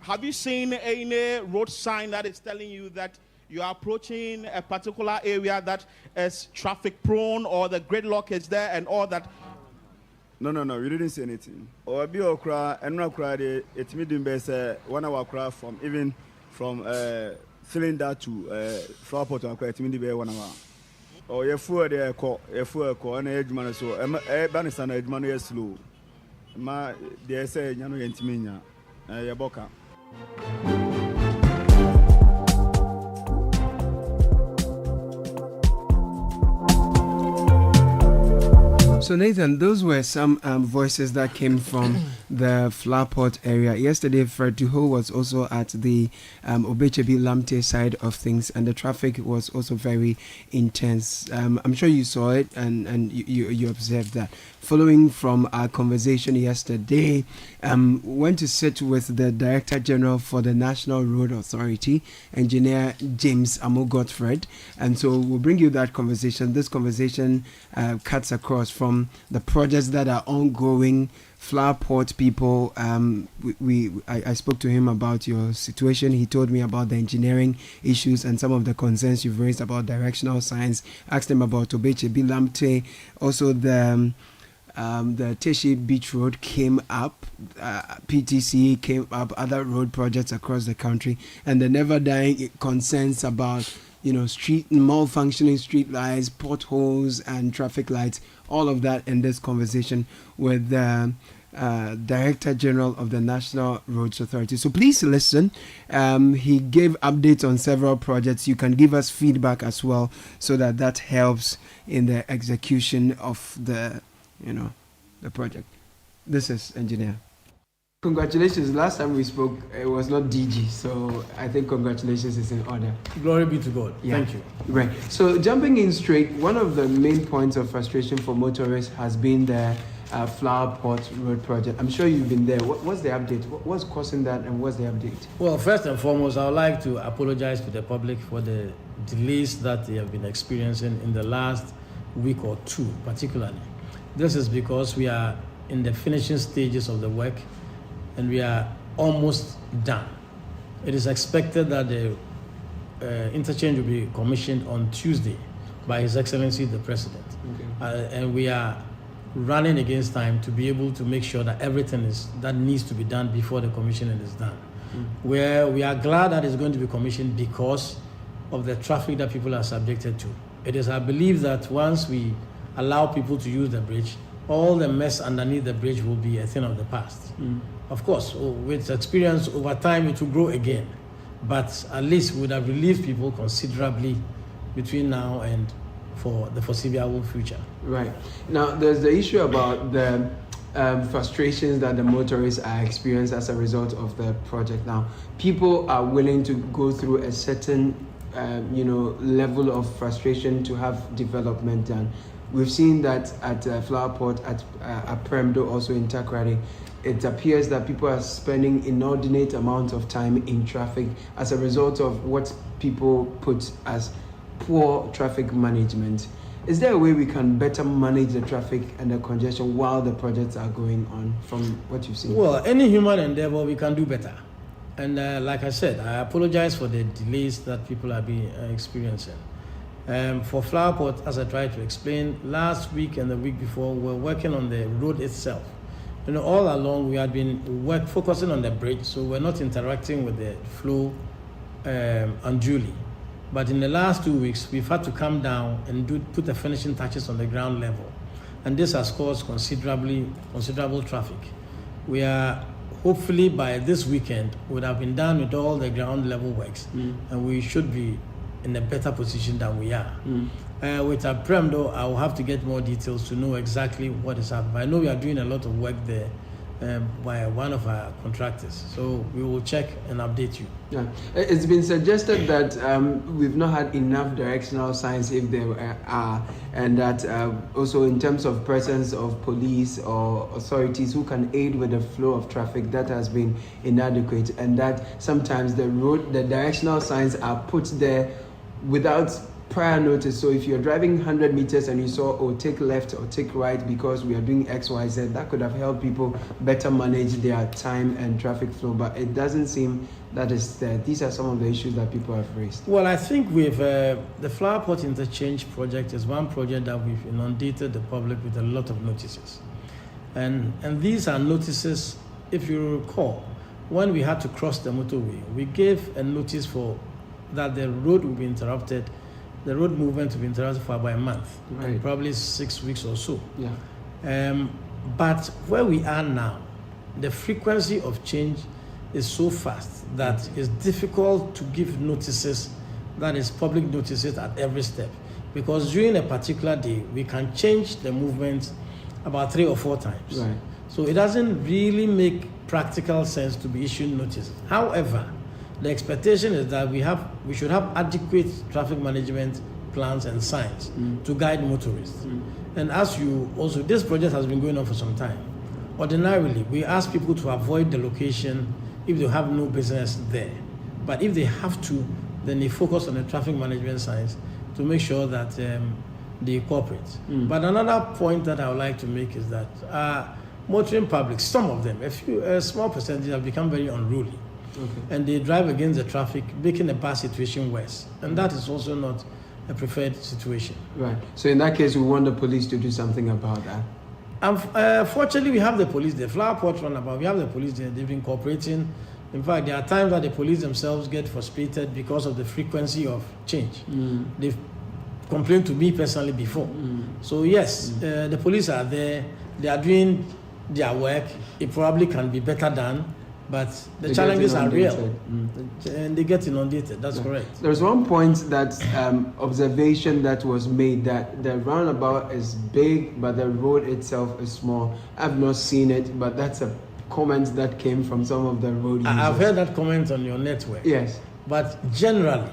Have you seen any road sign that is telling you that you are approaching a particular area that is traffic prone or the gridlock is there and all that? No, we didn't say anything. Or be or cry and not cry. It's medium base 1 hour cry from even from cylinder to flower pot and quite medium 1 hour. Or your food there call and edge man so Banistan edge man is slow. Ma they say Yano Yentimina Yaboka. So Nathan, those were some voices that came from the Flowerpot area. Yesterday, Fred Duho was also at the Obechebi Lamte side of things, and the traffic was also very intense. I'm sure you saw it and you observed that. Following from our conversation yesterday, went to sit with the Director General for the National Road Authority, Engineer James Amo-Godfred, and so we'll bring you that conversation. This conversation cuts across from the projects that are ongoing. Flowerpot people, I spoke to him about your situation. He told me about the engineering issues and some of the concerns you've raised about directional signs. Asked him about Obechebi Lamte. Also the Teshi Beach Road came up, PTC came up, other road projects across the country, and the never dying concerns about street malfunctioning street lights, potholes, and traffic lights. All of that in this conversation with the Director General of the National Roads Authority. So please listen. He gave updates on several projects. You can give us feedback as well, so that helps in the execution of the project. This is Engineer. Congratulations. Last time we spoke, it was not DG, so I think congratulations is in order. Glory be to God. Yeah. Thank you. Right. So jumping in straight, one of the main points of frustration for motorists has been the Flower Pot Road project. I'm sure you've been there. What's the update? What's causing that, and what's the update? Well, first and foremost, I would like to apologize to the public for the delays that they have been experiencing in the last week or two, particularly. This is because we are in the finishing stages of the work, and we are almost done. It is expected that the interchange will be commissioned on Tuesday by His Excellency the President. Okay. And we are running against time to be able to make sure that everything that needs to be done before the commissioning is done. Where we are glad that it's going to be commissioned because of the traffic that people are subjected to. It is our belief that once we allow people to use the bridge, all the mess underneath the bridge will be a thing of the past. Of course, with experience over time, it will grow again. But at least we would have relieved people considerably between now and for the foreseeable future. Right. Now, there's the issue about the frustrations that the motorists are experiencing as a result of the project. Now, people are willing to go through a certain level of frustration to have development done. We've seen that at Flower Pot, at Premdo, also in Takrady. It appears that people are spending inordinate amount of time in traffic as a result of what people put as poor traffic management. Is there a way we can better manage the traffic and the congestion while the projects are going on, from what you've seen? Well, any human endeavor, we can do better. And like I said, I apologize for the delays that people have been experiencing. For Flower Pot, as I tried to explain, last week and the week before, we're working on the road itself. All along we had been focusing on the bridge, so we're not interacting with the flow unduly. But in the last 2 weeks, we've had to come down and put the finishing touches on the ground level. And this has caused considerable traffic. We are hopefully by this weekend would have been done with all the ground level works, and we should be in a better position than we are. With our Prem, though, I will have to get more details to know exactly what is happening. I know we are doing a lot of work there by one of our contractors, so we will check and update you. Yeah, it's been suggested that we've not had enough directional signs, if there are, and that also in terms of presence of police or authorities who can aid with the flow of traffic, that has been inadequate, and that sometimes the directional signs are put there without prior notice. So if you're driving 100 meters and you saw, take left or take right because we are doing XYZ, that could have helped people better manage their time and traffic flow, but it doesn't seem that is there. These are some of the issues that people have raised. Well, I think with the Flower Pot Interchange project is one project that we've inundated the public with a lot of notices. And these are notices, if you recall, when we had to cross the motorway, we gave a notice for that the road will be interrupted, the road movement will be interrupted for about a month, right, probably 6 weeks or so. Yeah. But where we are now, the frequency of change is so fast that it's difficult to give notices, that is public notices at every step, because during a particular day we can change the movement about 3 or 4 times. Right. So it doesn't really make practical sense to be issuing notices. However, the expectation is that we should have adequate traffic management plans and signs to guide motorists. And as you also, this project has been going on for some time. Ordinarily, we ask people to avoid the location if they have no business there. But if they have to, then they focus on the traffic management signs to make sure that they cooperate. But another point that I would like to make is that motoring public, some of them, a small percentage, have become very unruly. Okay. And they drive against the traffic, making a bad situation worse. And that is also not a preferred situation. Right. So in that case, we want the police to do something about that. Fortunately, we have the police there. Flower Pot runabout, we have the police there. They've been cooperating. In fact, there are times that the police themselves get frustrated because of the frequency of change. They've complained to me personally before. So yes, the police are there. They are doing their work. It probably can be better done. But the challenges are real, and they get inundated. That's correct. There's one point that observation that was made, that the roundabout is big, but the road itself is small. I've not seen it, but that's a comments that came from some of the road users. I've heard that comment on your network. Yes. But generally,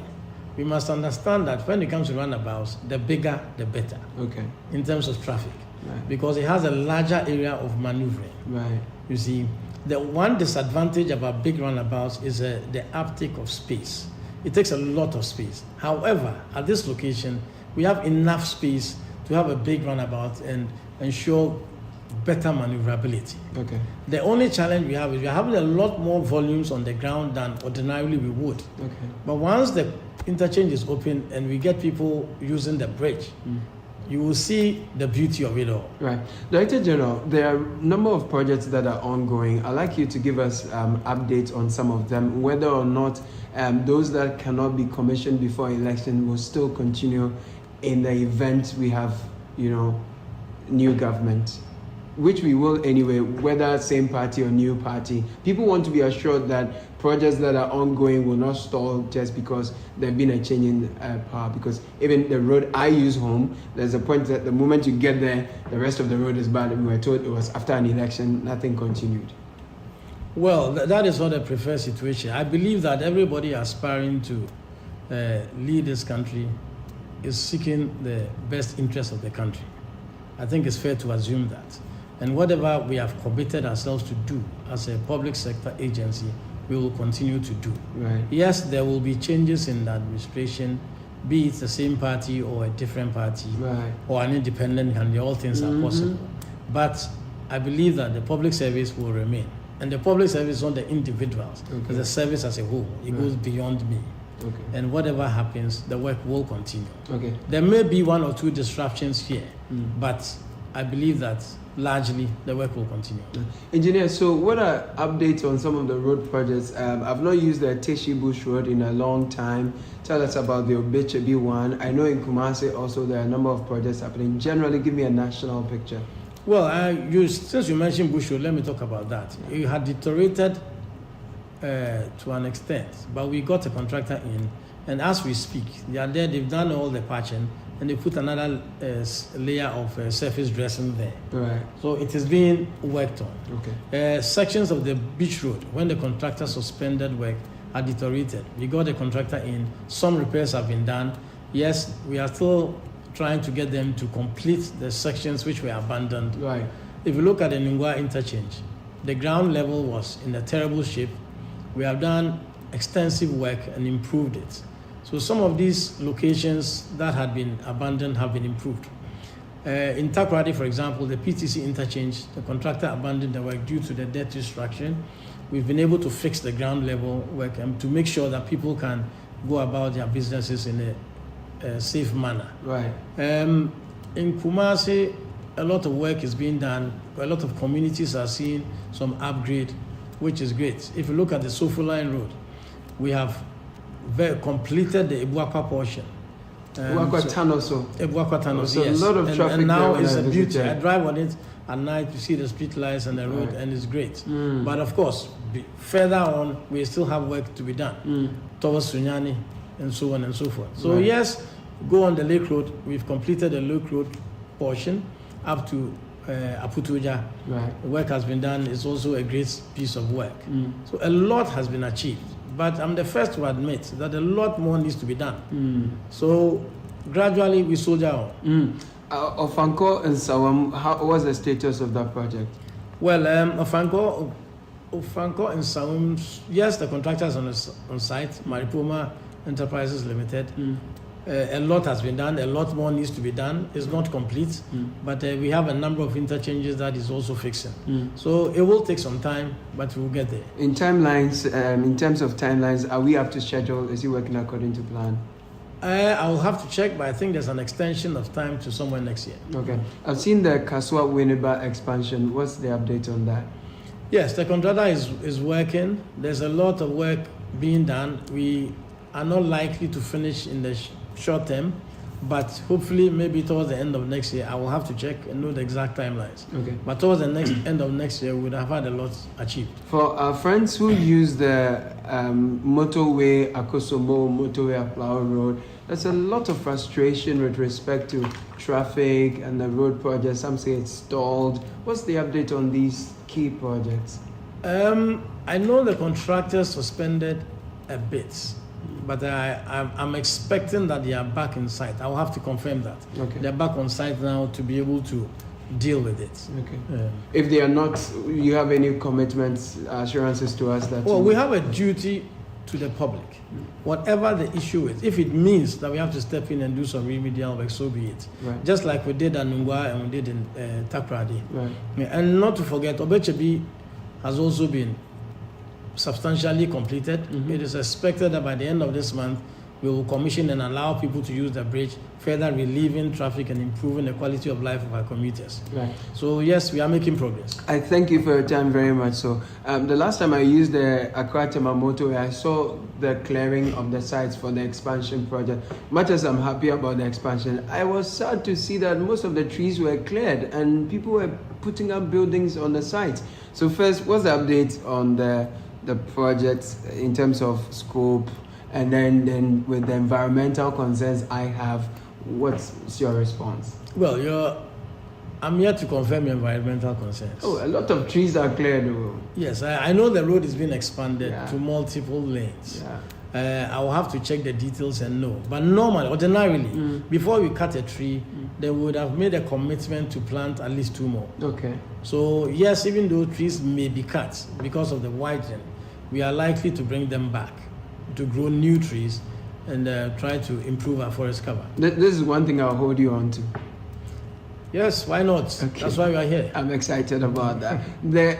we must understand that when it comes to roundabouts, the bigger, the better. Okay. In terms of traffic. Right. Because it has a larger area of maneuvering. Right. You see, the one disadvantage about big roundabouts is the uptake of space. It takes a lot of space. However, at this location, we have enough space to have a big roundabout and ensure better maneuverability. Okay. The only challenge we have is we're having a lot more volumes on the ground than ordinarily we would. Okay. But once the interchange is open and we get people using the bridge, you will see the beauty of it all. Right. Director General, there are a number of projects that are ongoing. I'd like you to give us updates on some of them, whether or not those that cannot be commissioned before election will still continue in the event we have, new government, which we will anyway, whether same party or new party. People want to be assured that projects that are ongoing will not stall just because there's been a change in power. Because even the road I use home, there's a point that the moment you get there, the rest of the road is bad. We were told it was after an election, nothing continued. Well, that is not a preferred situation. I believe that everybody aspiring to lead this country is seeking the best interest of the country. I think it's fair to assume that. And whatever we have committed ourselves to do as a public sector agency, we will continue to do. Right. Yes, there will be changes in the administration, be it the same party or a different party, right, or an independent candidate. All things are possible. But I believe that the public service will remain. And the public service is not the individuals, it's the service as a whole. It goes beyond me. Okay. And whatever happens, the work will continue. Okay. There may be one or two disruptions here, but I believe that largely the work will continue. Engineer, so what are updates on some of the road projects? I've not used the Teshi Bush Road in a long time. Tell us about the Obechebi one. I know in Kumasi also there are a number of projects happening. Generally, give me a national picture. Well, since you mentioned Bush Road, let me talk about that. It had deteriorated to an extent, but we got a contractor in, and as we speak, they are there, they've done all the patching, and they put another layer of surface dressing there. Right. So it is being worked on. Okay. Sections of the beach road, when the contractor suspended work, had deteriorated. We got a contractor in, some repairs have been done. Yes, we are still trying to get them to complete the sections which were abandoned. Right. If you look at the Ningwa interchange, the ground level was in a terrible shape. We have done extensive work and improved it. So some of these locations that had been abandoned have been improved. In Takoradi, for example, the PTC interchange, the contractor abandoned the work due to the debt restructuring. We've been able to fix the ground level work and to make sure that people can go about their businesses in a safe manner. Right. In Kumasi, a lot of work is being done. A lot of communities are seeing some upgrade, which is great. If you look at the Sofu Line Road, we have completed the Ebuakwa portion. Ebuakwa Tunnel, so. Ebuakwa Tunnel, so yes. a lot of traffic and now there it's a beauty. visited. I drive on it at night, you see the street lights and the road, and it's great. But of course, further on, we still have work to be done towards Sunyani and so on and so forth. So yes, go on the Lake Road. We've completed the Lake Road portion up to Aputuja. Right. The work has been done. It's also a great piece of work. So a lot has been achieved. But I'm the first to admit that a lot more needs to be done. So gradually we soldier on. Ofanko and Sawam, what's the status of that project? Well, Ofanko and Sawam, yes, the contractors on site, Maripoma Enterprises Limited. A lot has been done. A lot more needs to be done. It's not complete, but we have a number of interchanges that is also fixing. So it will take some time, but we'll get there. In timelines, in terms of timelines, are we up to schedule? Is he working according to plan? I will have to check, but I think there's an extension of time to somewhere next year. Okay. I've seen the Kaswa Winneba expansion. What's the update on that? Yes, the contractor is working. There's a lot of work being done. We are not likely to finish in the short term, but hopefully maybe towards the end of next year. I will have to check and know the exact timelines. Okay. But towards the end of next year, we would have had a lot achieved. For our friends who use the motorway, Akosomo, motorway, Aplau Road, there's a lot of frustration with respect to traffic and the road projects. Some say it's stalled. What's the update on these key projects? I know the contractors suspended a bit, but I'm expecting that they are back in site. I will have to confirm that. Okay. They're back on site now to be able to deal with it. Okay. If they are not, you have any commitments, assurances to us that? Well, we have a duty to the public. Whatever the issue is, if it means that we have to step in and do some remedial work, so be it. Right. Just like we did at Nungwa and we did in Takrady. Right. And not to forget, Obechebi has also been substantially completed. It is expected that by the end of this month, we will commission and allow people to use the bridge, further relieving traffic and improving the quality of life of our commuters. Right. So yes, we are making progress. I thank you for your time very much. So the last time I used the Accra Tema motorway, I saw the clearing of the sites for the expansion project. Much as I'm happy about the expansion, I was sad to see that most of the trees were cleared and people were putting up buildings on the site. So first, what's the update on the project in terms of scope? And then with the environmental concerns I have, what's your response? Well, I'm here to confirm your environmental concerns. Oh, a lot of trees are cleared. Yes, I know the road is being expanded to multiple lanes. I will have to check the details and know. But normally, ordinarily, before we cut a tree, they would have made a commitment to plant at least 2 more. Okay. So yes, even though trees may be cut because of the widening, we are likely to bring them back to grow new trees and try to improve our forest cover. This is one thing I'll hold you on to. Yes, why not? Okay. That's why we are here. I'm excited about that. The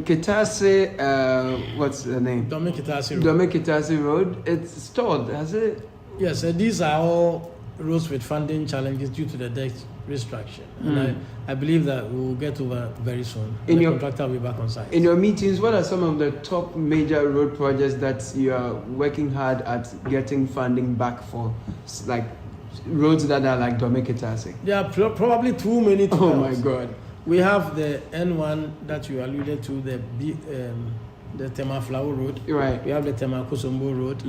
Kitase, what's the name? Dome Kitase Road. Dome Kitase Road, it's stalled, has it? Yes, these are all roads with funding challenges due to the debt restructure. And I believe that we will get over very soon. The contractor will be back on site. In your meetings, what are some of the top major road projects that you are working hard at getting funding back for, like roads that are like Dome Kitase? There are probably too many to Oh count. my God. We have the N1 that you alluded to, the Tema Flower Road. Right. We have the Tema Kosombo Road.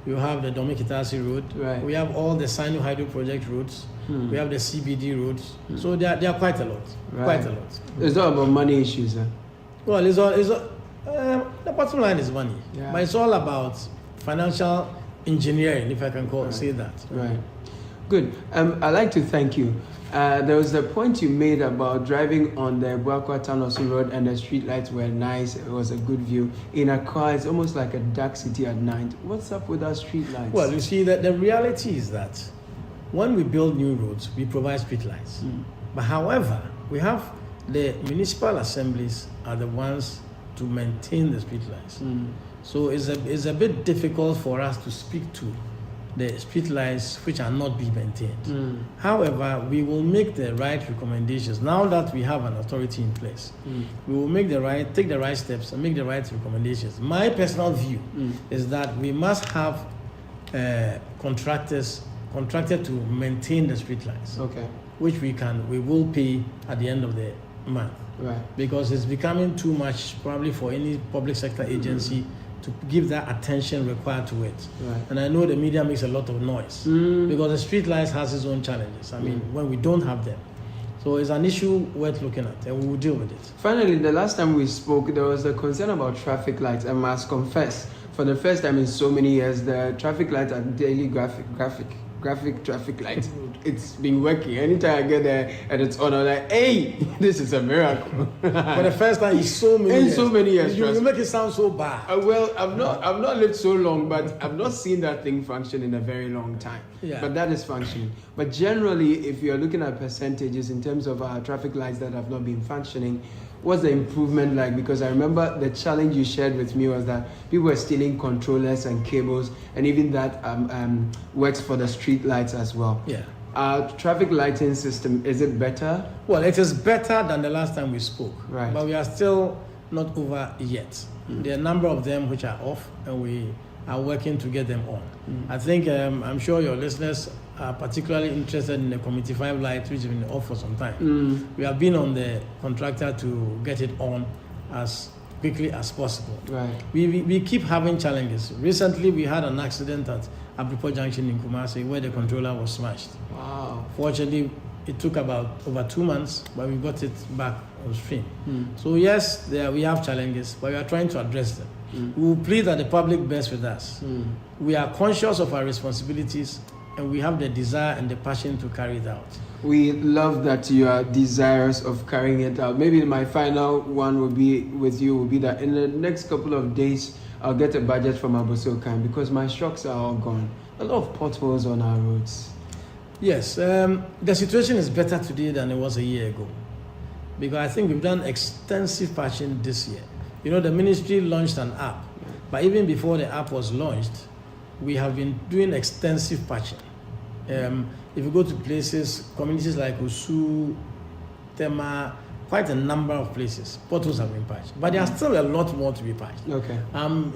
You have the Dome Kitase Road. Right. We have all the Sino Hydro Project roads. We have the CBD roads. So there are quite a lot. Right. Quite a lot. It's not about money issues, huh? Well, the bottom line is money. Yeah. But it's all about financial engineering, if I can say that. Right. Good. I'd like to thank you. There was a point you made about driving on the Buakwa Tanosu Road and the street lights were nice. It was a good view. In Accra, it's almost like a dark city at night. What's up with our street lights? Well, you see, the reality is that when we build new roads, we provide street lights. But however, we have the municipal assemblies are the ones to maintain the street lights. So it's a bit difficult for us to speak to the street lights which are not being maintained. However, we will make the right recommendations. Now that we have an authority in place, we will take the right steps and make the right recommendations. My personal view is that we must have contracted to maintain the street lights. Okay. Which we will pay at the end of the month. Right. Because it's becoming too much probably for any public sector agency to give that attention required to it. Right. And I know the media makes a lot of noise because the street lights has its own challenges. I mean, when we don't have them. So it's an issue worth looking at and we will deal with it. Finally, the last time we spoke, there was a concern about traffic lights. I must confess, for the first time in so many years, the traffic lights are daily graphic traffic lights. It's been working. Anytime I get there and it's on, I'm like, hey, this is a miracle. For the first time in so many years. You make it sound so bad. Well, I've not lived so long, but I've not seen that thing function in a very long time. Yeah. But that is functioning. But generally, if you're looking at percentages in terms of our traffic lights that have not been functioning, what's the improvement like? Because I remember the challenge you shared with me was that people were stealing controllers and cables, and even that works for the street lights as well. Yeah. Our traffic lighting system, is it better? Well, it is better than the last time we spoke. Right. But we are still not over yet. There are a number of them which are off, and we are working to get them on. I think I'm sure your listeners are particularly interested in the Committee 5 light, which has been off for some time. We have been on the contractor to get it on as quickly as possible. Right. We keep having challenges. Recently, we had an accident at Abripo Junction in Kumasi where the controller was smashed. Wow. Fortunately, it took about over 2 months, but we got it back on stream. So yes, we have challenges, but we are trying to address them. We will plead that the public bears with us. We are conscious of our responsibilities, and we have the desire and the passion to carry it out. We love that you are desirous of carrying it out. Maybe my final one will be with you will be that in the next couple of days, I'll get a budget from Abosokan because my shocks are all gone. A lot of potholes on our roads. Yes, the situation is better today than it was a year ago, because I think we've done extensive patching this year. You know, the ministry launched an app, but even before the app was launched, we have been doing extensive patching. If you go to places, communities like Usu, Tema, quite a number of places, potholes have been patched. But there are still a lot more to be patched. Okay.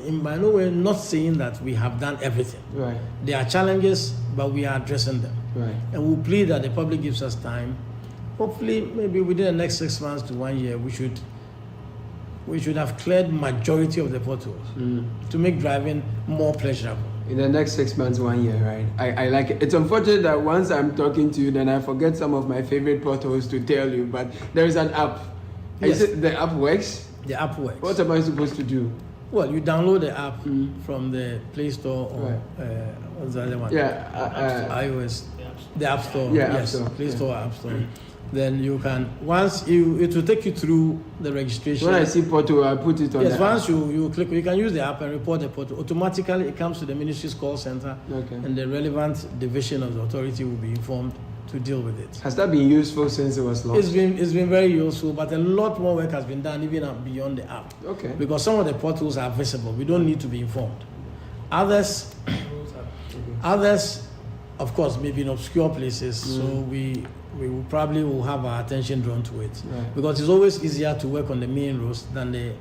In by no way not saying that we have done everything. Right. There are challenges, but we are addressing them. Right. And we plead that the public gives us time. Hopefully, maybe within the next 6 months to 1 year, we should have cleared majority of the potholes to make driving more pleasurable. In the next 6 months, 1 year, right? I like it. It's unfortunate that once I'm talking to you, then I forget some of my favorite potholes to tell you, but there is an app. Yes. The app works? The app works. What am I supposed to do? Well, you download the app from the Play Store or what's the other one? iOS. The App Store. Yeah, yes, App Store. Play Store, App Store. Then you can, it will take you through the registration. When I see pothole, I put it on Yes, the once app. you click, you can use the app and report the pothole. Automatically, it comes to the ministry's call center, and the relevant division of the authority will be informed to deal with it. Has that been useful since it was launched? It's been very useful, but a lot more work has been done even beyond the app. Okay. Because some of the potholes are visible. We don't need to be informed. Others, of course, maybe in obscure places, so we will probably have our attention drawn to it. Right. Because it's always easier to work on the main roads than the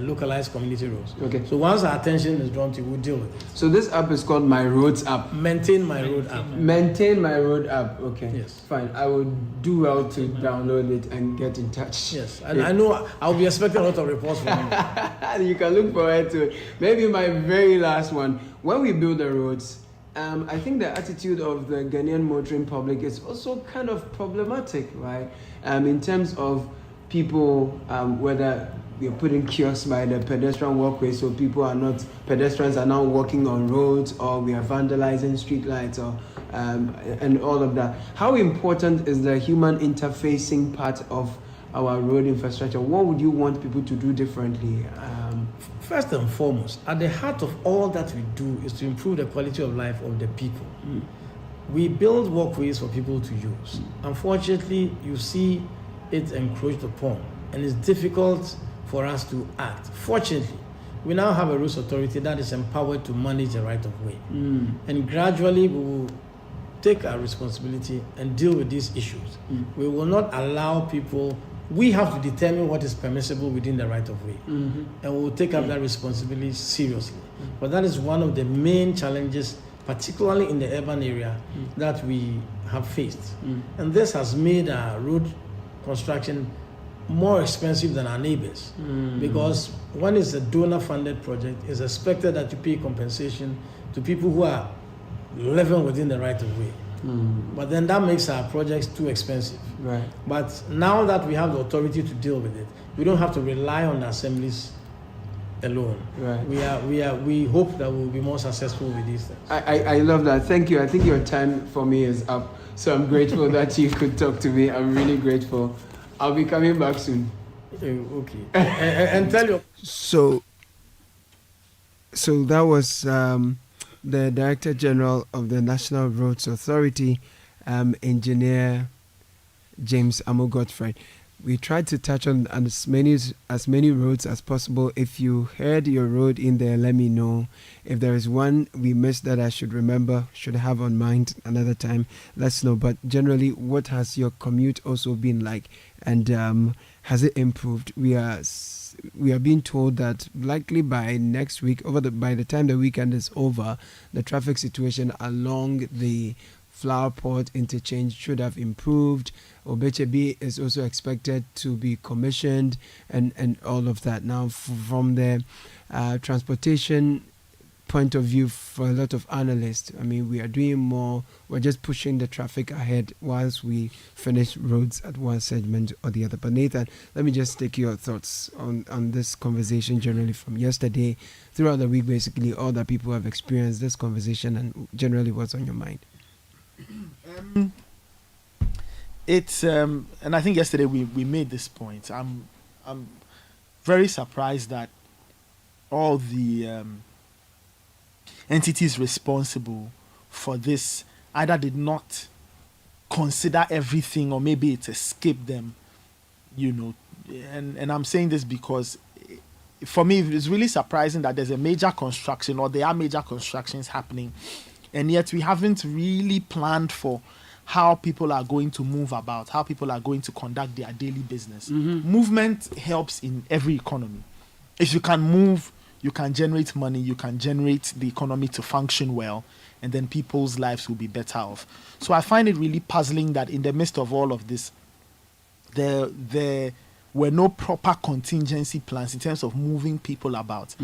localized community roads. Okay. So once our attention is drawn to it, we'll deal with it. So this app is called My Roads app. Maintain My Road app. Maintain My Road app. Okay. Yes. Fine. I will do well to download it and get in touch. Yes. And I know I'll be expecting a lot of reports from you. You can look forward to it. Maybe my very last one. When we build the roads, I think the attitude of the Ghanaian motoring public is also kind of problematic, right? In terms of people, whether we're putting kiosks by the pedestrian walkway so pedestrians are now walking on roads, or we are vandalizing streetlights, or and all of that. How important is the human interfacing part of our road infrastructure? What would you want people to do differently? First and foremost, at the heart of all that we do is to improve the quality of life of the people. We build walkways for people to use. Unfortunately, you see it encroached upon, and it's difficult for us to act. Fortunately, we now have a roads authority that is empowered to manage the right of way. And gradually we will take our responsibility and deal with these issues. We will not allow people. We have to determine what is permissible within the right of way. And we will take up that responsibility seriously. But that is one of the main challenges, particularly in the urban area, that we have faced. And this has made our road construction more expensive than our neighbors. Because when it's a donor-funded project, it's expected that you pay compensation to people who are living within the right of way. But then that makes our projects too expensive. Right. But now that we have the authority to deal with it, we don't have to rely on the assemblies alone. Right. We hope that we'll be more successful with these things. I love that. Thank you. I think your time for me is up. So I'm grateful that you could talk to me. I'm really grateful. I'll be coming back soon. Okay. and tell you. So that was the Director General of the National Roads Authority, Engineer James Amo Godfrey. We tried to touch on as many roads as possible. If you heard your road in there, let me know. If there is one we missed that I should have on mind another time, let's know. But generally, what has your commute also been like, and has it improved? We are being told that likely by next week, by the time the weekend is over, the traffic situation along the Flower Port interchange should have improved. Obechebi is also expected to be commissioned, and all of that. Now, from the transportation point of view for a lot of analysts. I mean, we are doing more. We're just pushing the traffic ahead whilst we finish roads at one segment or the other. But Nathan, let me just take your thoughts on this conversation generally from yesterday, throughout the week, basically, all that people have experienced this conversation and generally what's on your mind. It's and I think yesterday we made this point. I'm very surprised that all the entities responsible for this either did not consider everything or maybe it escaped them, and I'm saying this because for me it's really surprising that there's a major construction or there are major constructions happening, and yet we haven't really planned for how people are going to move about, how people are going to conduct their daily business. Movement helps in every economy. If you can move, you can generate money, you can generate the economy to function well, and then people's lives will be better off. So I find it really puzzling that in the midst of all of this, there were no proper contingency plans in terms of moving people about.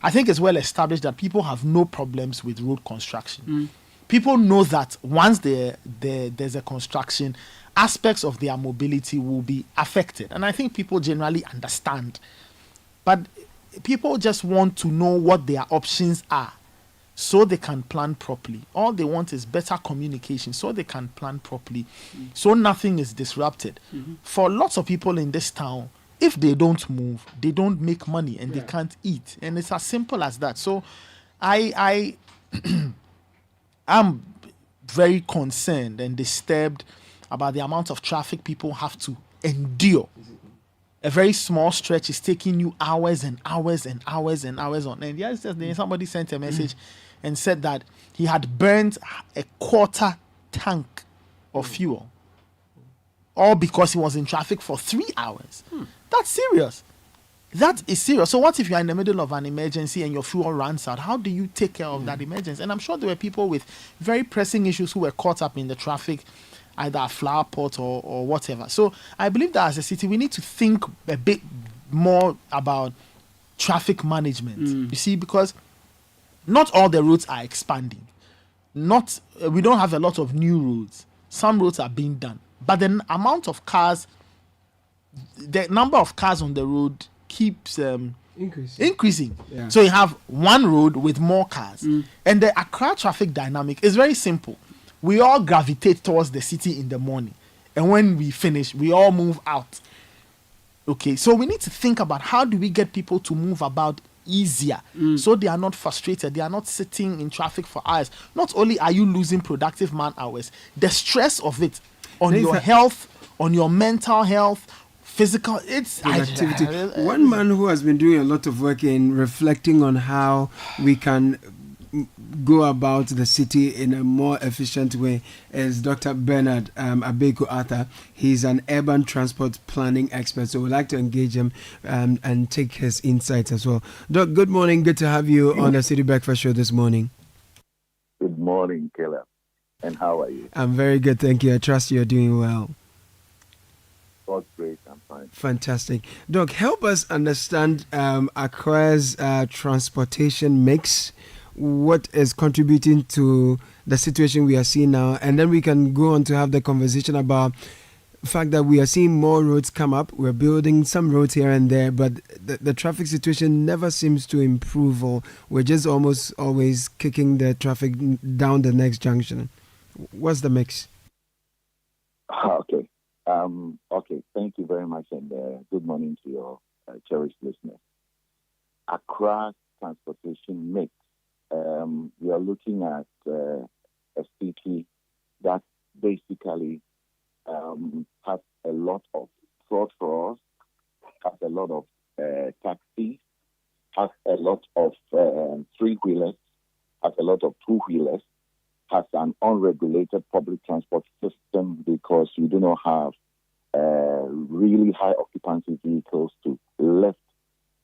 I think it's well established that people have no problems with road construction. People know that once there's a construction, aspects of their mobility will be affected. And I think people generally understand. But people just want to know what their options are so they can plan properly. All they want is better communication so they can plan properly, so nothing is disrupted. For lots of people in this town, if they don't move, they don't make money and they can't eat. And it's as simple as that. So I I'm very concerned and disturbed about the amount of traffic people have to endure. A very small stretch is taking you hours and hours and hours and hours on. And yesterday, somebody sent a message and said that he had burnt a quarter tank of fuel, all because he was in traffic for 3 hours. That's serious. That is serious. So what if you're in the middle of an emergency and your fuel runs out? How do you take care of that emergency? And I'm sure there were people with very pressing issues who were caught up in the traffic, either a flower pot or whatever. So I believe that as a city, we need to think a bit more about traffic management. You see, because not all the roads are expanding. We don't have a lot of new roads. Some roads are being done. But the amount of cars, the number of cars on the road keeps increasing. Yeah. So you have one road with more cars. And the Accra traffic dynamic is very simple. We all gravitate towards the city in the morning, and when we finish, we all move out. Okay, so we need to think about how do we get people to move about easier so they are not frustrated, they are not sitting in traffic for hours. Not only are you losing productive man hours, the stress of it on your health, on your mental health, physical, it's activity. One man who has been doing a lot of work in reflecting on how we can go about the city in a more efficient way is Dr. Bernard Abeko Arthur. He's an urban transport planning expert, so we'd like to engage him and take his insights as well. Doc, good morning. Good to have you on the Citi Breakfast Show this morning. Good morning, Caleb. And how are you? I'm very good, thank you. I trust you're doing well. God's grace, I'm fine. Fantastic. Doc, help us understand Accra's transportation mix. What is contributing to the situation we are seeing now, and then we can go on to have the conversation about the fact that we are seeing more roads come up. We're building some roads here and there, but the traffic situation never seems to improve, or we're just almost always kicking the traffic down the next junction. What's the mix? Okay. Okay. Thank you very much, and good morning to your cherished listeners. Accra's transportation mix. We are looking at a city that basically has a lot of trottoirs, has a lot of taxis, has a lot of three-wheelers, has a lot of two-wheelers, has an unregulated public transport system because we do not have really high occupancy vehicles to lift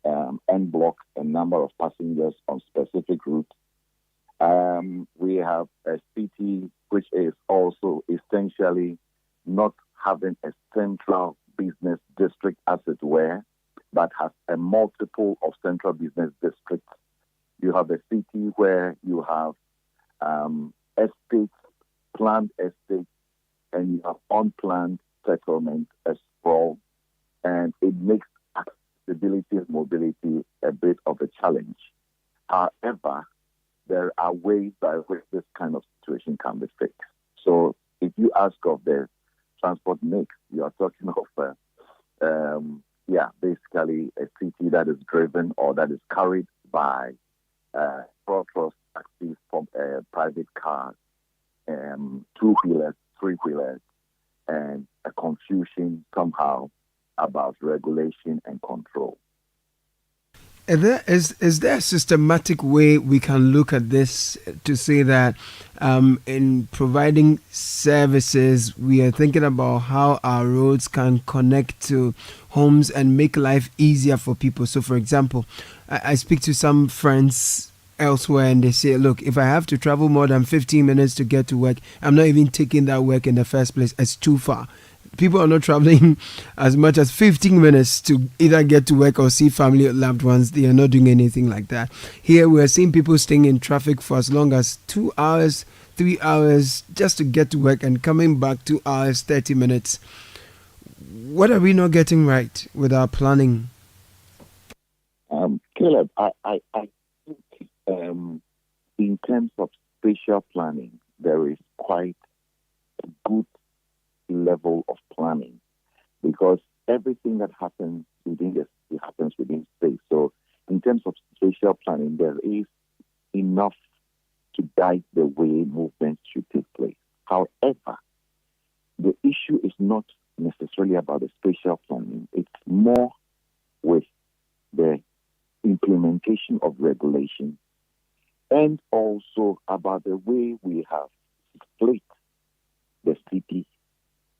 and block a number of passengers on specific routes. We have a city which is also essentially not having a central business district, as it were, but has a multiple of central business districts You have a city where you have estates, planned estates, and you have unplanned settlement as well, and it makes accessibility and mobility a bit of a challenge. However, there are ways by which this kind of situation can be fixed. So if you ask of the transport mix, you are talking of basically a city that is driven or that is carried by cross taxis, from private cars, two-wheelers, three-wheelers, and a confusion somehow about regulation and control. Is there a systematic way we can look at this to say that in providing services, we are thinking about how our roads can connect to homes and make life easier for people? So, for example, I speak to some friends elsewhere and they say, look, if I have to travel more than 15 minutes to get to work, I'm not even taking that work in the first place. It's too far. People are not traveling as much as 15 minutes to either get to work or see family or loved ones. They are not doing anything like that. Here we are seeing people staying in traffic for as long as 2 hours, 3 hours just to get to work and coming back 2 hours, 30 minutes. What are we not getting right with our planning? Caleb, I think in terms of spatial planning, there is quite a good level of planning, because everything that happens within the city happens within space. So in terms of spatial planning, there is enough to guide the way movements should take place. However, the issue is not necessarily about the spatial planning. It's more with the implementation of regulation and also about the way we have split the city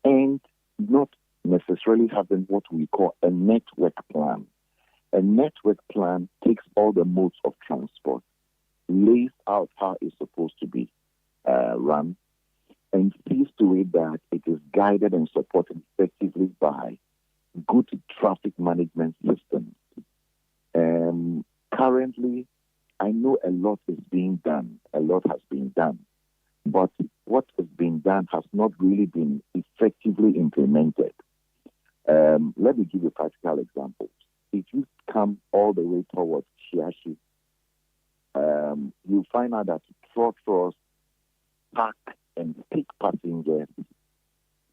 and not necessarily having what we call a network plan. A network plan takes all the modes of transport, lays out how it's supposed to be run, and sees to it that it is guided and supported effectively by good traffic management systems. Currently, I know a lot is being done. A lot has been done. But what has been done has not really been effectively implemented. Let me give you practical examples. If you come all the way towards Shiashi, you find out that trotros park and pick passengers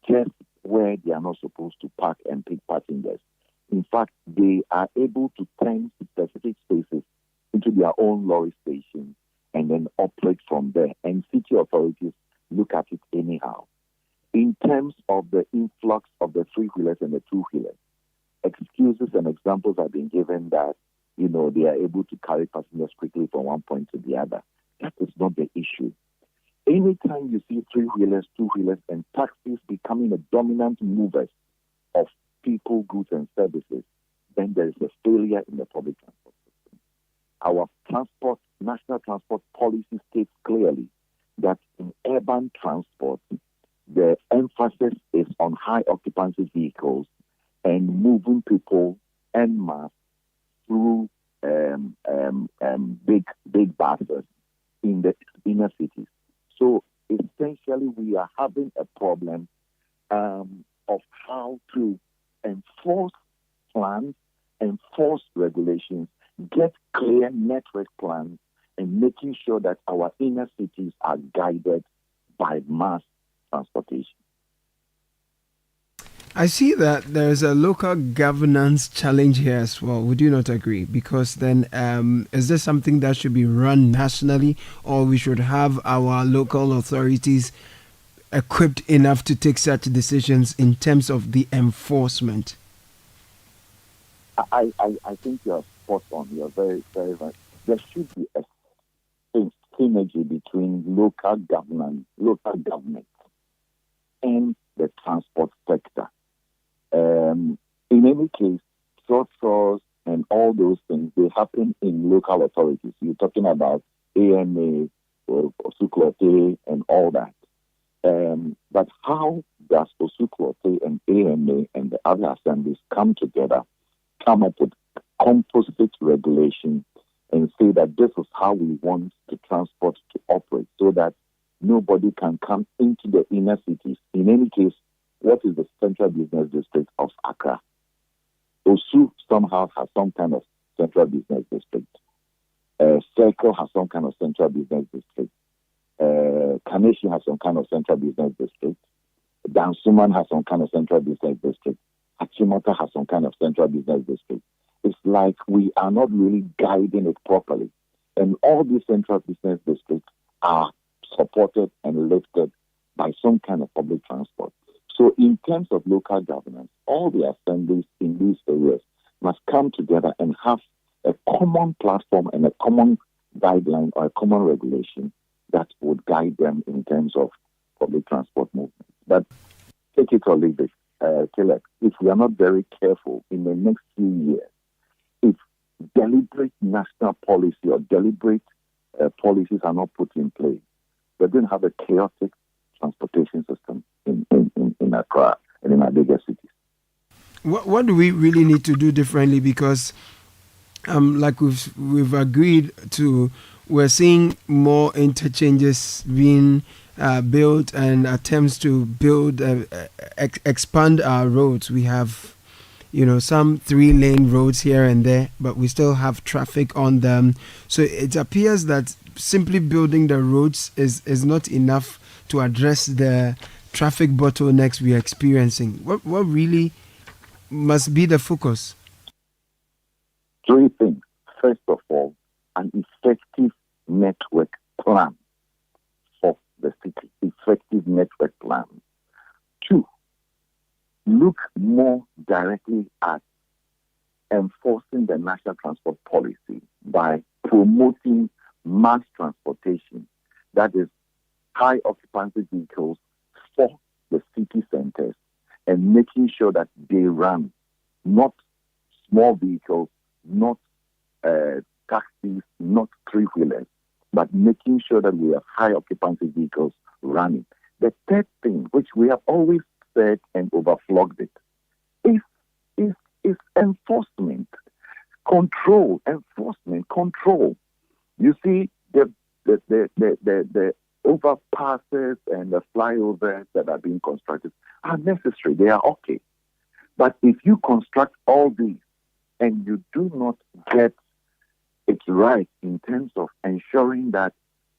just where they are not supposed to park and pick passengers. In fact, they are able to turn specific spaces into their own lorry stations and then operate from there. And city authorities look at it anyhow. In terms of the influx of the three-wheelers and the two-wheelers, excuses and examples have been given that, they are able to carry passengers quickly from one point to the other. That is not the issue. Anytime you see three-wheelers, two-wheelers, and taxis becoming the dominant movers of people, goods, and services, then there is a failure in the public transport system. Our national transport policy states clearly that in urban transport, the emphasis is on high occupancy vehicles and moving people en masse through big buses in the inner cities. So essentially, we are having a problem of how to enforce plans, enforce regulations, get clear network plans, and making sure that our inner cities are guided by mass transportation. I see that there's a local governance challenge here as well. Would you not agree? Because then, is this something that should be run nationally, or we should have our local authorities equipped enough to take such decisions in terms of the enforcement? I think you're spot on. You're very, very right. There should be a synergy between local government and the transport sector. In any case, short and all those things, they happen in local authorities. You're talking about AMA, Osuklote, and all that. But how does Osuklote and AMA and the other assemblies come together, come up with composite regulation, and say that this is how we want the transport to operate so that nobody can come into the inner cities. In any case, what is the central business district of Accra? Osu somehow has some kind of central business district. Circle has some kind of central business district. Kaneshi has some kind of central business district. Dansuman has some kind of central business district. Achimota has some kind of central business district. It's like we are not really guiding it properly. And all these central business districts are supported and lifted by some kind of public transport. So in terms of local governance, all the assemblies in these areas must come together and have a common platform and a common guideline or a common regulation that would guide them in terms of public transport movement. But take it or leave it, Caleb, if we are not very careful in the next few years, if deliberate national policy or deliberate policies are not put in place, we're going to have a chaotic transportation system in Accra and in our bigger cities. What do we really need to do differently? Because like we've agreed to, we're seeing more interchanges being built and attempts to build expand our roads. We have some 3-lane roads here and there, but we still have traffic on them. So it appears that simply building the roads is not enough to address the traffic bottlenecks we are experiencing. What really must be the focus? 3 things. First of all, an effective network plan for the city. Effective network plan. 2, look more directly at enforcing the national transport policy by promoting mass transportation, that is high occupancy vehicles for the city centers, and making sure that they run, not small vehicles, not taxis, not 3-wheelers, but making sure that we have high occupancy vehicles running. The third thing, which we have always said and overflogged it, is enforcement, control. You see, the overpasses and the flyovers that are being constructed are necessary. They are okay. But if you construct all these and you do not get it right in terms of ensuring that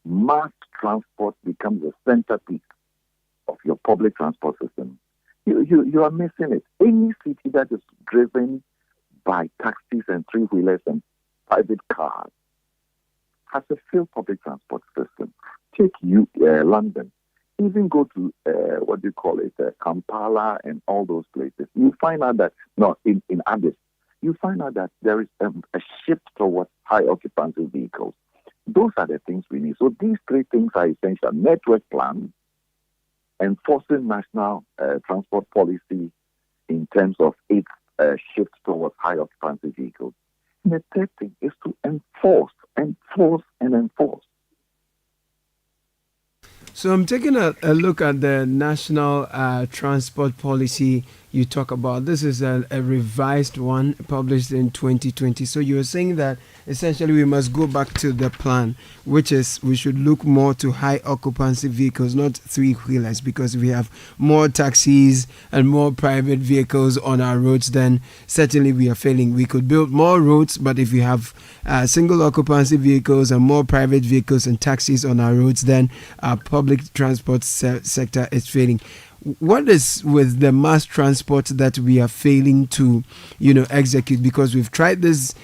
mass transport becomes the centerpiece of your public transport system, you are missing it. Any city that is driven by taxis and 3-wheelers and private cars has a failed public transport system. Take London. Even go to Kampala and all those places. You find out that in Addis, you find out that there is a shift towards high occupancy vehicles. Those are the things we need. So these 3 things are essential: network plan, enforcing national transport policy in terms of its shift towards high occupancy vehicles. And the third thing is to enforce. So I'm taking a look at the national transport policy you talk about. This is a revised one published in 2020. So you're saying that essentially we must go back to the plan, which is we should look more to high occupancy vehicles, not 3-wheelers, because we have more taxis and more private vehicles on our roads, then certainly we are failing. We could build more roads, but if we have single occupancy vehicles and more private vehicles and taxis on our roads, then our public transport sector is failing. What is with the mass transport that we are failing to, execute? Because we've tried this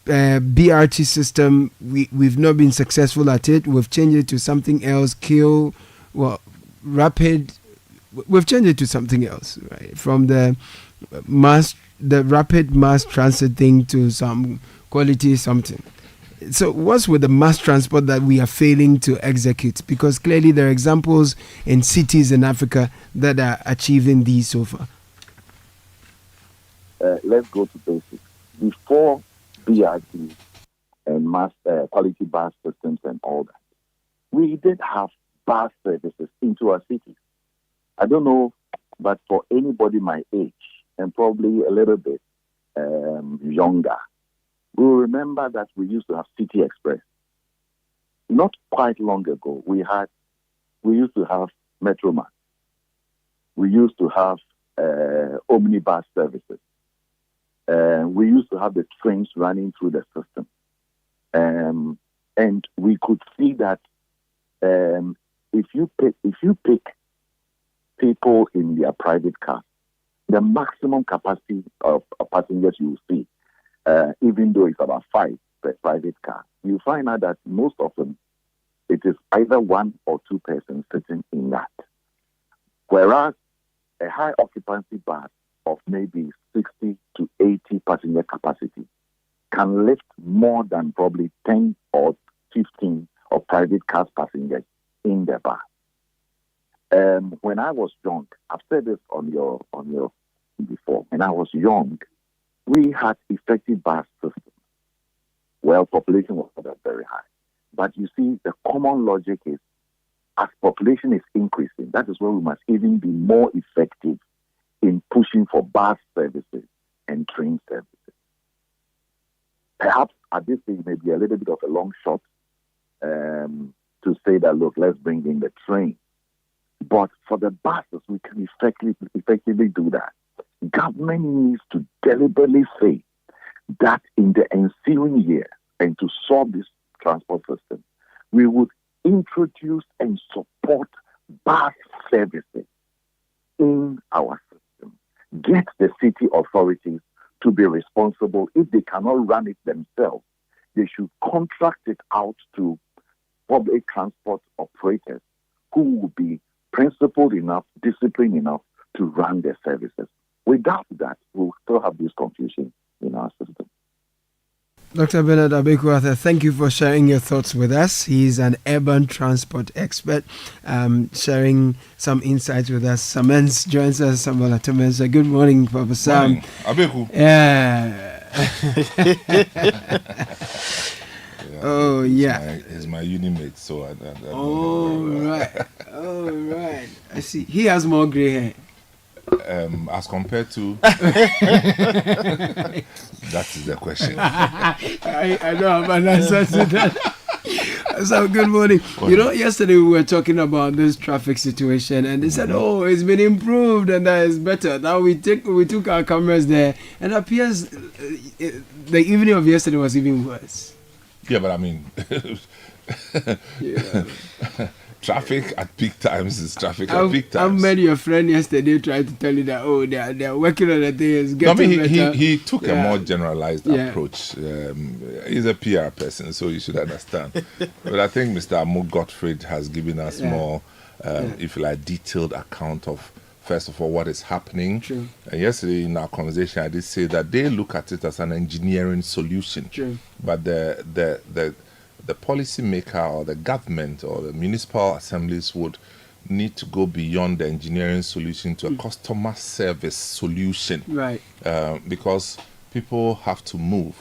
BRT system, we've not been successful at it. We've changed it to something else. Rapid. We've changed it to something else, right? From the rapid mass transit thing to some quality something. So what's with the mass transport that we are failing to execute? Because clearly there are examples in cities in Africa that are achieving these so far. Let's go to basics. Before BRT and mass quality bus systems and all that, we did have bus services into our cities. I don't know, but for anybody my age and probably a little bit younger, We will remember that we used to have City Express. Not quite long ago, we used to have Metroman. We used to have omnibus services. We used to have the trains running through the system. And we could see that if you pick people in their private car, the maximum capacity of passengers you will see, even though it's about 5 per private car, you find out that most of them, it is either 1 or 2 persons sitting in that. Whereas a high occupancy bus of maybe 60 to 80 passenger capacity can lift more than probably 10 or 15 of private cars passengers in the bus. When I was young, I've said this on your before. When I was young, we had effective bus systems. Well, population was not very high. But you see, the common logic is, as population is increasing, that is where we must even be more effective in pushing for bus services and train services. Perhaps at this stage, maybe a little bit of a long shot to say that, look, let's bring in the train. But for the buses, we can effectively do that. Government needs to deliberately say that in the ensuing year, and to solve this transport system, we would introduce and support bus services in our system. Get the city authorities to be responsible. If they cannot run it themselves, they should contract it out to public transport operators who will be principled enough, disciplined enough to run their services. Without that, we'll still have this confusion in our system. Dr. Bernard Abekwatha, thank you for sharing your thoughts with us. He's an urban transport expert, sharing some insights with us. Samens joins us. Samuel Atomensa. Good morning, Papa Sam. Abeku. Yeah. Oh, yeah. He's my unimate, so I All right. I see. He has more gray hair. As compared to that is the question. I don't have an answer to that. So good morning. You know, yesterday we were talking about this traffic situation, and they said, "Oh, it's been improved and that is better." Now we took our cameras there, and it appears the evening of yesterday was even worse. Yeah, but I mean, traffic at peak times is traffic at peak times. I met your friend yesterday trying to tell you that they are working on the things. He took a more generalized approach. He's a PR person, so you should understand. But I think Mr. Amo Gottfried has given us more, if you like, detailed account of, first of all, what is happening. True. And yesterday in our conversation, I did say that they look at it as an engineering solution. True. But the policy maker or the government or the municipal assemblies would need to go beyond the engineering solution to a customer service solution. Right. Because people have to move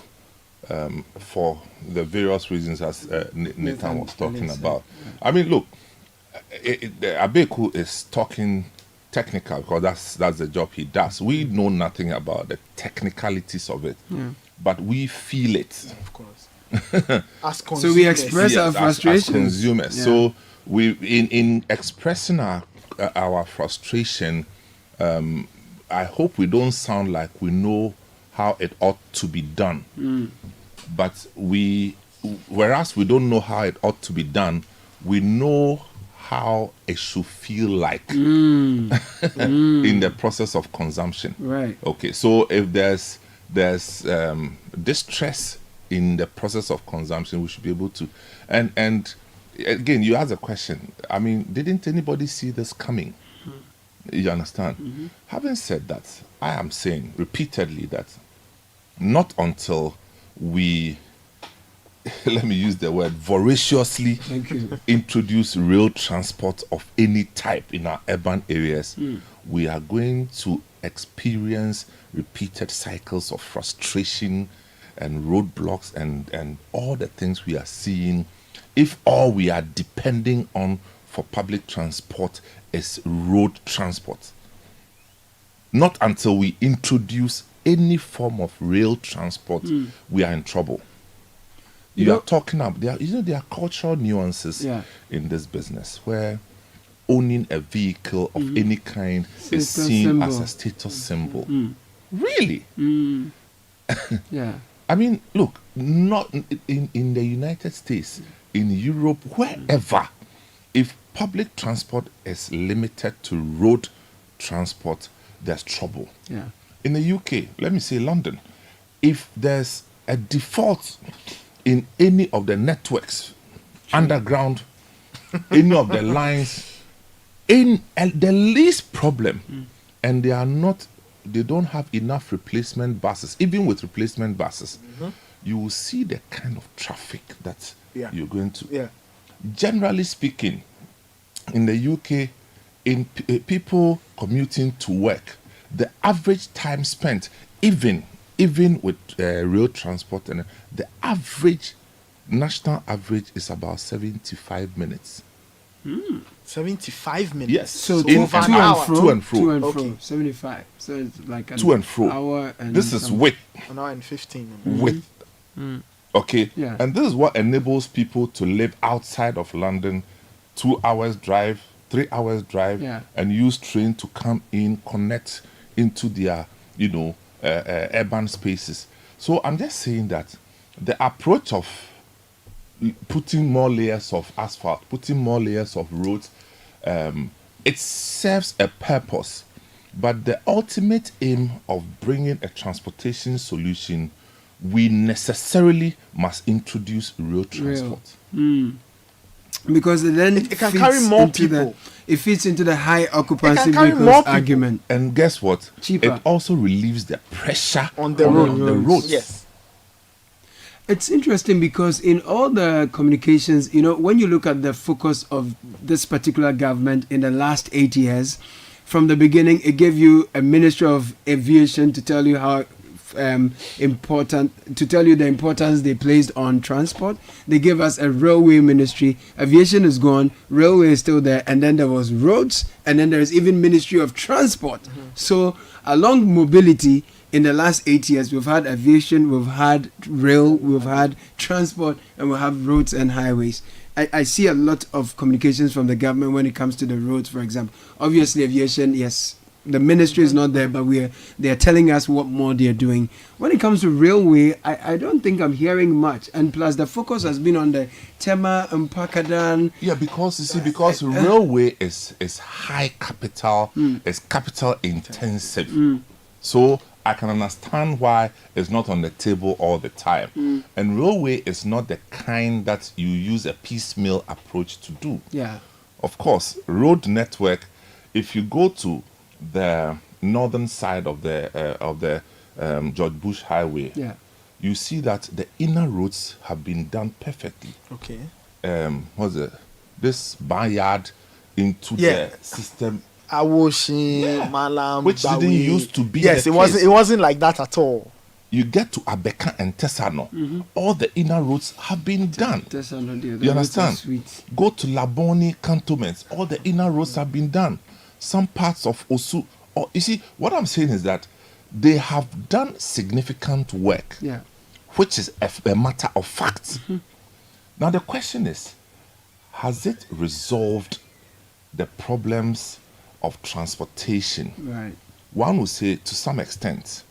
for the various reasons, as Nathan was talking about. I mean, look, Abeku is talking technical because that's the job he does. We know nothing about the technicalities of it, but we feel it. Of course. So we express our frustration as consumers. So we in expressing our frustration, I hope we don't sound like we know how it ought to be done. But whereas we don't know how it ought to be done, we know how it should feel like in the process of consumption. Right. Okay. So if there's distress in the process of consumption, we should be able to. And again, you asked a question. I mean, didn't anybody see this coming? You understand? Having said that, I am saying repeatedly that not until we, let me use the word, voraciously introduce rail transport of any type in our urban areas, we are going to experience repeated cycles of frustration and roadblocks and all the things we are seeing if all we are depending on for public transport is road transport. Not until we introduce any form of rail transport, we are in trouble. You are talking about there are cultural nuances in this business where owning a vehicle of any kind is seen as a status symbol. Really? Yeah. I mean, look, not in the United States, in Europe, wherever, if public transport is limited to road transport, there's trouble. Yeah. In the UK, let me say London, if there's a default in any of the networks, underground, any of the lines, in the least problem, and they don't have enough replacement buses, even with replacement buses, you will see the kind of traffic that you're going to. Yeah. Generally speaking, in the UK, in people commuting to work, the average time spent, even with rail transport, and the national average is about 75 minutes. 75 minutes. Yes. So to and fro. To and fro. Okay. 75. So it's like an to and fro. hour and this is width. An hour and 15 minutes. Width. Okay. Yeah. And this is what enables people to live outside of London, 2 hours drive, 3 hours drive, and use train to come in, connect into their, urban spaces. So I'm just saying that the approach of putting more layers of asphalt, putting more layers of roads, it serves a purpose. But the ultimate aim of bringing a transportation solution, we necessarily must introduce road transport. Because then it can carry more people. It fits into the high occupancy vehicles argument. And guess what? Cheaper. It also relieves the pressure on the roads. Yes. It's interesting because in all the communications, when you look at the focus of this particular government in the last 8 years, from the beginning, it gave you a Ministry of Aviation to tell you how the importance they placed on transport. They gave us a railway ministry. Aviation is gone, railway is still there, and then there was roads, and then there's even Ministry of Transport. So along mobility, in the last 8 years, we've had aviation, we've had rail, we've had transport, and we have roads and highways. I see a lot of communications from the government when it comes to the roads, for example. Obviously, aviation, yes, the ministry is not there, but they are telling us what more they are doing. When it comes to railway, I don't think I'm hearing much. And plus, the focus has been on the Tema and Pakadan. Yeah, because railway is high capital, it's capital intensive. So I can understand why it's not on the table all the time. And railway is not the kind that you use a piecemeal approach to do. Yeah. Of course, road network, if you go to the northern side of the George Bush Highway, you see that the inner roads have been done perfectly. Okay. This barnyard into the system. Awoshi, Malam, which Bawi. didn't used to be. Yes, it wasn't like that at all. You get to Abeka and Tesano, all the inner roads have been done. You understand? Go to Laboni cantonments, all the inner roads have been done. Some parts of Osu, you see, what I'm saying is that they have done significant work, which is a matter of fact. Now the question is, has it resolved the problems of transportation? Right. One would say to some extent,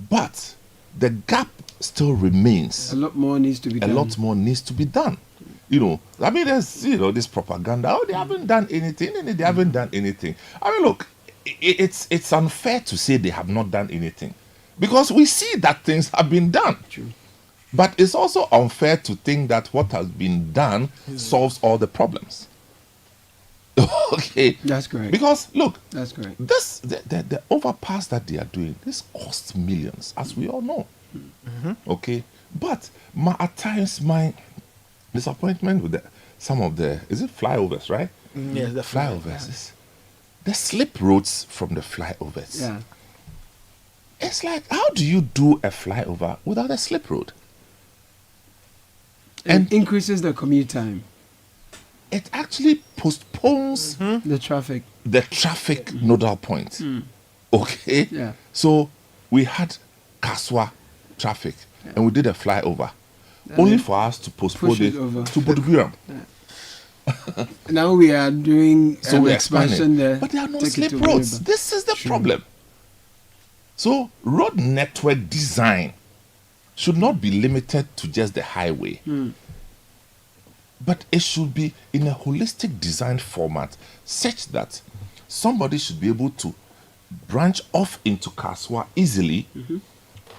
but the gap still remains. A lot more needs to be done. A lot more needs to be done. I mean, there's this propaganda. Oh, they haven't done anything. They haven't done anything. I mean, look, it's unfair to say they have not done anything, because we see that things have been done. True. But it's also unfair to think that what has been done solves all the problems. Okay, that's correct. Because look, that's correct. This the overpass that they are doing, this costs millions, as we all know. Okay, but at times my disappointment with some of the flyovers, right? Yes, the flyovers. The slip roads from the flyovers. Yeah. It's like, how do you do a flyover without a slip road? And increases the commute time. It actually postpones the traffic. The traffic nodal point. Okay? Yeah. So we had Kaswa traffic, and we did a flyover, only for us to postpone it to Bodubiram. Now we are doing So we're expansion expanding. there. But there are no Take it slip to roads. River. This is the problem. So road network design should not be limited to just the highway, but it should be in a holistic design format such that somebody should be able to branch off into Kaswa easily,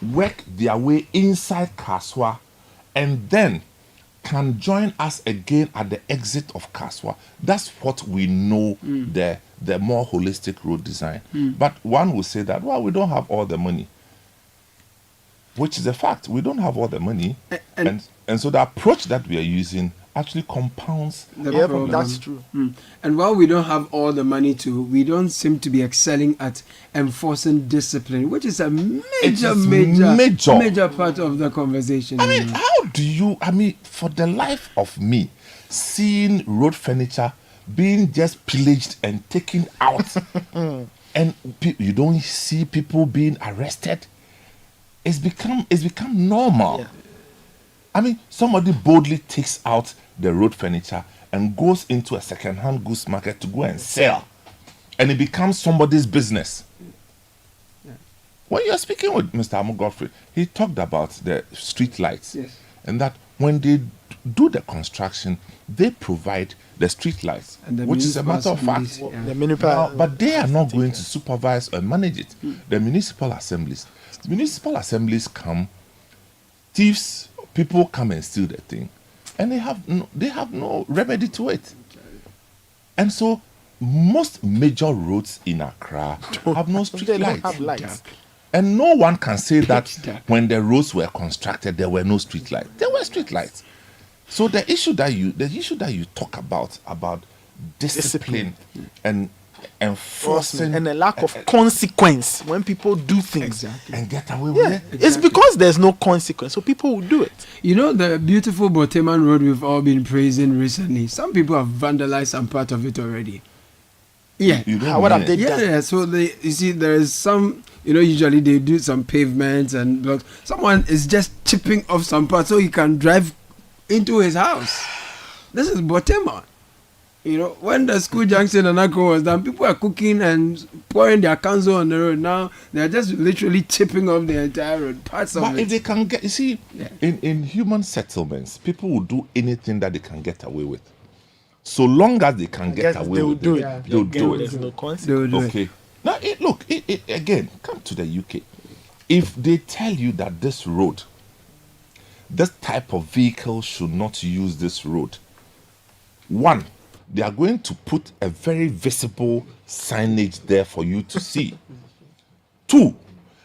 work their way inside Kaswa, and then can join us again at the exit of Kaswa. That's what we know, the more holistic road design. But one will say that, well, we don't have all the money, which is a fact. We don't have all the money. And so the approach that we are using actually compounds the problem. That's true. And while we don't have all the money we don't seem to be excelling at enforcing discipline, which is a major part of the conversation. I mean, how do you, for the life of me, seeing road furniture being just pillaged and taken out, and you don't see people being arrested, it's become normal. Yeah. I mean, somebody boldly takes out the road furniture and goes into a second-hand goods market to go and sell, and it becomes somebody's business. When you're speaking with Mr. Amu Godfrey, he talked about the street lights, and that when they do the construction, they provide the street lights, which is a matter of fact. But they are not going to supervise or manage it. The municipal assemblies come, thieves, people come and steal the thing, and they have no remedy to it. And so most major roads in Accra have no street lights. And no one can say that when the roads were constructed there were no street lights. There were street lights. So the issue that you talk about discipline and enforcing and a lack of consequence when people do things and get away with it. It's because there's no consequence, so people will do it. You know, the beautiful Boteman Road we've all been praising recently, some people have vandalized some part of it already. What have they done? So you see, there is some, usually they do some pavements and blocks. Someone is just chipping off some part so he can drive into his house. This is Boteman. When the school junction and Accra was done, people are cooking and pouring their council on the road. Now they're just literally chipping off the entire road. Parts of it. But if they can get, in human settlements, people will do anything that they can get away with. So long as they can get away with it, they'll do it. There's no consequence. Okay. Now, again, come to the UK. If they tell you that this road, this type of vehicle should not use this road, one, they are going to put a very visible signage there for you to see. Two,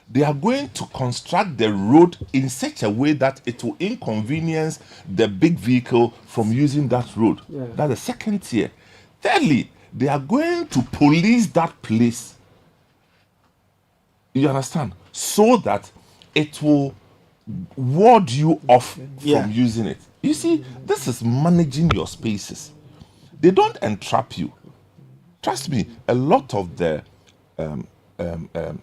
they are going to construct the road in such a way that it will inconvenience the big vehicle from using that road. That's the second tier. Thirdly, they are going to police that place. You understand? So that it will ward you off from using it. You see, this is managing your spaces. They don't entrap you. Trust me, a lot of the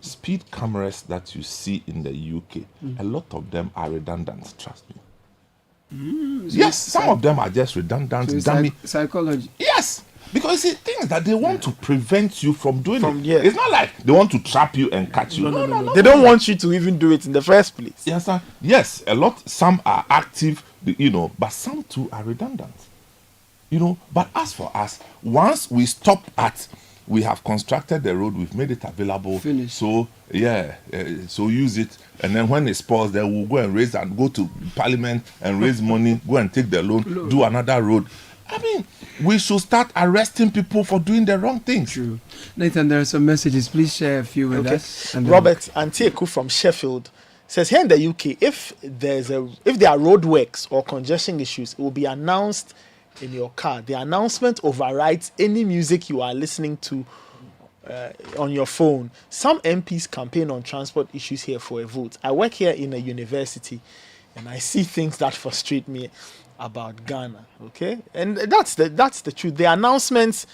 speed cameras that you see in the UK, a lot of them are redundant, trust me. Yes, some of them are just redundant. So psychology. Yes, because you see, things that they want to prevent you from doing it. It's not like they want to trap you and catch you. No. They don't want you to even do it in the first place. Yes, sir. Yes, some are active, but some too are redundant. But as for us, once we stop we have constructed the road, we've made it available. Finish. So so use it, and then when it spoils, then we'll go and go to Parliament and raise money, go and take the loan, do another road. I mean, we should start arresting people for doing the wrong things. True. Nathan, there are some messages. Please share a few with us. Robert Antieku from Sheffield says, here in the UK, if there are roadworks or congestion issues, it will be announced in your car. The announcement overrides any music you are listening to on your phone. Some MPs campaign on transport issues here for a vote. I work here in a university and I see things that frustrate me about Ghana. Okay, and that's the truth. The announcements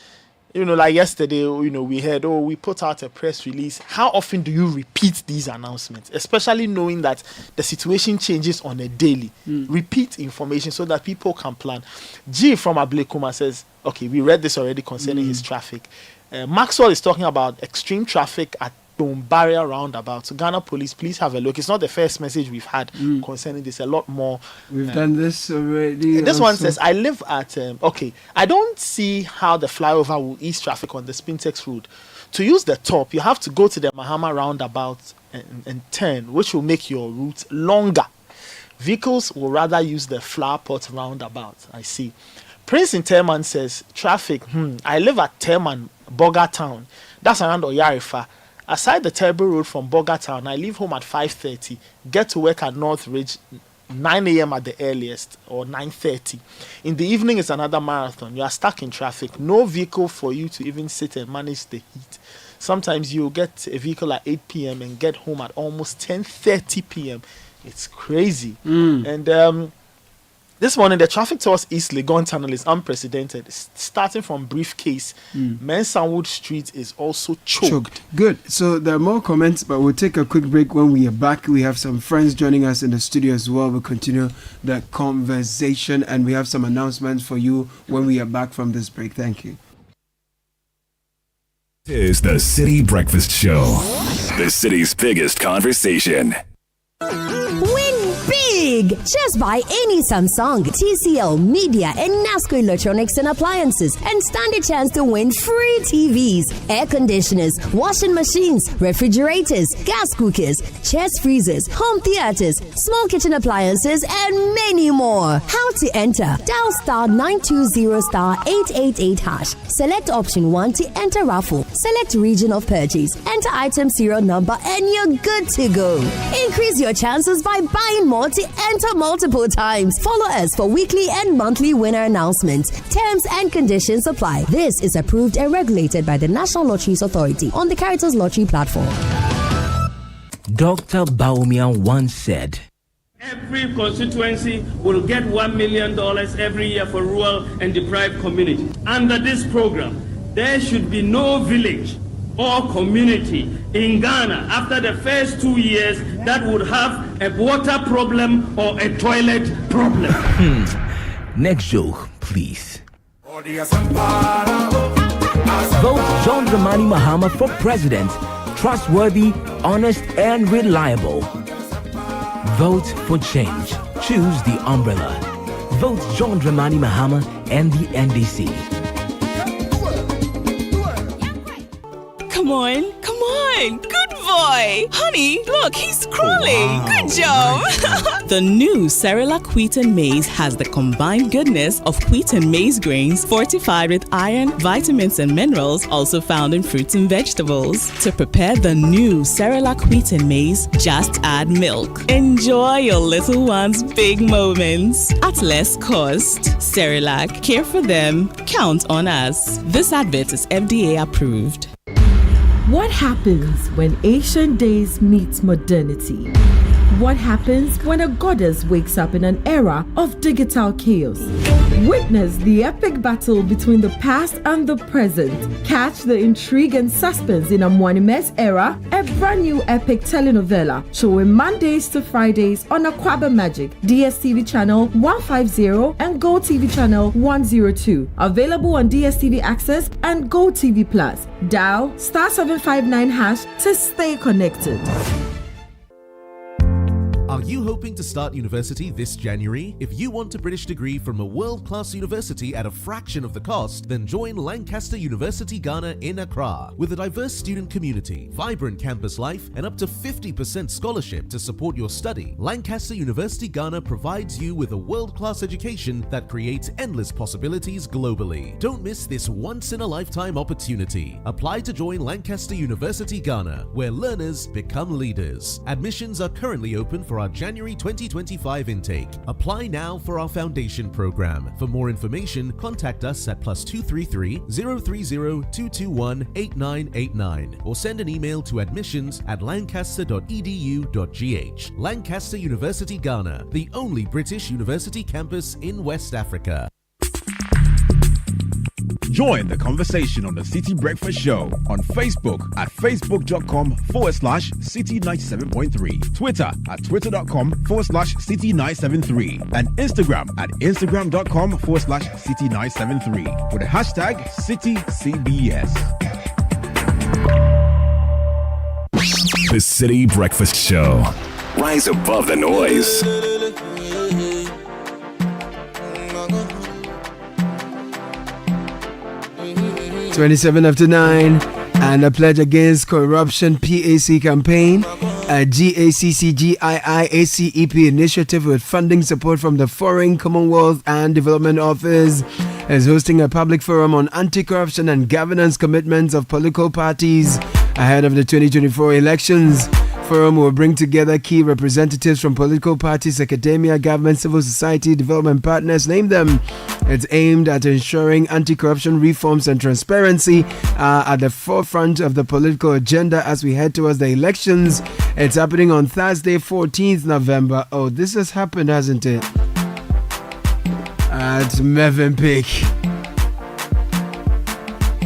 like yesterday, we heard, we put out a press release. How often do you repeat these announcements, especially knowing that the situation changes on a daily? Repeat information so that people can plan. G from Ablekuma says, okay, we read this already concerning his traffic. Maxwell is talking about extreme traffic at Barrier roundabout. So Ghana Police, please have a look. It's not the first message we've had concerning this. A lot more. We've done this already. This one says, I live at I don't see how the flyover will ease traffic on the Spintex road. To use the top, you have to go to the Mahama roundabout and turn, which will make your route longer. Vehicles will rather use the Flower Pot roundabout. I see. Prince in Terman says, traffic, I live at Terman, Boga Town. That's around Oyarifa. Aside the Terrible Road from Boga Town, I leave home at 5:30, get to work at North Ridge 9 a.m. at the earliest, or 9:30. In the evening is another marathon. You are stuck in traffic. No vehicle for you to even sit and manage the heat. Sometimes you get a vehicle at 8 p.m. and get home at almost 10:30 p.m. It's crazy. And this morning, the traffic towards East Legon Tunnel is unprecedented. Starting from Briefcase, Mensahwood Street is also choked. Good. So there are more comments, but we'll take a quick break. When we are back, we have some friends joining us in the studio as well. We'll continue the conversation, and we have some announcements for you when we are back from this break. Thank you. This is the Citi Breakfast Show, the city's biggest conversation. Win big! Just buy any Samsung, TCL, Media, and NASCO electronics and appliances and stand a chance to win free TVs, air conditioners, washing machines, refrigerators, gas cookers, chest freezers, home theaters, small kitchen appliances, and many more. How to enter? Dial star 920 star 888 hash. Select option 1 to enter raffle. Select region of purchase. Enter item serial number and you're good to go. Increase your chances by buying more to enter multiple times. Follow us for weekly and monthly winner announcements. Terms and conditions apply. This is approved and regulated by the National Lotteries Authority on the Caritas Lottery platform. Dr. Baumian once said, every constituency will get $1 million every year for rural and deprived communities. Under this program, there should be no village or community in Ghana after the first 2 years that would have a water problem or a toilet problem. Next joke, please. Vote John Dramani Mahama for president. Trustworthy, honest, and reliable. Vote for change. Choose the umbrella. Vote John Dramani Mahama and the NDC. Come on. Good boy. Honey, look, he's crawling. Wow. Good job. The new Cerelac Wheat and Maize has the combined goodness of wheat and maize grains fortified with iron, vitamins, and minerals also found in fruits and vegetables. To prepare the new Cerelac Wheat and Maize, just add milk. Enjoy your little one's big moments at less cost. Cerelac, care for them, count on us. This advert is FDA approved. What happens when ancient days meet modernity? What happens when a goddess wakes up in an era of digital chaos? Witness the epic battle between the past and the present. Catch the intrigue and suspense in Msme's era, a brand new epic telenovela showing Mondays to Fridays on Aquaba Magic, DSTV channel 150 and GoTV channel 102. Available on DSTV Access and GoTV Plus. Dial star 759 hash to stay connected. Are you hoping to start university this January? If you want a British degree from a world-class university at a fraction of the cost, then join Lancaster University Ghana in Accra. With a diverse student community, vibrant campus life, and up to 50% scholarship to support your study, Lancaster University Ghana provides you with a world-class education that creates endless possibilities globally. Don't miss this once-in-a-lifetime opportunity. Apply to join Lancaster University Ghana, where learners become leaders. Admissions are currently open for our January 2025 intake. Apply now for our foundation program. For more information, contact us at +233 030 221 8989 or send an email to admissions@lancaster.edu.gh. Lancaster University Ghana, the only British university campus in West Africa. Join the conversation on the Citi Breakfast Show on Facebook at facebook.com/Citi97.3, Twitter at twitter.com/Citi973, and Instagram at instagram.com/Citi973 with the hashtag CitiCBS. The Citi Breakfast Show. Rise above the noise. 27 after 9, and a pledge against corruption PAC campaign, a GACCGIIACEP initiative with funding support from the Foreign, Commonwealth and Development Office is hosting a public forum on anti-corruption and governance commitments of political parties ahead of the 2024 elections. Forum will bring together key representatives from political parties, academia, government, civil society, development partners, name them. It's aimed at ensuring anti-corruption reforms and transparency are at the forefront of the political agenda as we head towards the elections. It's happening on Thursday, 14th November. Oh, this has happened, hasn't it? At Msme.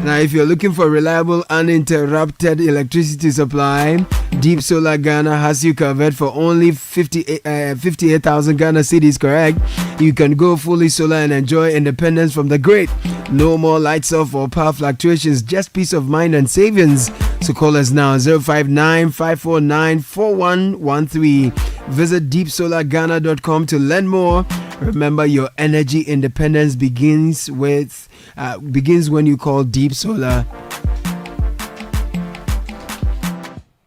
Now, if you're looking for reliable, uninterrupted electricity supply, Deep Solar Ghana has you covered for only 58,000 Ghana cedis, correct? You can go fully solar and enjoy independence from the grid. No more lights off or power fluctuations, just peace of mind and savings. So call us now, 059-549-4113. Visit deepsolarghana.com to learn more. Remember, your energy independence begins when you call Deep Solar.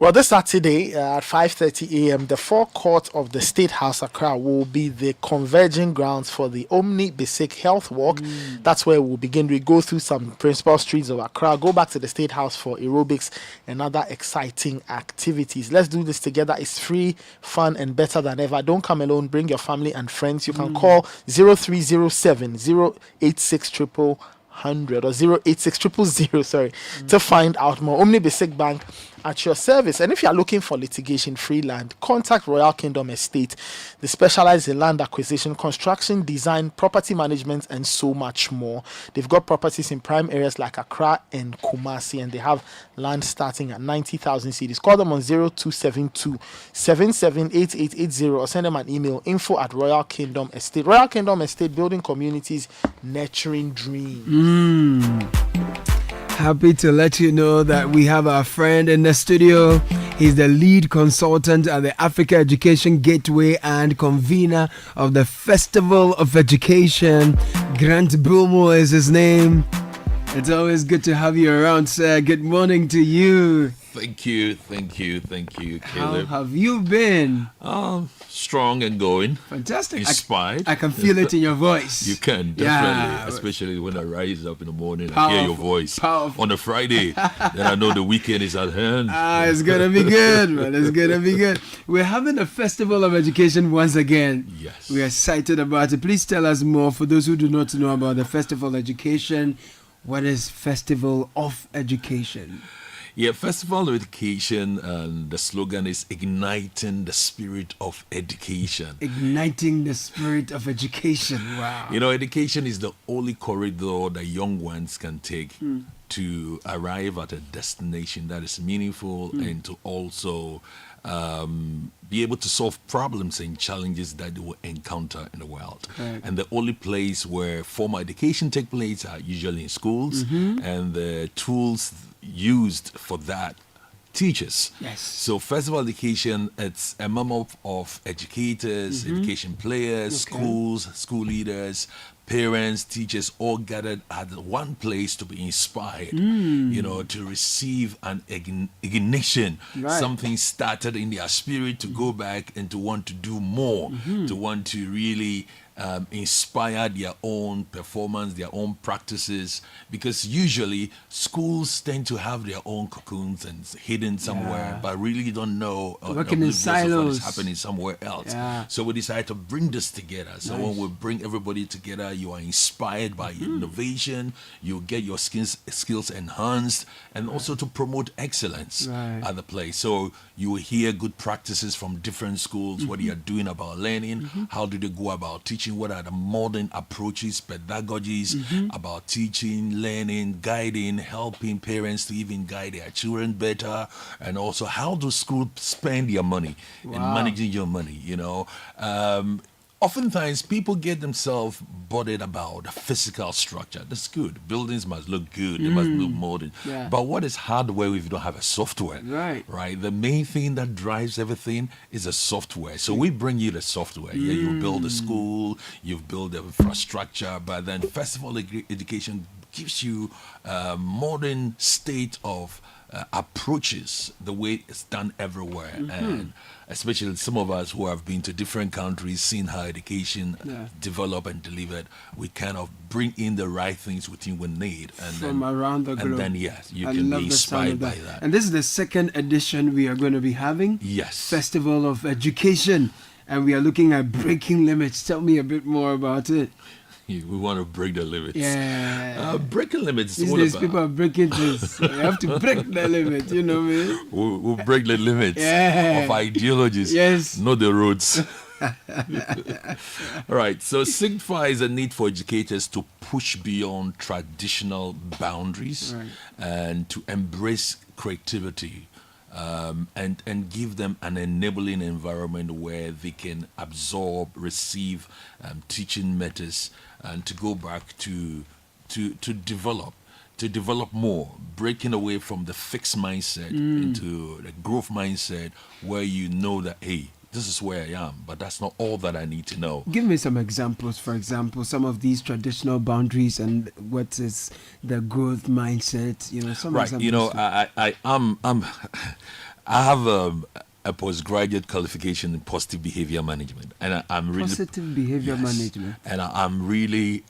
Well, this Saturday at 5:30 a.m., the forecourt of the State House, Accra, will be the converging grounds for the Omni Basic Health Walk. That's where we'll begin. We go through some principal streets of Accra, go back to the State House for aerobics and other exciting activities. Let's do this together. It's free, fun, and better than ever. Don't come alone. Bring your family and friends. You can call 0307 086 100 or 086 000, to find out more. Omni Basic Bank at your service. And if you are looking for litigation-free land, contact Royal Kingdom Estate. They specialize in land acquisition, construction, design, property management, and so much more. They've got properties in prime areas like Accra and Kumasi, and they have land starting at 90,000 cedis. Call them on 0272 778880 or send them an email, info@Royal Kingdom Estate. Royal Kingdom Estate, building communities, nurturing dreams. Happy to let you know that we have our friend in the studio. He's the lead consultant at the Africa Education Gateway and convener of the Festival of Education. Grant Bulmo is his name. It's always good to have you around, sir. Good morning to you. Thank you, Caleb. How have you been? Strong and going. Fantastic. Inspired. I can feel it in your voice. You can, definitely. Especially when I rise up in the morning and hear your voice. On a Friday. Then I know the weekend is at hand. It's going to be good, man. It's going to be good. We're having a Festival of Education once again. Yes. We're excited about it. Please tell us more for those who do not know about the Festival of Education. What is Festival of Education? Yeah, Festival of Education, and the slogan is Igniting the Spirit of Education. Igniting the Spirit of Education. Wow. You know, education is the only corridor that young ones can take to arrive at a destination that is meaningful and to also be able to solve problems and challenges that they will encounter in the world. Right. And the only place where formal education takes place are usually in schools, and the tools used for that teachers. Yes. So Festival Education, it's a mammoth of educators, education players, schools, school leaders, parents, teachers, all gathered at one place to be inspired, you know, to receive an ignition, something started in their spirit to go back and to want to do more, to want to really inspire their own performance, their own practices, because usually schools tend to have their own cocoons and hidden somewhere, but really don't know working in silos what is happening somewhere else. So we decided to bring this together. So when we bring everybody together, you are inspired by innovation, you get your skills enhanced, and also to promote excellence at the place. So you will hear good practices from different schools, what they are doing about learning, how do they go about teaching, what are the modern approaches, pedagogies about teaching, learning, guiding, helping parents to even guide their children better, and also how do schools spend their money and managing your money, you know. Oftentimes, people get themselves bothered about the physical structure. That's good. Buildings must look good. They must look modern. Yeah. But what is hardware if you don't have a software? Right. The main thing that drives everything is a software. So we bring you the software. Yeah, you build a school, you build the infrastructure, but then first of all, education gives you a modern state of approaches the way it's done everywhere, and especially some of us who have been to different countries, seen how education develop and delivered, we kind of bring in the right things within we need, and from around the globe. And then yes, you can be inspired by that. And this is the second edition we are going to be having. Yes, Festival of Education, and we are looking at breaking limits. Tell me a bit more about it. We want to break the limits. Yeah. Breaking limits. These days people are breaking things. We have to break the limit, you know me. We'll break the limits of ideologies. Yes. Not the roads. All right. So Signify is a need for educators to push beyond traditional boundaries and to embrace creativity. And give them an enabling environment where they can absorb, receive teaching methods, and to go back to develop more, breaking away from the fixed mindset into the growth mindset, where you know that, hey, this is where I am, but that's not all that I need to know. Give me some examples. For example, some of these traditional boundaries and what is the growth mindset. You know, some examples. You know, I have a postgraduate qualification in positive behavior management, and I'm really positive behavior management, and I'm really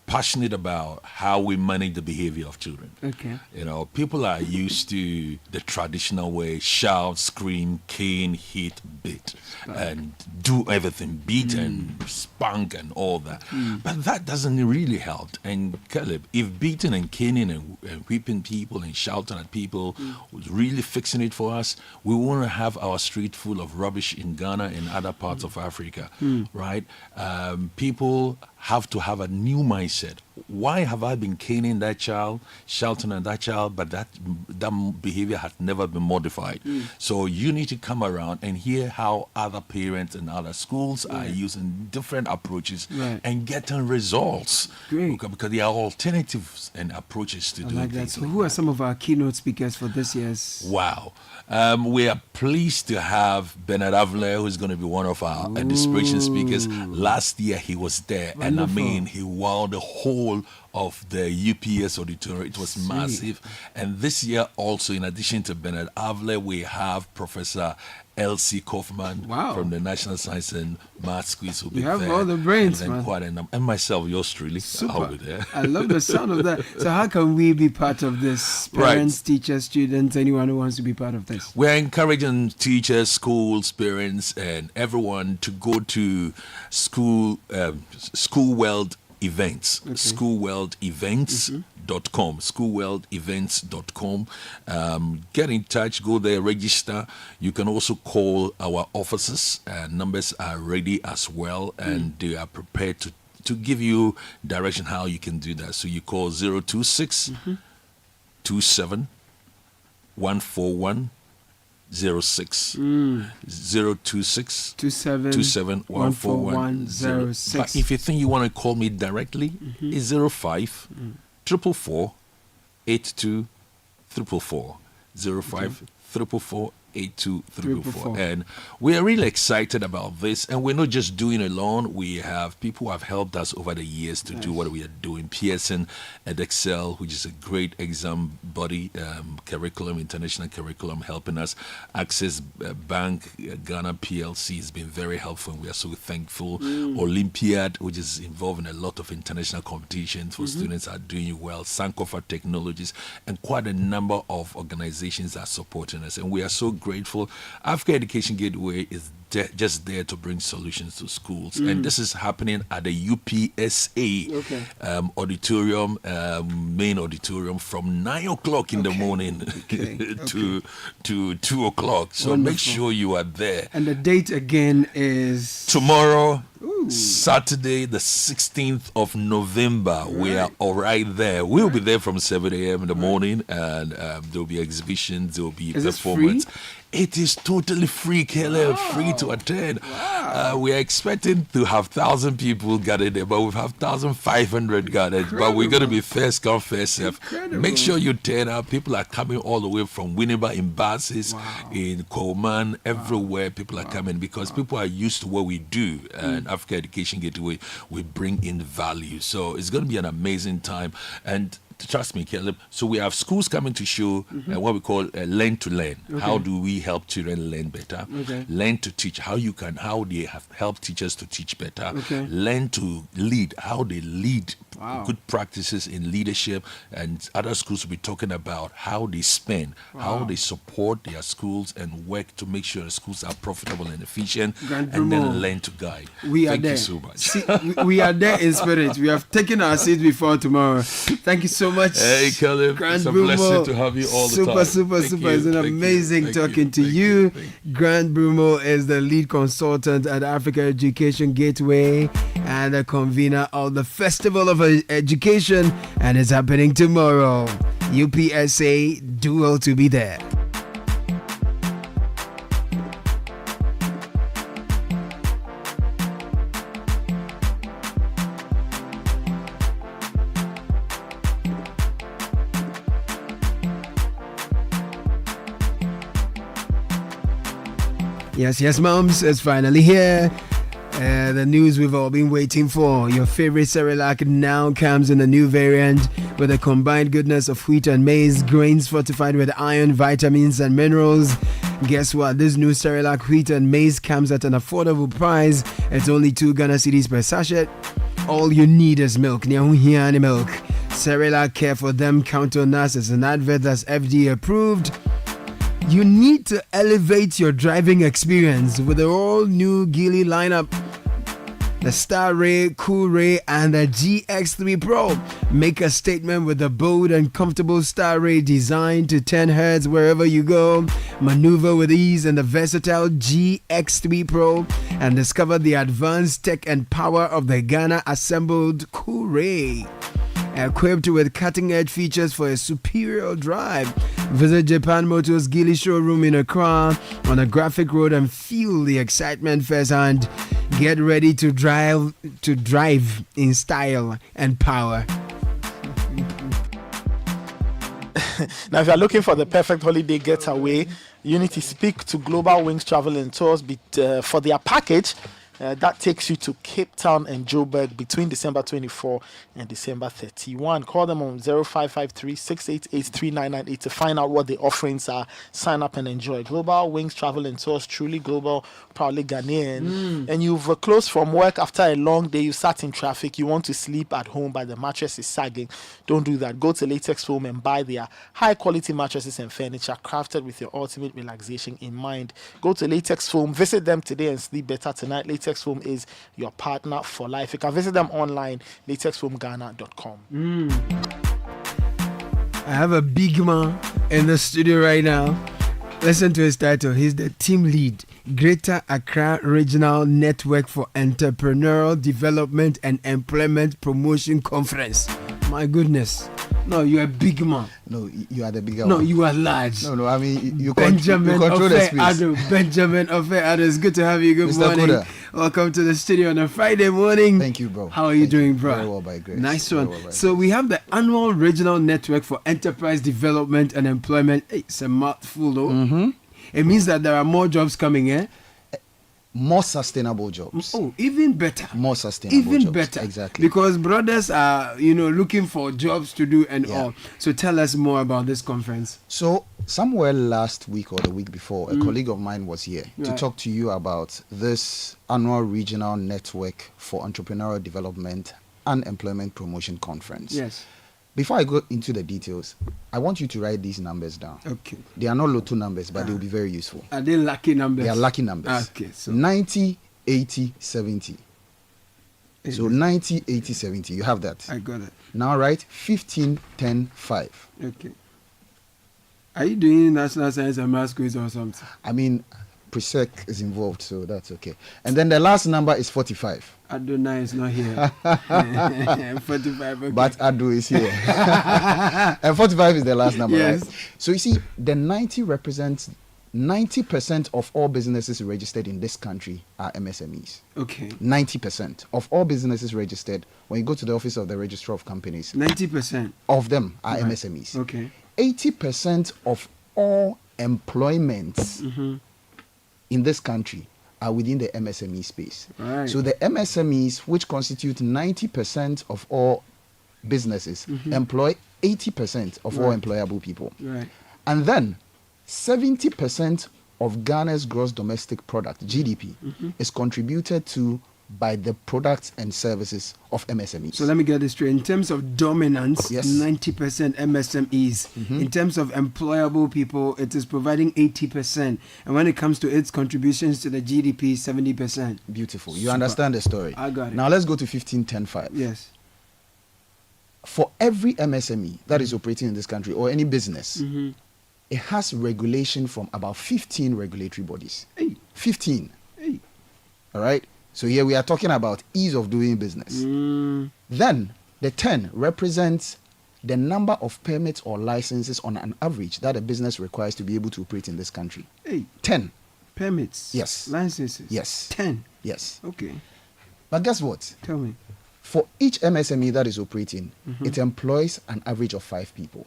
passionate about how we manage the behavior of children. Okay. You know, people are used to the traditional way: shout, scream, cane, hit, beat, and do everything, beat and spank and all that. But that doesn't really help. And Caleb, if beating and caning and whipping people and shouting at people was really fixing it for us, we want to have our street full of rubbish in Ghana and other parts of Africa, right? People have to have a new mindset. Why have I been caning that child, shouting at that child, but that behavior has never been modified? So you need to come around and hear how other parents and other schools are using different approaches and getting results. Great. Because there are alternatives and approaches to doing like that. things. So who are some of our keynote speakers for this year's? Wow. We are pleased to have Bernard Avler, who's going to be one of our inspiration speakers. Last year he was there, and I mean, he wowed the whole of the UPS auditorium. It was massive. And this year also, in addition to Bernard Avler, we have Professor Elsie Kaufman from the National Science and Maths Quiz. You have all the brains, and man. And myself, yours truly. Super. I'll be there. I love the sound of that. So how can we be part of this? Parents, teachers, students, anyone who wants to be part of this? We're encouraging teachers, schools, parents, and everyone to go to School World Events, schoolworldevents.com, schoolworldevents.com. Get in touch, go there, register. You can also call our offices. Numbers are ready as well, and they are prepared to give you direction how you can do that. So you call 026 27 141 06 026 27 141 06. But if you think you want to call me directly, it's 05 444 82 444 05 444 82 And we are really excited about this, and we're not just doing it alone. We have people who have helped us over the years to do what we are doing. Pearson and Excel, which is a great exam body, curriculum, international curriculum, helping us. Access Bank Ghana PLC has been very helpful, and we are so thankful. Olympiad, which is involved in a lot of international competitions for students, are doing well. Sankofa Technologies, and quite a number of organizations are supporting us, and we are so grateful. Africa Education Gateway is just there to bring solutions to schools, and this is happening at the UPSA auditorium, main auditorium, from 9 o'clock in the morning to 2 o'clock. So Wonderful. make sure you are there. And the date again is tomorrow, Saturday, the 16th of November. We are all right there. We'll be there from 7 a.m. in the morning, and there'll be exhibitions, there'll be performance. It is totally free, Caleb, free to attend. We are expecting to have 1,000 people gathered there, but we have 1,500 gathered. But we're going to be first come, first serve. Make sure you turn up. People are coming all the way from Winneba in buses, in Coleman, everywhere. People are coming because people are used to what we do. And Africa Education Gateway, we bring in value. So it's going to be an amazing time. And trust me, Caleb. So we have schools coming to show what we call learn to learn. How do we help children learn better? Learn to teach. How they have helped teachers to teach better. Learn to lead. How they lead. Good practices in leadership, and other schools will be talking about how they spend, how they support their schools and work to make sure the schools are profitable and efficient, and then learn to guide. Thank you so much. See, we are there in spirit. We have taken our seats before tomorrow. Thank you so much. Hey, Caleb. It's a blessing to have you all the time. Super. It's an amazing talking to you. Grant Brumo is the lead consultant at Africa Education Gateway and the convener of the Festival of Education, and it's happening tomorrow. UPSA, do well to be there. Yes, moms, it's finally here. The news we've all been waiting for. Your favorite Cerelac now comes in a new variant with a combined goodness of wheat and maize, grains fortified with iron, vitamins and minerals. Guess what? This new Cerelac wheat and maize comes at an affordable price. It's only 2 Ghana cedis per sachet. All you need is milk. Nyahuhiani milk. Cerelac Care for Them. Count on us. It's an advert that's FDA approved. You need to elevate your driving experience with the all-new Geely lineup. The Star Ray, Cool Ray, and the GX3 Pro. Make a statement with the bold and comfortable Star Ray design to 10 hertz wherever you go. Maneuver with ease in the versatile GX3 Pro and discover the advanced tech and power of the Ghana assembled Cool Ray. Equipped with cutting-edge features for a superior drive. Visit Japan Motors Geely showroom in Accra on a graphic road and feel the excitement firsthand. Get ready to drive in style and power. Now, if you're looking for the perfect holiday getaway, you need to speak to Global Wings Travel and Tours for their package. That takes you to Cape Town and Joburg between December 24 and December 31. Call them on 0553-688-3998 to find out what the offerings are. Sign up and enjoy. Global Wings Travel and Tours, truly global, proudly Ghanaian. And you've closed from work after a long day, you sat in traffic, you want to sleep at home but the mattress is sagging. Don't do that. Go to Latex Foam and buy their high-quality mattresses and furniture crafted with your ultimate relaxation in mind. Go to Latex Foam, visit them today and sleep better tonight. Latex Foam is your partner for life. You can visit them online, latexfoamghana.com. I have a big man in the studio right now. Listen to his title. He's the team lead, Greater Accra Regional Network for Entrepreneurial Development and Employment Promotion Conference. My goodness. No, you're a big man. No, you are the bigger one. No, you are large. No, I mean, you Benjamin control the space. Benjamin Ofe, it's good to have you. Good Mr. morning. Koda. Welcome to the studio on a Friday morning. Thank you, bro. How are you doing, bro? Very well, by grace. Nice Very one. well, by So we have the annual Regional Network for Enterprise Development and Employment. Hey, it's a mouthful, though. Mm-hmm. It means that there are more jobs coming, eh? More sustainable jobs. Oh, even better. More sustainable jobs. Even better. Exactly. Because brothers are, looking for jobs to do and all. So tell us more about this conference. So somewhere last week or the week before, a colleague of mine was here to talk to you about this annual Regional Network for Entrepreneurial Development and Employment Promotion Conference. Yes. Before I go into the details, I want you to write these numbers down. Okay. They are not Lotto numbers, but they'll be very useful. Are they lucky numbers? They are lucky numbers. Okay. So 90, 80, 70. So 90, 80, 70. You have that. I got it. Now write 15, 10, 5. Okay. Are you doing national science and math quiz or something? I mean, Presec is involved, so that's okay. And then the last number is 45. Adonai is not here. 45, okay. But Adu is here. And 45 is the last number, yes. Right? So you see, the 90 represents 90% of all businesses registered in this country are MSMEs. Okay. 90% of all businesses registered, when you go to the office of the Registrar of Companies, 90% of them are right. MSMEs. Okay. 80% of all employments in this country are within the MSME space. Right. So the MSMEs, which constitute 90% of all businesses, employ 80% of all employable people. Right. And then 70% of Ghana's gross domestic product, GDP, is contributed to by the products and services of MSMEs. So let me get this straight. In terms of dominance, yes. 90% MSMEs. In terms of employable people, it is providing 80%. And when it comes to its contributions to the GDP, 70%. Beautiful. You understand the story. I got it. Now let's go to 15, 10, 5. Yes. For every MSME that is operating in this country or any business, it has regulation from about 15 regulatory bodies. 15. All right? So here we are talking about ease of doing business. Then the 10 represents the number of permits or licenses on an average that a business requires to be able to operate in this country. 10. Permits? Yes. Licenses? Yes. 10? Yes. Okay. But guess what? Tell me. For each MSME that is operating, it employs an average of 5 people.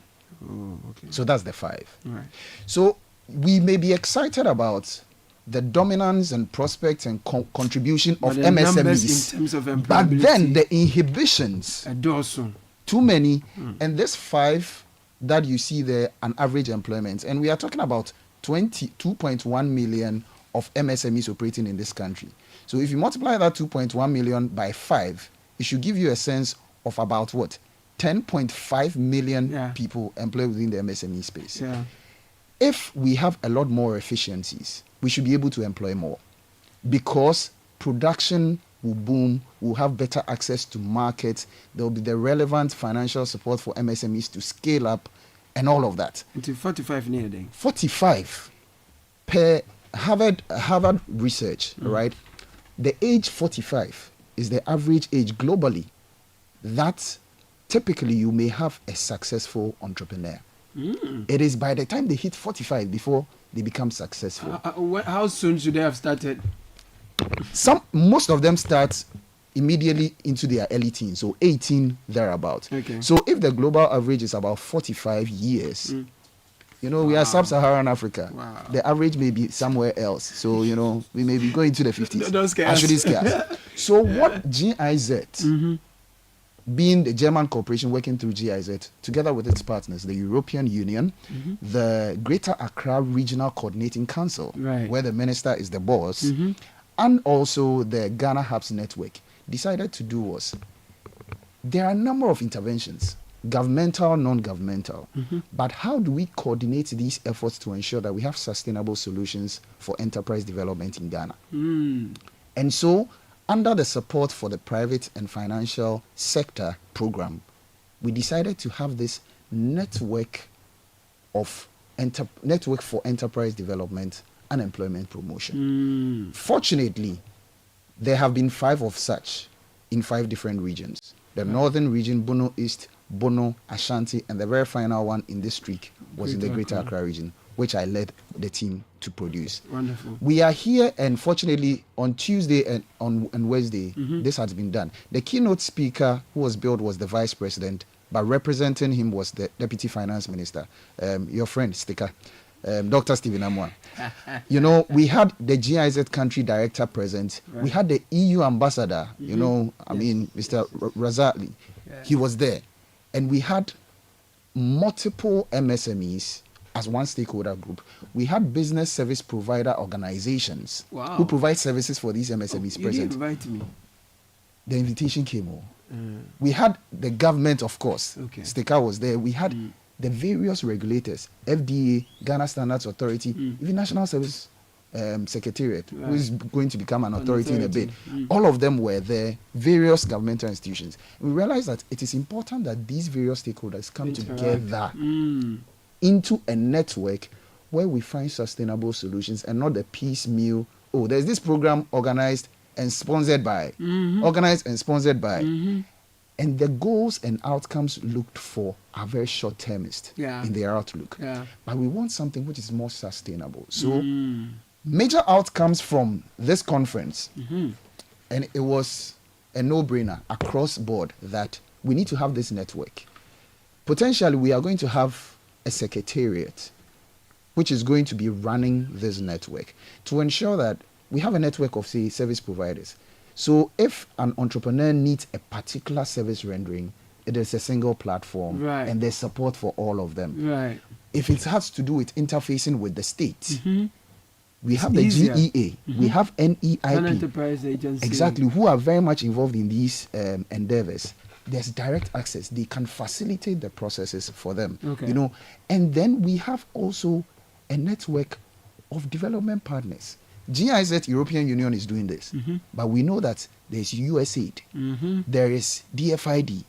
Oh, okay. So that's the 5. Right. So we may be excited about the dominance and prospects and contribution of the MSMEs, numbers in terms of but then the inhibitions, too many, and this 5 that you see there, an average employment, and we are talking about 2.1 million of MSMEs operating in this country. So if you multiply that 2.1 million by 5, it should give you a sense of about what? 10.5 million people employed within the MSME space. Yeah. If we have a lot more efficiencies, we should be able to employ more because production will boom, we'll have better access to markets, there will be the relevant financial support for MSMEs to scale up and all of that. Until 45 near then. 45 per Harvard research, right? The age 45 is the average age globally that typically you may have a successful entrepreneur. It is by the time they hit 45 before they become successful. How soon should they have started? Most of them start immediately into their early teens, so 18 thereabout. Okay. So if the global average is about 45 years, you know, we are sub-Saharan Africa. Wow. The average may be somewhere else. So, you know, we may be going to the 50s. Don't scare us. Actually scare us. So what GIZ, being the German corporation working through GIZ, together with its partners, the European Union, the Greater Accra Regional Coordinating Council, where the minister is the boss, and also the Ghana Hubs Network, decided to do was, there are a number of interventions, governmental, non-governmental, but how do we coordinate these efforts to ensure that we have sustainable solutions for enterprise development in Ghana? And so, under the support for the private and financial sector program, we decided to have this network for enterprise development and employment promotion. Fortunately, there have been 5 of such in 5 different regions. The northern region, Bono East, Bono, Ashanti, and the very final one in this streak was in the Greater Accra region, which I led the team to produce. Wonderful. We are here, and fortunately, on Tuesday and on Wednesday, this has been done. The keynote speaker who was billed was the vice president, but representing him was the deputy finance minister, your friend, Sticker, Dr. Stephen Amwa. You know, we had the GIZ country director present. Right. We had the EU ambassador, you know, I mean, Mr. Razali. He was there. And we had multiple MSMEs as one stakeholder group. We had business service provider organizations who provide services for these MSMEs present. You didn't invite me. The invitation came over. We had the government, of course. Staker was there. We had the various regulators, FDA, Ghana Standards Authority, even National Service Secretariat, who is going to become an authority in a bit. All of them were there, various governmental institutions. We realized that it is important that these various stakeholders come together into a network where we find sustainable solutions and not the piecemeal, there's this program organized and sponsored by, and the goals and outcomes looked for are very short-termist in their outlook. But we want something which is more sustainable. So major outcomes from this conference, and it was a no-brainer across board that we need to have this network. Potentially, we are going to have a secretariat which is going to be running this network to ensure that we have a network of, say, service providers. So if an entrepreneur needs a particular service rendering, it is a single platform and there's support for all of them. If it has to do with interfacing with the state, we have the GEA, we have NEIP, Enterprise Agency. Exactly, who are very much involved in these endeavors. There's direct access. They can facilitate the processes for them, And then we have also a network of development partners. GIZ European Union is doing this, but we know that there's USAID, there is DFID,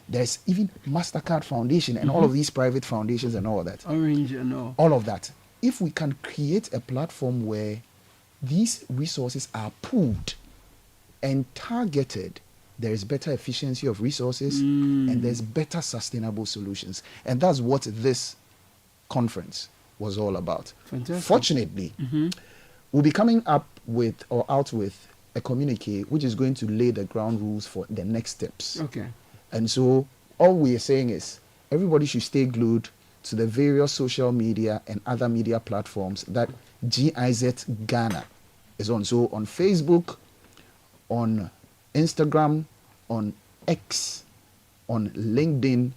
there's even MasterCard Foundation and all of these private foundations and all of that. Orange and all of that. If we can create a platform where these resources are pooled and targeted, there is better efficiency of resources and there's better sustainable solutions. And that's what this conference was all about. Fantastic. Fortunately, we'll be coming up with a communique which is going to lay the ground rules for the next steps. And so all we are saying is everybody should stay glued to the various social media and other media platforms that GIZ Ghana is on. So on Facebook, on Instagram, on X, on LinkedIn,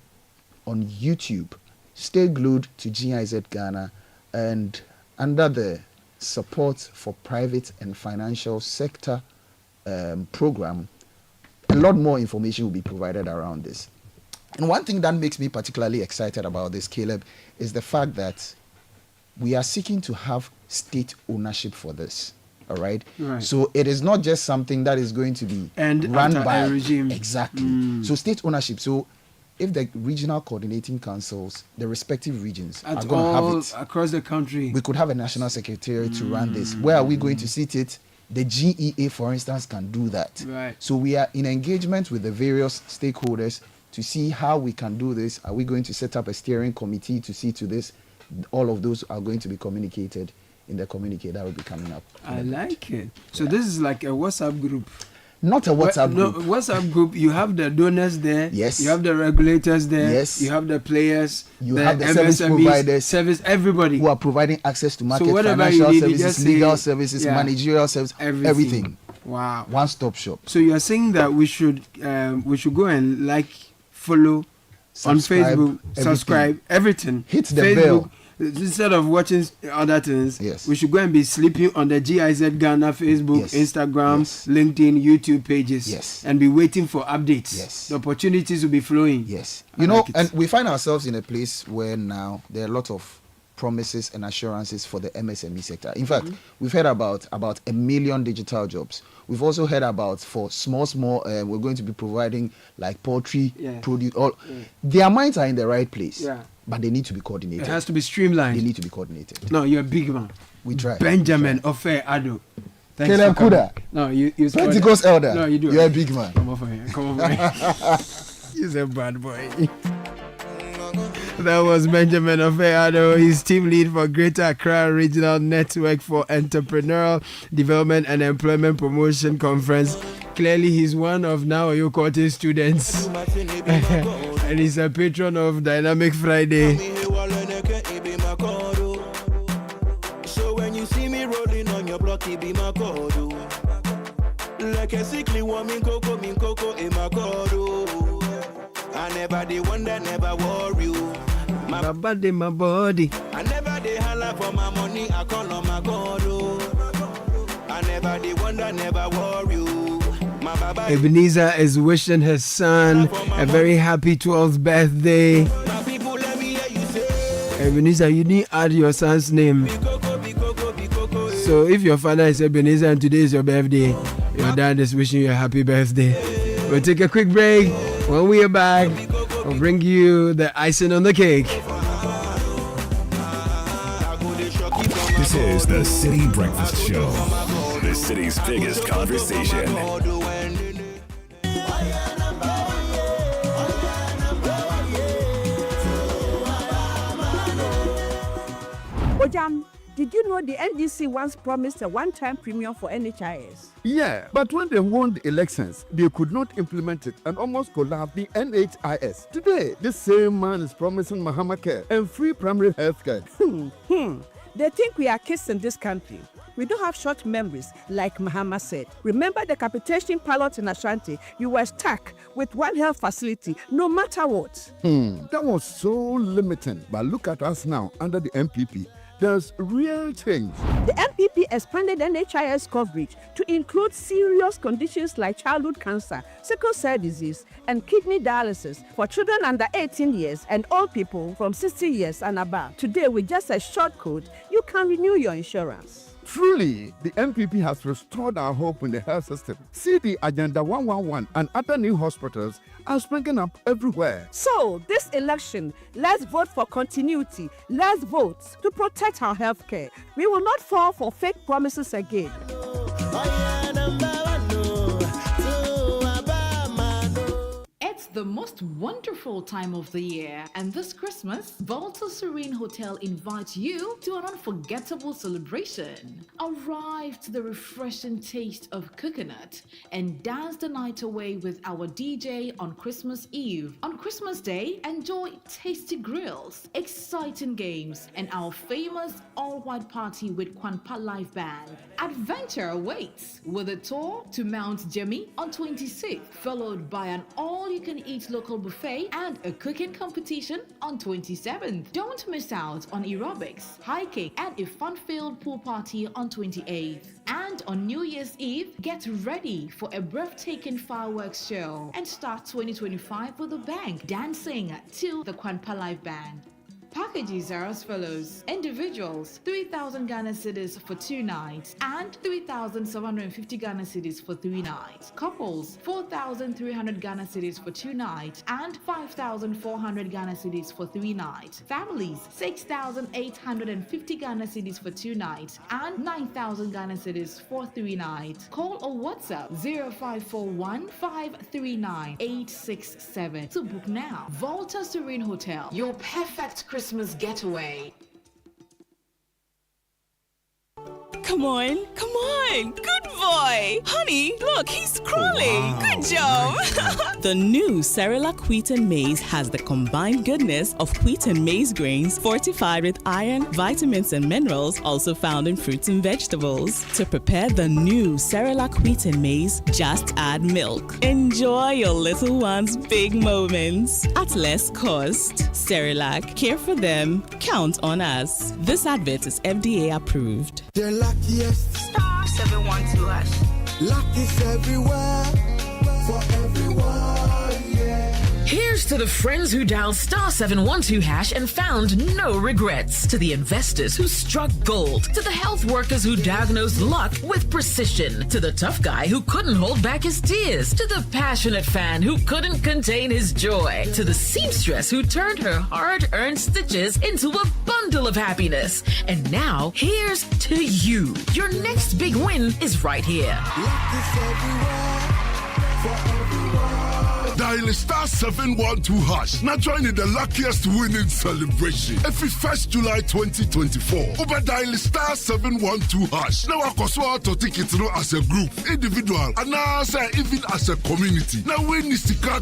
on YouTube. Stay glued to GIZ Ghana, and under the support for private and financial sector program, a lot more information will be provided around this. And one thing that makes me particularly excited about this, Caleb, is the fact that we are seeking to have state ownership for this. All right? So it is not just something that is going to be run by a regime. Exactly. So state ownership. So if the regional coordinating councils, the respective regions are going to have it across the country, we could have a national secretariat to run this. Where are we going to sit it? The GEA, for instance, can do that. So we are in engagement with the various stakeholders to see how we can do this. Are we going to set up a steering committee to see to this? All of those are going to be communicated in the communique that will be coming up. I like it. So this is like a WhatsApp group. Not a WhatsApp group. No, WhatsApp group, you have the donors there. Yes. You have the regulators there. Yes. You have the players. You have the service providers. Everybody. Who are providing access to market, so financial need, services, legal services, managerial services, everything. Wow. One-stop shop. So you are saying that we should go and follow subscribe, on Facebook, subscribe, everything. Hit the Facebook, bell. Instead of watching other things, we should go and be sleeping on the GIZ Ghana Facebook, Instagram, LinkedIn, YouTube pages, and be waiting for updates. The opportunities will be flowing. And we find ourselves in a place where now there are a lot of promises and assurances for the MSME sector. In fact, we've heard about 1 million digital jobs. We've also heard about for small, we're going to be providing like poultry, produce. Their minds are in the right place. But they need to be coordinated. It has to be streamlined. They need to be coordinated. No, you're a big man. We try. Benjamin Ofe Ado. Caleb Kuda. No, you Pentecost elder. No, you do. You're a big man. Come over here. He's a bad boy. That was Benjamin Ofe Ado. He's team lead for Greater Accra Regional Network for Entrepreneurial Development and Employment Promotion Conference. Clearly, he's one of now Oyokote's students. And he's a patron of Dynamic Friday. So when you see me rolling on your block, it be my code. Like a sickly woman, coco, in my code. I never did wonder, never worry you. My body, my body. I never did holler for my money, I call on my God. I never did wonder, never worry you. Ebenezer is wishing his son a very happy 12th birthday. Ebenezer, you didn't add your son's name. So if your father is Ebenezer and today is your birthday, your dad is wishing you a happy birthday. We'll take a quick break. When we are back, we'll bring you the icing on the cake. This is the Citi Breakfast Show, the city's biggest conversation. Ojam, did you know the NDC once promised a one-time premium for NHIS? Yeah, but when they won the elections, they could not implement it and almost collapsed the NHIS. Today, this same man is promising Mahama Care and free primary health care. They think we are kids in this country. We don't have short memories, like Mahama said. Remember the capitation pilot in Ashanti? You were stuck with one health facility, no matter what. That was so limiting. But look at us now under the MPP. There's real change. The MPP expanded NHIS coverage to include serious conditions like childhood cancer, sickle cell disease, and kidney dialysis for children under 18 years and old people from 60 years and above. Today, with just a short code, you can renew your insurance. Truly, the MPP has restored our hope in the health system. See the Agenda 111 and other new hospitals are springing up everywhere. So, this election, let's vote for continuity. Let's vote to protect our health care. We will not fall for fake promises again. It's the most wonderful time of the year, and this Christmas, Volta Serene Hotel invites you to an unforgettable celebration. Arrive to the refreshing taste of coconut and dance the night away with our DJ on Christmas Eve. On Christmas Day, enjoy tasty grills, exciting games, and our famous all-white party with Kwanpa Live Band. Adventure awaits with a tour to Mount Jemmy on 26th, followed by an all-you-can-eat local buffet and a cooking competition on 27th. Don't miss out on aerobics, hiking, and a fun-filled pool party on 28th. And on New Year's Eve, get ready for a breathtaking fireworks show and start 2025 with a bang, dancing to the Kwanpa Live Band. Packages are as follows. Individuals, 3,000 Ghana cedis for 2 nights and 3,750 Ghana cedis for 3 nights. Couples, 4,300 Ghana cedis for 2 nights and 5,400 Ghana cedis for 3 nights. Families, 6,850 Ghana cedis for 2 nights and 9,000 Ghana cedis for 3 nights. Call or WhatsApp 0541 539 867 to book now. Volta Serene Hotel, your perfect Christmas getaway. Come on. Good boy. Honey, look, he's crawling. Wow. Good job. The new Cerelac Wheat and Maize has the combined goodness of wheat and maize grains fortified with iron, vitamins, and minerals also found in fruits and vegetables. To prepare the new Cerelac Wheat and Maize, just add milk. Enjoy your little one's big moments at less cost. Cerelac, care for them, count on us. This advert is FDA approved. The luckiest star 712 hash. Luck is everywhere for everyone, yeah. Here's to the friends who dialed star 712 hash and found no regrets. To the investors who struck gold. To the health workers who diagnosed luck with precision. To the tough guy who couldn't hold back his tears. To the passionate fan who couldn't contain his joy. To the seamstress who turned her hard-earned stitches into a bundle of happiness. And now, here's to you. Your next big win is right here. Luck is everywhere for everyone. Dial star 712 hash. Now join in the luckiest winning celebration. Every 1st July 2024. Over dial star 712 hash. Now I can to tickets as a group, individual, and now even as a community. Now win is the car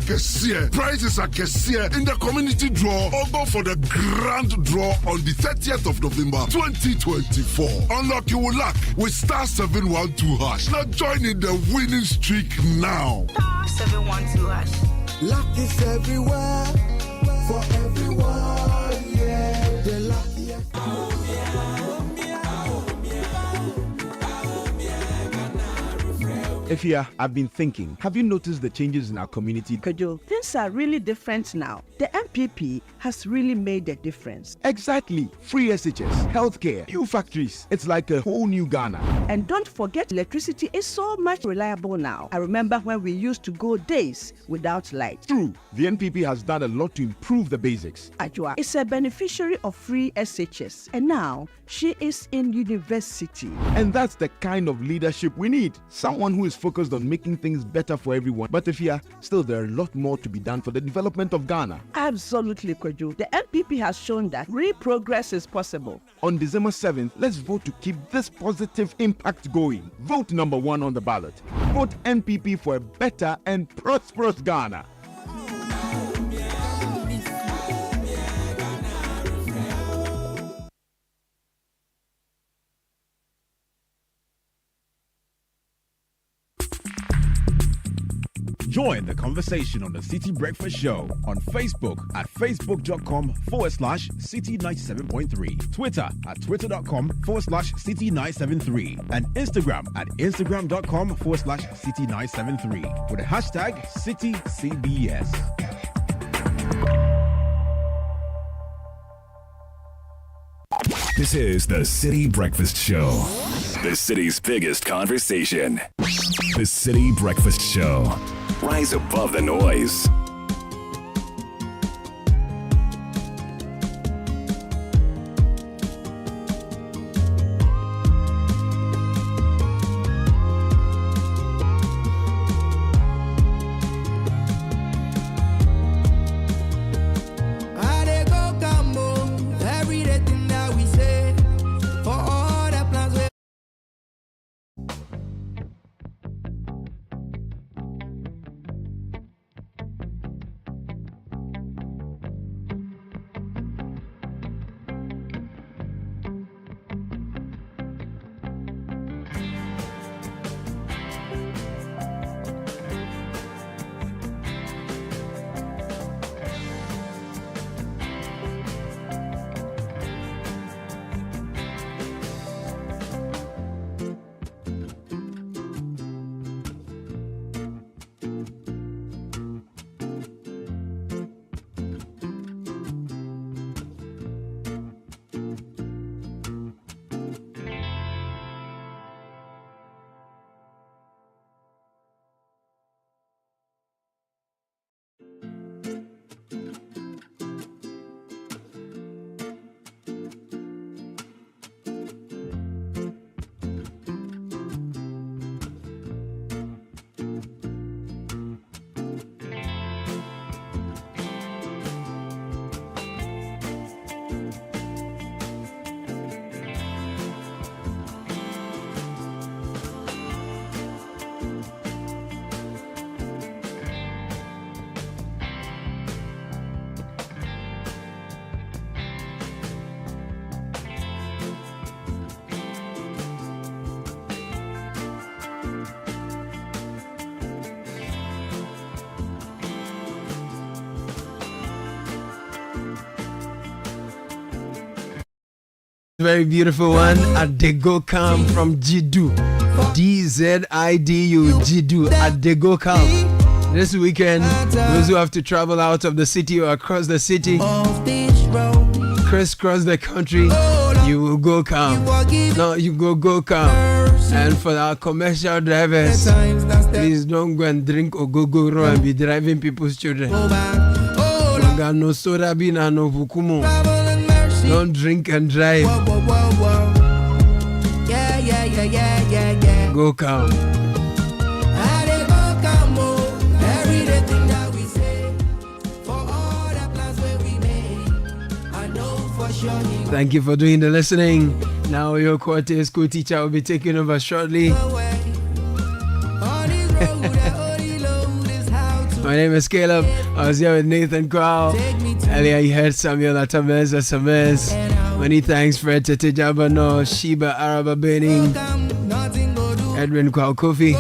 prizes are in the community draw or go for the grand draw on the 30th of November 2024. Unlock your luck with star 712 hash. Now join in the winning streak now. Star 712 hash. Luck is everywhere for everyone, yeah. The luckiest. Efia, I've been thinking. Have you noticed the changes in our community? Kojo, things are really different now. The MPP has really made a difference. Exactly. Free SHS, healthcare, new factories. It's like a whole new Ghana. And don't forget, electricity is so much reliable now. I remember when we used to go days without light. True. The NPP has done a lot to improve the basics. Ajua is a beneficiary of free SHS, and now she is in university. And that's the kind of leadership we need. Someone who is focused on making things better for everyone. But Efia, still there are a lot more to be done for the development of Ghana. Absolutely, Kojo. The MPP has shown that real progress is possible. On December 7th, let's vote to keep this positive impact going. Vote number 1 on the ballot. Vote NPP for a better and prosperous Ghana. Join the conversation on the Citi Breakfast Show on Facebook at facebook.com/Citi97.3, Twitter at twitter.com/Citi973, and Instagram at instagram.com/Citi973 with the hashtag CitiCBS. This is the Citi Breakfast Show, the city's biggest conversation. The Citi Breakfast Show. Rise above the noise. Very beautiful one. Adego Kam from Jidu. DZIDU. Jidu. Adego Kam. This weekend, those who have to travel out of the city or across the city, crisscross the country, you will go calm. No, you go calm. And for our commercial drivers, please don't go and drink or go and be driving people's children. No soda bean and no bukumo. Don't drink and drive. Go calm. Thank you for doing the listening. Now your quarter school teacher will be taking over shortly. My name is Caleb. I was here with Nathan Crow. Earlier you heard Samuel Atamez SMS. Many thanks Fred Tete Jabano, Sheba Araba Benning, Edwin Kwao Kofi,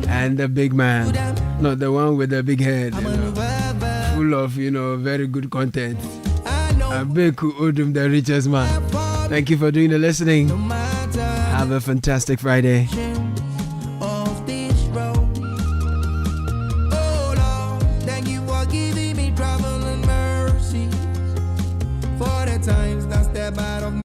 and the big man. Not the one with the big head. Full of, very good content. Abeku Odum, the richest man. Thank you for doing the listening. Have a fantastic Friday. Of this road. the bottom